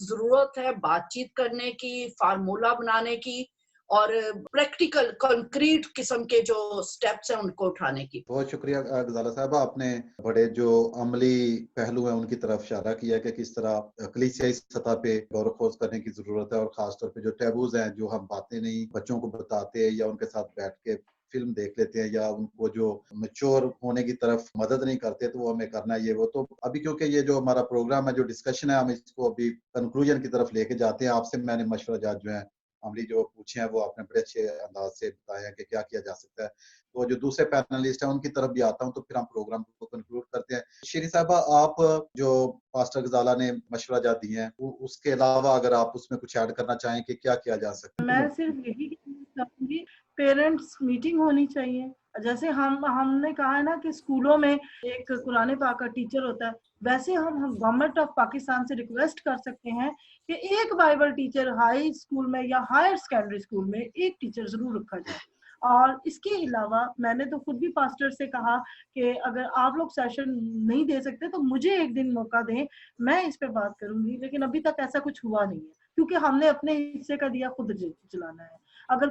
जरूरत है बातचीत करने की, फार्मूला बनाने की और प्रैक्टिकल कंक्रीट किस्म के जो स्टेप्स हैं उनको उठाने की। बहुत शुक्रिया गजाला साहब, आपने बड़े जो अमली पहलू हैं उनकी तरफ इशारा किया कि किस तरह कलीसियाई सतह पे गौर खोज करने की जरूरत है, और खासतौर पे जो टैबूज हैं, जो हम बातें नहीं बच्चों को बताते या उनके साथ बैठ के फिल्म देख लेते हैं या उनको जो मैच्योर होने की तरफ मदद नहीं करते, तो वो हमें करना है। ये वो तो अभी क्योंकि ये जो हमारा प्रोग्राम है, जो डिस्कशन है, हम इसको अभी कंक्लूजन की तरफ लेके जाते हैं। आपसे मैंने मशवरा जात जो है अमली जो पूछे हैं वो आपने बड़े अच्छे अंदाज से बताया कि क्या किया जा सकता है। तो जो दूसरे पैनलिस्ट हैं उनकी तरफ भी आता हूं, तो फिर हम प्रोग्राम को कंक्लूड करते हैं। शेरी साहबा, आप जो पास्टर गजाला ने मशवरा जात दिए हैं, उसके अलावा अगर आप उसमें कुछ ऐड करना चाहें कि क्या किया जा सकता है। मैं सिर्फ यही कहना चाहूंगी, पेरेंट्स मीटिंग होनी चाहिए। जैसे हमने कहा है ना कि स्कूलों में एक कुरान पाक का टीचर होता है, वैसे हम गवर्नमेंट ऑफ पाकिस्तान से रिक्वेस्ट कर सकते हैं कि एक बाइबल टीचर हाई स्कूल में या हायर सेकेंडरी स्कूल में एक टीचर जरूर रखा जाए। और इसके अलावा मैंने तो खुद भी पास्टर से कहा कि अगर आप लोग सेशन नहीं दे सकते तो मुझे एक दिन मौका दें, मैं इस पे बात करूंगी। लेकिन अभी तक ऐसा कुछ हुआ नहीं है, क्योंकि हमने अपने हिस्से का दिया खुद चलाना है। अगर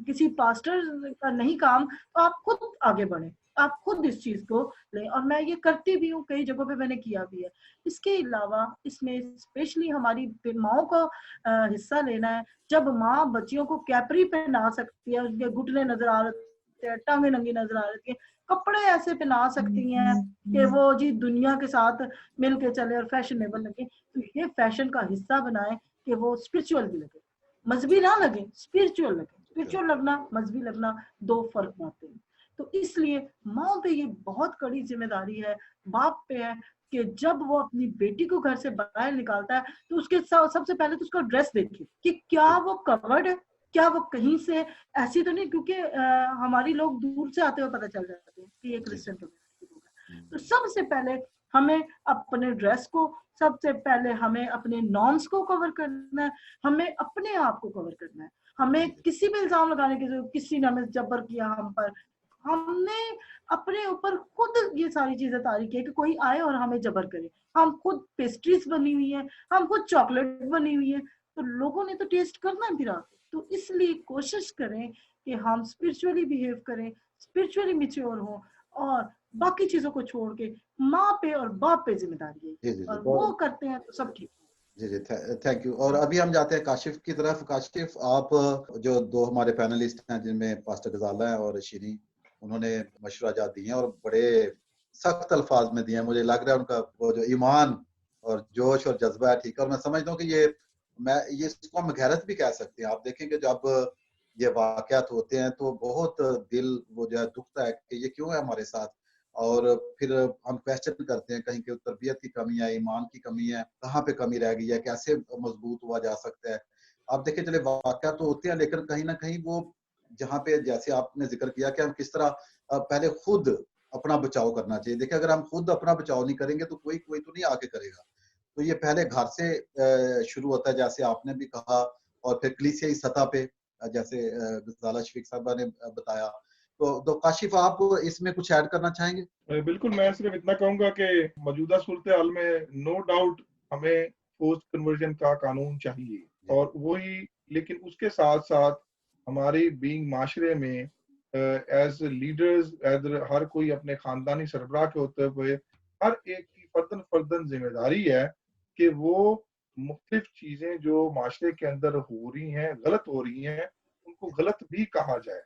किसी पास्टर का नहीं काम, तो आप खुद आगे बढ़े, आप खुद इस चीज को लें। और मैं ये करती भी हूँ, कई जगहों पे मैंने किया भी है। इसके अलावा इसमें स्पेशली हमारी माओ को हिस्सा लेना है। जब माँ बच्चियों को कैपरी पहना सकती है, उनके घुटने नजर आ रहे हैं, टांगे नंगी नजर आ रही है, कपड़े ऐसे पहना सकती हैं कि वो जी दुनिया के साथ मिल के चले और फैशनेबल लगे, तो ये फैशन का हिस्सा बनाए कि वो स्पिरिचुअल भी लगे, मजहबी ना लगे, स्पिरिचुअल लगे। स्पिरिचुअल लगना, मजहबी लगना, दो फर्क बातें हैं। तो इसलिए माँ पे ये बहुत कड़ी जिम्मेदारी है, बाप पे है कि जब वो अपनी बेटी को घर से बाहर निकालता है तो उसके सबसे पहले तो उसका ड्रेस देखे कि क्या वो कवर्ड है, क्या वो कहीं से ऐसी तो नहीं, क्योंकि हमारी लोग दूर से आते हुए पता चल जाते हैं कि ये क्रिश्चियन कम्युनिटी लोग हैं। तो सबसे पहले हमें अपने ड्रेस को, सबसे पहले हमें अपने नॉर्म्स को कवर करना है, हमें अपने आप को कवर करना है। हमें किसी भी इल्जाम लगाने की जरूरत, किसी ने हमें जबर किया हम पर, हमने अपने ऊपर खुद ये सारी चीजें तारी की है कि कोई आए और हमें जबर करे। हम खुद पेस्ट्रीज बनी हुई है, हम खुद चॉकलेट बनी हुई है, तो लोगों ने तो टेस्ट करना है फिर आके। तो इसलिए कोशिश करें कि हम स्पिरिचुअली बिहेव करें, स्पिरिचुअली मैच्योर हों, और बाकी चीजों को छोड़ के माँ पे और बाप पे जिम्मेदारी है, और वो करते हैं तो सब ठीक है। जी जी, थैंक यू। और अभी हम जाते हैं काशिफ की तरफ। काशिफ, आप जो दो हमारे पैनलिस्ट हैं जिनमें पास्टर गजाला है और शीरी, उन्होंने मशवरा जात दिए हैं और बड़े सख्त अल्फाज में दिए हैं। मुझे लग रहा है उनका वो जो ईमान और जोश और जज्बा है, ठीक है। और मैं समझता हूँ कि ये इसको हम गैरत भी कह सकते हैं। आप देखेंगे जब ये वाकयात होते हैं तो बहुत दिल वो जो है दुखता है कि ये क्यों है हमारे साथ, और फिर हम क्वेश्चन करते हैं कहीं के तरबियत की कमी है, ईमान की कमी है, कहाँ पे कमी रह गई है, कैसे मजबूत हुआ जा सकता है। आप देखिए चले वाकया तो होते हैं, लेकिन कहीं ना कहीं वो जहाँ पे जैसे आपने जिक्र किया कि हम किस तरह पहले खुद अपना बचाव करना चाहिए। देखिए अगर हम खुद अपना बचाव नहीं करेंगे तो कोई तो नहीं आके करेगा। तो ये पहले घर से शुरू होता है, जैसे आपने भी कहा, और फिर कलीसियाई सतह पे जैसे गजाला शफीक साहबा ने बताया तो काशिफ आप इसमें कुछ ऐड करना चाहेंगे? बिल्कुल, मैं सिर्फ इतना कहूंगा कि मौजूदा सूरत हाल में नो डाउट हमें पोस्ट कन्वर्जन का कानून चाहिए, और वही, लेकिन उसके साथ साथ हमारी बीइंग माशरे में एज लीडर्स, एज हर कोई अपने खानदानी सरबराह के होते हुए हर एक की फर्दन फर्दन जिम्मेदारी है कि वो मुख्तलिफ चीजें जो माशरे के अंदर हो रही हैं, गलत हो रही हैं, उनको गलत भी कहा जाए।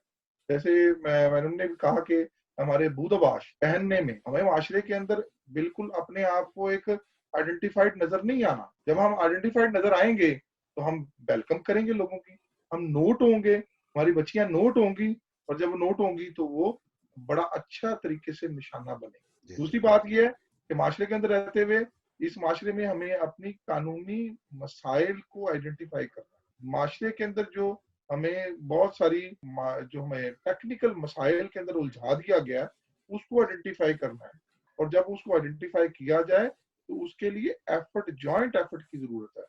जैसे मैंने भी कहा कि हमारे बूदबाश पहनने में हमें माशरे के अंदर बिल्कुल अपने आप को एक आइडेंटिफाइड नजर नहीं आना। जब हम आइडेंटिफाइड नजर आएंगे तो हम वेलकम करेंगे लोगों की, हम नोट होंगे, हमारी बच्चियां नोट होंगी, और जब नोट होंगी तो वो बड़ा अच्छा तरीके से निशाना बनेगी। दूसरी बात यह है कि माशरे के अंदर रहते हुए इस माशरे में हमें अपनी कानूनी मसाइल को आइडेंटिफाई करना है। माशरे के अंदर जो हमें बहुत सारी जो हमें टेक्निकल मसाइल के अंदर उलझा दिया गया, उसको आइडेंटिफाई करना है, और जब उसको आइडेंटिफाई किया जाए तो उसके लिए एफर्ट, जॉइंट एफर्ट की जरूरत है।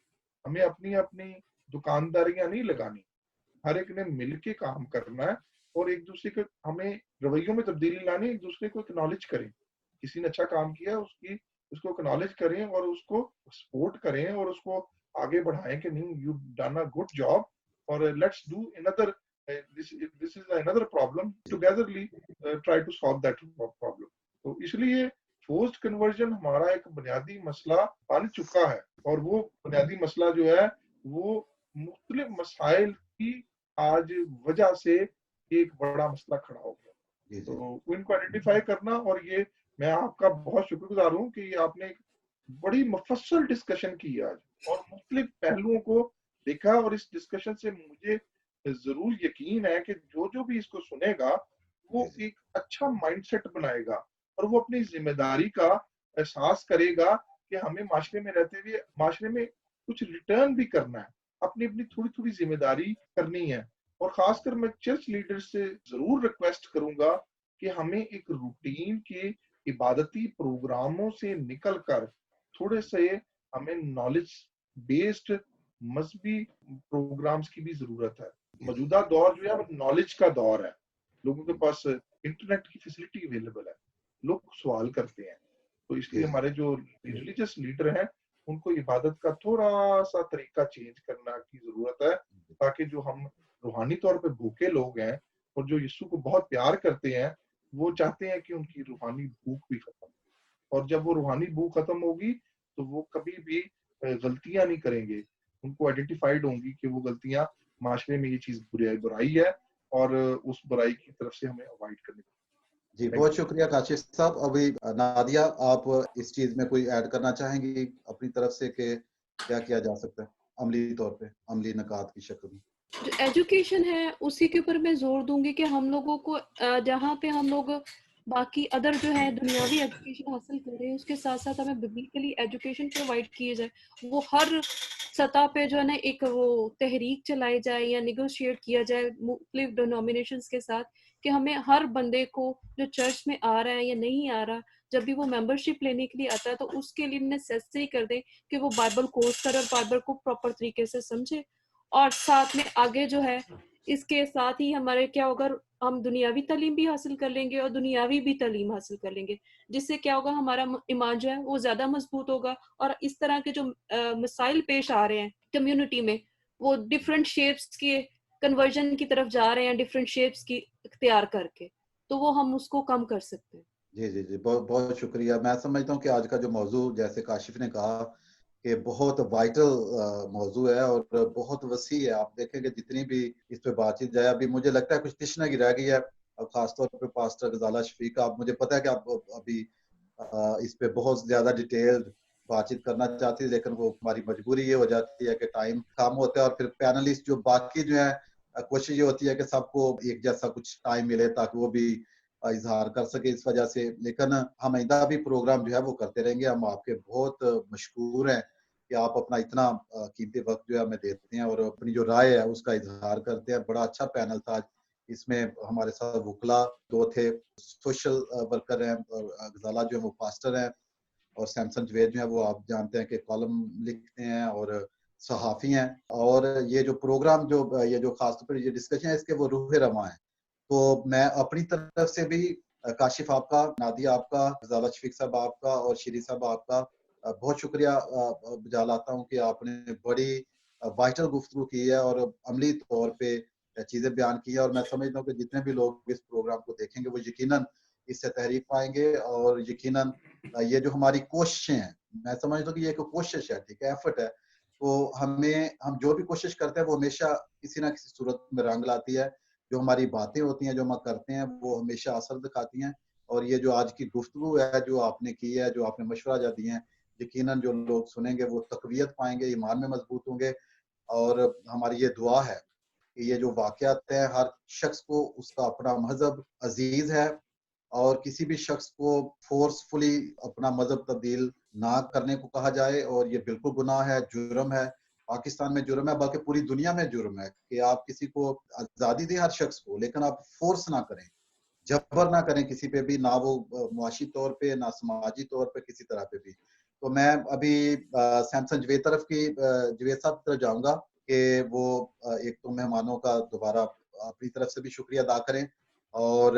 हमें अपनी अपनी दुकानदारियां नहीं लगानी, हर एक ने मिलके काम करना है, और एक दूसरे के हमें रवैयों में तब्दीली लानी, एक दूसरे को एक्नॉलेज करें। किसी ने अच्छा काम किया उसको एक्नॉलेज करें और उसको सपोर्ट करें और उसको आगे बढ़ाएं कि नहीं, you done a good job, और let's do another this is another problem, togetherly try to solve that problem। तो इसलिए फोर्स्ड कन्वर्जन हमारा एक बुनियादी मसला बन चुका है, और वो बुनियादी मसला जो है वो मुख्तलिफ मसाइल की आज वजह से एक बड़ा मसला खड़ा हो गया। तो इनको आइडेंटिफाई करना, और ये मैं आपका बहुत शुक्रगुजार हूँ कि आपने एक बड़ी मुफस्सल डिस्कशन की आज और मुख्तलिफ पहलुओं को देखा, और इस डिस्कशन से मुझे जरूर यकीन है कि जो भी इसको सुनेगा वो एक अच्छा माइंडसेट बनाएगा, और वो अपनी जिम्मेदारी का एहसास करेगा कि हमें माशरे में रहते हुए माशरे में कुछ रिटर्न भी करना है, अपनी अपनी थोड़ी थोड़ी जिम्मेदारी करनी है। और खासकर मैं चर्च लीडर से जरूर रिक्वेस्ट करूंगा कि हमें एक रूटीन के इबादती प्रोग्रामों से निकलकर थोड़े से हमें नॉलेज बेस्ड मजहबी प्रोग्राम्स की भी जरूरत है। मौजूदा दौर जो है वो नॉलेज का दौर है, लोगों के पास इंटरनेट की फैसिलिटी अवेलेबल है, लोग सवाल करते हैं, तो इसलिए हमारे जो रिलीजियस लीडर हैं उनको इबादत का थोड़ा सा तरीका चेंज करना की जरूरत है, ताकि जो हम रूहानी तौर पे भूखे लोग हैं और जो यीशु को बहुत प्यार करते हैं, वो चाहते हैं कि उनकी रूहानी भूख भी खत्म, और जब वो रूहानी भूख खत्म होगी तो वो कभी भी गलतियां नहीं करेंगे, उनको आइडेंटिफाइड होंगी कि वो गलतियां माशरे में ये चीज बुराई है, और उस बुराई की तरफ से हमें अवॉइड करनी चाहिए। जी, बहुत शुक्रिया काशिफ साहब। अभी नादिया, आप इस चीज में कोई ऐड करना चाहेंगी अपनी तरफ से कि क्या किया जा सकता है अमली तौर पे, अमली नकात की शक्ल में? जो एजुकेशन है उसी के ऊपर मैं जोर दूंगी कि हम लोगों को जहाँ पे हम लोग बाकी अदर जो है दुनियावी एजुकेशन हासिल कर रहे हैं, उसके साथ साथ हमें बिब्लिकली एजुकेशन प्रोवाइड किए जाए। वो हर सतह पे जो है ना एक वो तहरीक चलाई जाए या निगोशिएट किया जाए मुख्तलिफ डिनोमिनेशंस के साथ, कि हमें हर बंदे को जो चर्च में आ रहा है या नहीं आ रहा, जब भी वो मेंबरशिप लेने के लिए आता है तो उसके लिए नेसेसरी कर दें कि वो बाइबल कोर्स करे और बाइबल को प्रॉपर तरीके से समझे। और साथ में आगे जो है इसके साथ ही हमारे क्या होगा, हम दुनियावी तालीम भी हासिल कर लेंगे और दुनियावी भी तालीम हासिल कर लेंगे, जिससे क्या होगा, हमारा ईमान जो है वो ज्यादा मजबूत होगा। और इस तरह के जो मसाइल पेश आ रहे हैं कम्युनिटी में, वो डिफरेंट शेप्स के कन्वर्जन की तरफ जा रहे हैं, डिफरेंट शेप्स की इख्तियार करके, तो वो हम उसको कम कर सकते हैं। जी जी जी, बहुत बहुत शुक्रिया। मैं समझता हूँ कि आज का जो मौजू, जैसे काशिफ ने कहा, कि बहुत वाइटल मौजू है और बहुत वसी है। आप देखेंगे जितनी भी इस पे बातचीत जाए, अभी मुझे लगता है कुछ तिश्नगी रह गई है, और खासतौर पे पास्टर गजाला शफीक, आप, मुझे पता है कि आप अभी इस पे बहुत ज्यादा डिटेल्ड बातचीत करना चाहती है, लेकिन वो हमारी मजबूरी ये हो जाती है कि टाइम कम होता है, और फिर पैनलिस्ट जो बाकी जो है, कोशिश ये होती है कि सबको एक जैसा कुछ टाइम मिले ताकि वो भी इजहार कर सके इस वजह से। लेकिन हम आइंदा भी प्रोग्राम जो है वो करते रहेंगे। हम आपके बहुत मशकूर हैं कि आप अपना इतना कीमती वक्त जो है हमें देते हैं और अपनी जो राय है उसका इजहार करते हैं। बड़ा अच्छा पैनल था, इसमें हमारे साथ वकला दो थे, सोशल वर्कर हैं, और गजाला जो है वो पास्टर हैं, और सैमसन जवेद जो है वो आप जानते हैं कि कॉलम लिखते हैं और सहाफ़ी हैं। और ये जो प्रोग्राम जो ये जो खासतौर पर ये डिस्कशन है, इसके वो रूह रवां है। तो मैं अपनी तरफ से भी काशिफ आपका, नादिया आपका, ज़ाला शफीक साहब आपका और शीरी साहब आपका बहुत शुक्रिया बजा लाता हूँ कि आपने बड़ी वाइटल गुफ्तगू की है और अमली तौर पे चीज़ें बयान की है, और मैं समझता हूँ कि जितने भी लोग इस प्रोग्राम को देखेंगे वो यकीनन इससे तहरीक पाएंगे, और यकीनन ये जो हमारी कोशिशें हैं, मैं समझता हूँ कि ये एक कोशिश है, ठीक है, एफर्ट है, तो हम जो भी कोशिश करते हैं वो हमेशा किसी ना किसी सूरत में रंग लाती है। जो हमारी बातें होती हैं, जो हम करते हैं, वो हमेशा असर दिखाती हैं, और ये जो आज की गुफ्तगू है, जो आपने की है, जो आपने मशवरा जो दिए हैं, यकीनन जो लोग सुनेंगे वो तक़वियत पाएंगे, ईमान में मजबूत होंगे। और हमारी ये दुआ है कि ये जो वाक़यात हैं, हर शख्स को उसका अपना मज़हब अज़ीज़ है, और किसी भी शख्स को फोर्सफुली अपना मज़हब तब्दील ना करने को कहा जाए, और ये बिल्कुल गुनाह है, जुर्म है। पाकिस्तान में जुर्म है, बल्कि पूरी दुनिया में जुर्म है कि आप किसी को आज़ादी दें हर शख्स को, लेकिन आप फोर्स ना करें, जबर ना करें किसी पे भी, ना वो मुआशी तौर पे, ना समाजी तौर पे, किसी तरह पे भी। तो मैं अभी सैमसन जवेद साहब की तरफ जाऊँगा कि वो एक तो मेहमानों का दोबारा अपनी तरफ से भी शुक्रिया अदा करें, और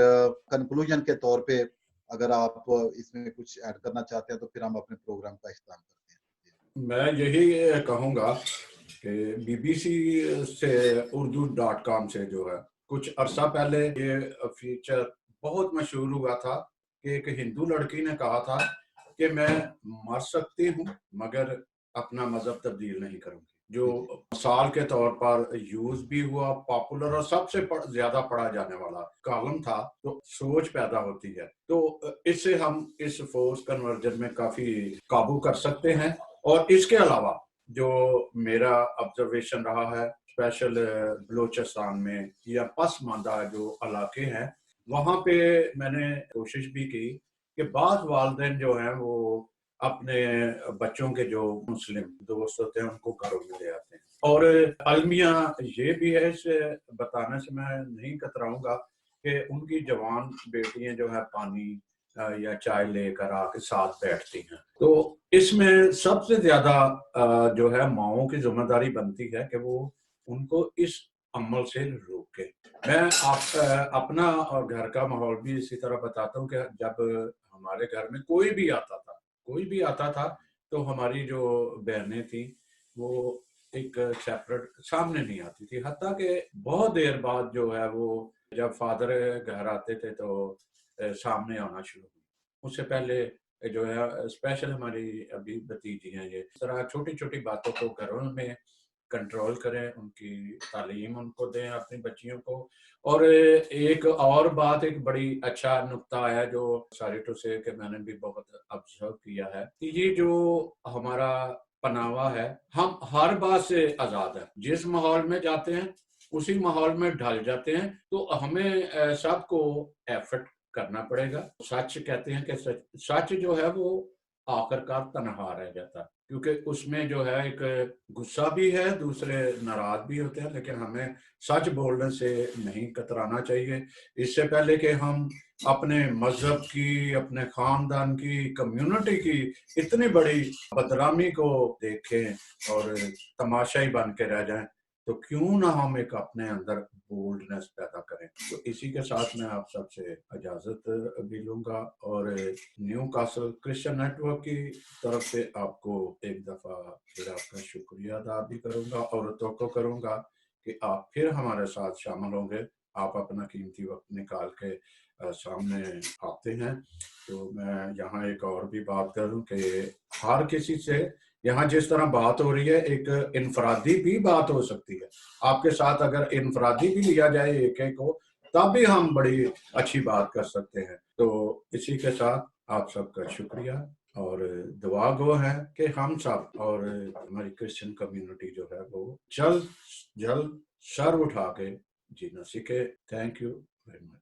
कंक्लूजन के तौर पे अगर आप इसमें कुछ ऐड करना चाहते हैं तो फिर हम अपने प्रोग्राम का इख्तिताम करते हैं। मैं यही कहूँगा कि BBC से urdu.com से जो है, कुछ अरसा पहले ये फीचर बहुत मशहूर हुआ था कि एक हिंदू लड़की ने कहा था कि मैं मर सकती हूँ मगर अपना मजहब तब्दील नहीं करूँगी, जो मिसाल के तौर पर यूज भी हुआ, पॉपुलर और सबसे ज्यादा पढ़ा जाने वाला कॉलम था। तो सोच पैदा होती है, तो इससे हम इस फोर्स कन्वर्जन में काफी काबू कर सकते हैं। और इसके अलावा जो मेरा ऑब्जर्वेशन रहा है, स्पेशल बलूचिस्तान में या पसमानदा जो इलाके हैं, वहाँ पे मैंने कोशिश भी की कि बाद वालिदैन जो हैं वो अपने बच्चों के जो मुस्लिम दोस्त होते हैं उनको घरों में ले आते हैं। और अलमिया ये भी है, इसे बताने से मैं नहीं कतराऊंगा कि उनकी जवान बेटियां जो है पानी या चाय लेकर आके साथ बैठती हैं। तो इसमें सबसे ज्यादा जो है माओं की जिम्मेदारी बनती है कि वो उनको इस अमल से रोके। मैं अपना और घर का माहौल भी इसी तरह बताता हूँ कि जब हमारे घर में कोई भी आता था तो हमारी जो बहनें थी वो एक सेपरेट सामने नहीं आती थी, हत्ता कि बहुत देर बाद जो है वो जब फादर घर आते थे तो सामने आना शुरू हुई। उससे पहले जो है स्पेशल हमारी अभी भतीजी हैं, ये इस तरह छोटी छोटी बातों को घरों में कंट्रोल करें, उनकी तालीम उनको दें अपनी बच्चियों को। और एक और बात, एक बड़ी अच्छा नुक्ता है जो सॉरी टू से कि मैंने भी बहुत ऑब्जर्व किया है कि ये जो हमारा पनावा है, हम हर बात से आजाद है, जिस माहौल में जाते हैं उसी माहौल में ढल जाते हैं। तो हमें सबको एफर्ट करना पड़ेगा। सच कहते हैं कि सच जो है वो आखिरकार तनहा रह जाता है, क्योंकि उसमें जो है एक गुस्सा भी है, दूसरे नाराज भी होते हैं, लेकिन हमें सच बोलने से नहीं कतराना चाहिए। इससे पहले कि हम अपने मजहब की, अपने खानदान की, कम्युनिटी की इतनी बड़ी बदनामी को देखें और तमाशाई बन के रह जाएं, तो क्यों ना हम एक अपने अंदर बोल्डनेस पैदा करें। तो इसी के साथ मैं आप सबसे इजाजत भी लूंगा, और न्यू कासल क्रिश्चियन नेटवर्क की तरफ से आपको एक दफा फिर आपका शुक्रिया अदा भी करूंगा, और तो करूंगा कि आप फिर हमारे साथ शामिल होंगे। आप अपना कीमती वक्त निकाल के सामने आते हैं। तो मैं यहाँ एक और भी बात करूं कि हर किसी से यहाँ जिस तरह बात हो रही है, एक इनफरादी भी बात हो सकती है। आपके साथ अगर इनफरादी भी लिया जाए एक एक को, तब भी हम बड़ी अच्छी बात कर सकते हैं। तो इसी के साथ आप सबका शुक्रिया, और दुआ गो है कि हम सब और हमारी क्रिश्चियन कम्युनिटी जो है वो जल्द सर उठा के जीना सीखे। Thank you very much.